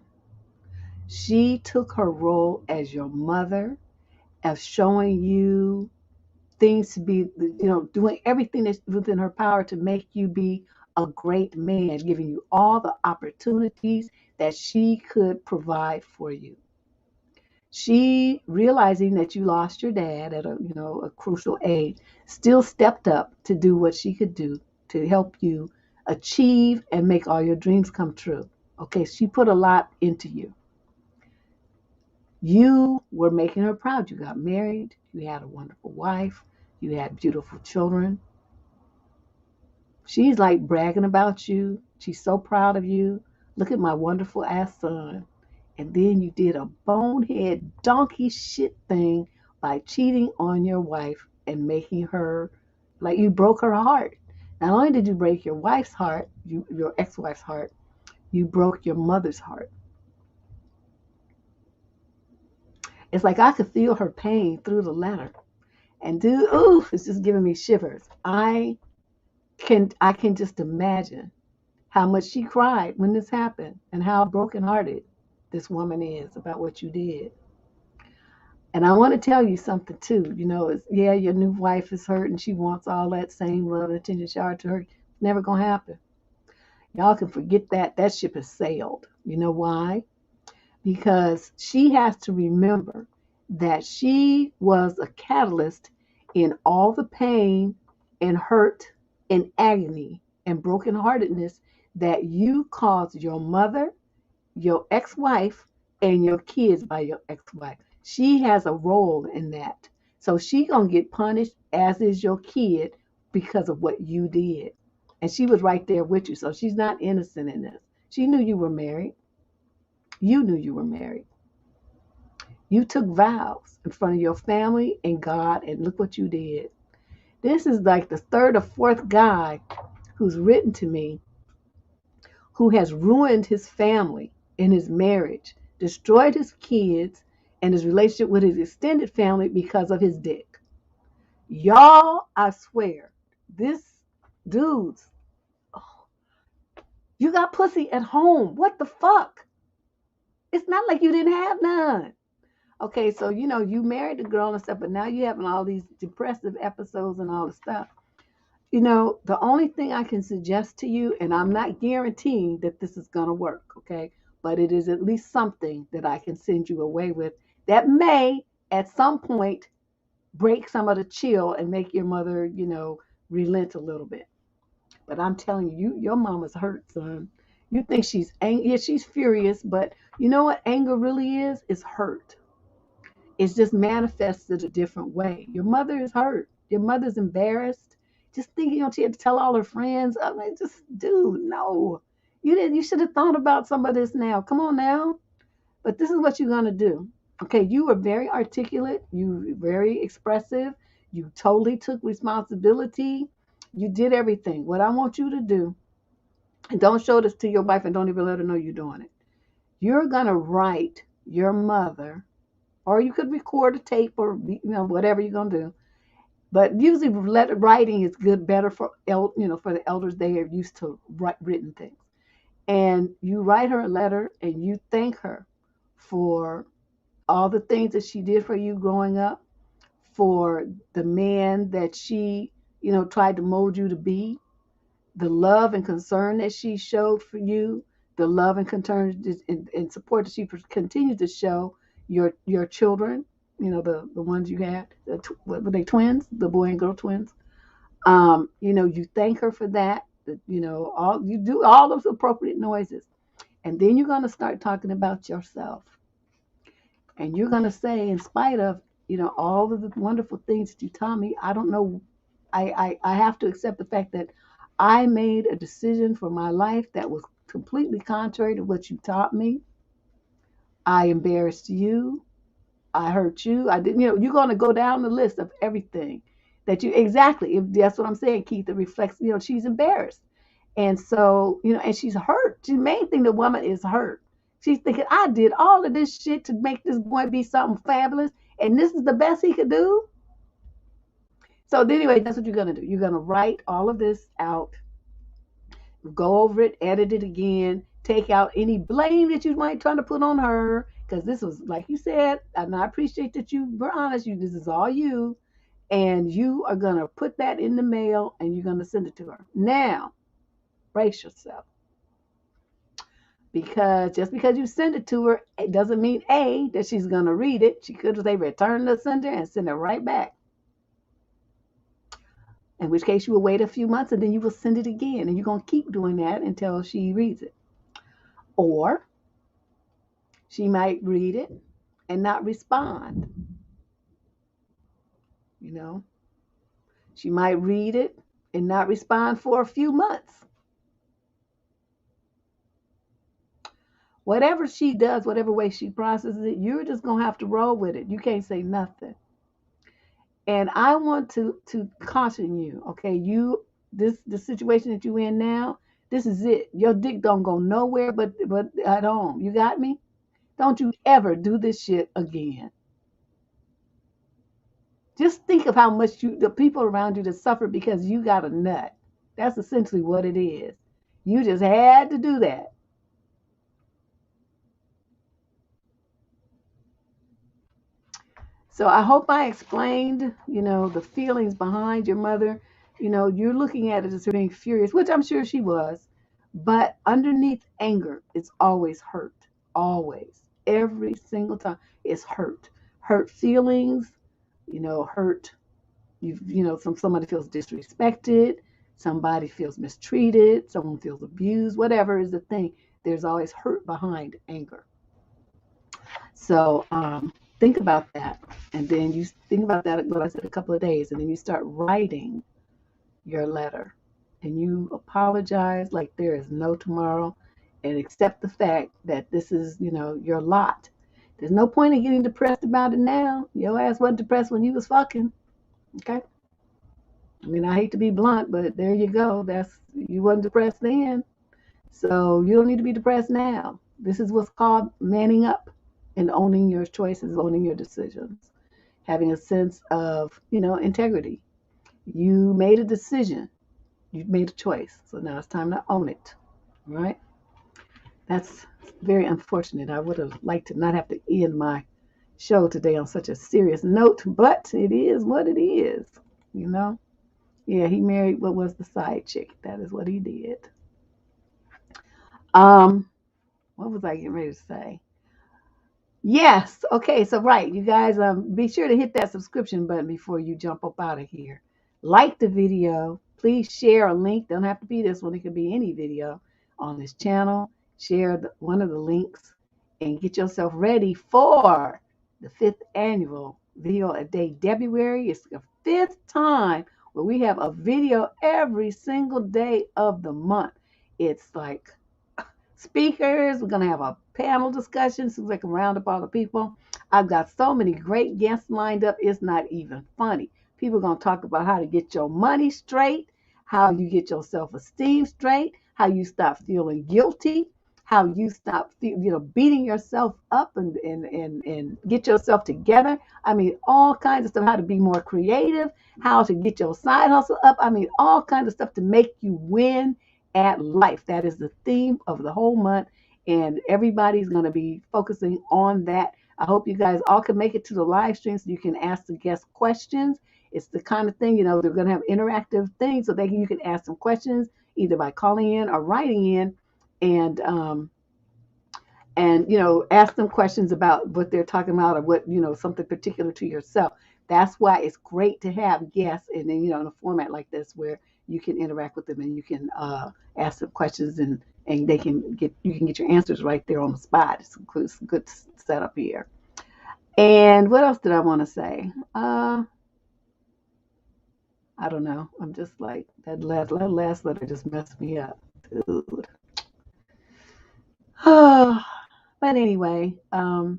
Speaker 1: She took her role as your mother, of showing you things to be, doing everything that's within her power to make you be a great man, giving you all the opportunities that she could provide for you. She, realizing that you lost your dad at a crucial age, still stepped up to do what she could do to help you achieve and make all your dreams come true. Okay, she put a lot into you. You were making her proud. You got married, you had a wonderful wife, you had beautiful children. She's like bragging about you. She's so proud of you. Look at my wonderful ass son. And then you did a bonehead donkey shit thing by cheating on your wife and making her, like, you broke her heart. Not only did you break your wife's heart, your ex-wife's heart, you broke your mother's heart. It's like I could feel her pain through the letter. And dude, ooh, it's just giving me shivers. I can just imagine how much she cried when this happened and how brokenhearted this woman is about what you did. And I want to tell you something too. Yeah, your new wife is hurt and she wants all that same love and attention showered to her. It's never gonna happen. Y'all can forget that. That ship has sailed. You know why? Because she has to remember that she was a catalyst in all the pain and hurt and agony and brokenheartedness that you caused your mother, your ex-wife, and your kids by your ex-wife. She has a role in that. So she gonna get punished, as is your kid, because of what you did. And she was right there with you. So she's not innocent in this. She knew you were married. You knew you were married. You took vows in front of your family and God, and look what you did. This is like the third or fourth guy who's written to me who has ruined his family and his marriage, destroyed his kids and his relationship with his extended family because of his dick. Y'all, I swear, this dude's, oh, You got pussy at home. What the fuck? It's not like you didn't have none. Okay, so you married the girl and stuff, but now you having all these depressive episodes and all the stuff. The only thing I can suggest to you, and I'm not guaranteeing that this is gonna work, okay, but it is at least something that I can send you away with that may at some point break some of the chill and make your mother, relent a little bit. But I'm telling you, your mama's hurt, son. You think she's angry? Yeah, she's furious, but you know what anger really is? It's hurt. It's just manifested a different way. Your mother is hurt. Your mother's embarrassed. Just thinking, she had to tell all her friends. I mean, just, dude, no. You didn't. You should have thought about some of this now. Come on now. But this is what you're gonna do. Okay, you were very articulate. You were very expressive. You totally took responsibility. You did everything. What I want you to do, and don't show this to your wife and don't even let her know you're doing it. You're gonna write your mother, or you could record a tape or whatever you're gonna do. But usually, writing is good, better for for the elders. They are used to written things, and you write her a letter and you thank her for all the things that she did for you growing up, for the man that she tried to mold you to be, the love and concern that she showed for you, the love and concern and support that she continues to show your children, the ones you had, what were they, twins, the boy and girl twins. You thank her for that. All you do all those appropriate noises, and then you're going to start talking about yourself, and you're going to say, in spite of all of the wonderful things that you taught me, I don't know, I have to accept the fact that I made a decision for my life that was completely contrary to what you taught me. I embarrassed you. I hurt you. I didn't, you're going to go down the list of everything that you, exactly. If that's what I'm saying, Keith, it reflects, she's embarrassed. And so, and she's hurt. The main thing, the woman is hurt. She's thinking, I did all of this shit to make this boy be something fabulous, and this is the best he could do. So anyway, that's what you're going to do. You're going to write all of this out, go over it, edit it again, take out any blame that you might try to put on her, because this was, like you said, and I appreciate that you were honest. This is all you, and you are going to put that in the mail, and you're going to send it to her. Now, brace yourself. Because just because you send it to her, it doesn't mean that she's going to read it. She could say return the sender and send it right back. In which case you will wait a few months and then you will send it again. And you're going to keep doing that until she reads it. Or she might read it and not respond. She might read it and not respond for a few months. Whatever she does, whatever way she processes it, you're just going to have to roll with it. You can't say nothing. And I want to caution you, okay? The situation that you're in now, this is it. Your dick don't go nowhere but at home. You got me? Don't you ever do this shit again. Just think of how much the people around you that suffer because you got a nut. That's essentially what it is. You just had to do that. So I hope I explained, the feelings behind your mother. You're looking at it as being furious, which I'm sure she was. But underneath anger, it's always hurt. Always. Every single time. It's hurt. Hurt feelings, hurt. Somebody feels disrespected. Somebody feels mistreated. Someone feels abused. Whatever is the thing. There's always hurt behind anger. So, think about that, and then you think about that, what I said, a couple of days, and then you start writing your letter, and you apologize like there is no tomorrow, and accept the fact that this is, your lot. There's no point in getting depressed about it now. Your ass wasn't depressed when you was fucking, okay? I mean, I hate to be blunt, but there you go. You wasn't depressed then, so you don't need to be depressed now. This is what's called manning up. And owning your choices, owning your decisions, having a sense of, integrity. You made a decision. You made a choice. So now it's time to own it. right? That's very unfortunate. I would have liked to not have to end my show today on such a serious note, but it is what it is, you know? Yeah, he married what was the side chick. That is what he did. Um, what was I getting ready to say? Yes. Okay. So right, you guys, be sure to hit that subscription button before you jump up out of here. Like the video. Please share a link. Don't have to be this one. It could be any video on this channel. Share one of the links and get yourself ready for the fifth annual Video a Day February. It's the fifth time where we have a video every single day of the month. It's like speakers. We're going to have a panel discussion. Seems like a roundup all the people. I've got so many great guests lined up. It's not even funny. People are going to talk about how to get your money straight, how you get your self-esteem straight, how you stop feeling guilty, how you stop beating yourself up and get yourself together. I mean, all kinds of stuff, how to be more creative, how to get your side hustle up. I mean, all kinds of stuff to make you win at life. That is the theme of the whole month, and everybody's going to be focusing on that. I hope you guys all can make it to the live stream so you can ask the guests questions. It's the kind of thing, they're going to have interactive things so you can ask them questions either by calling in or writing in, and ask them questions about what they're talking about or what, something particular to yourself. That's why it's great to have guests, and then, in a format like this where you can interact with them and you can ask them questions, and you can get your answers right there on the spot. It's a good setup here. And what else did I want to say? I don't know. I'm just like that last letter just messed me up, dude. But anyway, yeah,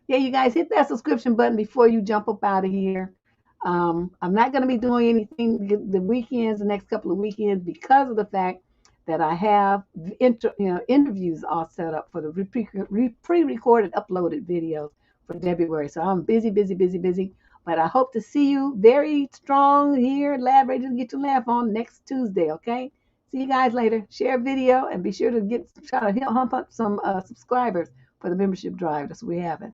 Speaker 1: you guys hit that subscription button before you jump up out of here. I'm not going to be doing anything the weekends, the next couple of weekends, because of the fact that I have interviews all set up for the pre-recorded, uploaded videos for February. So I'm busy, busy, busy, busy. But I hope to see you very strong here at Lab Ready to Get Your Laugh On next Tuesday, okay? See you guys later. Share a video and be sure to try to hump up some subscribers for the membership drive. That's what we have it.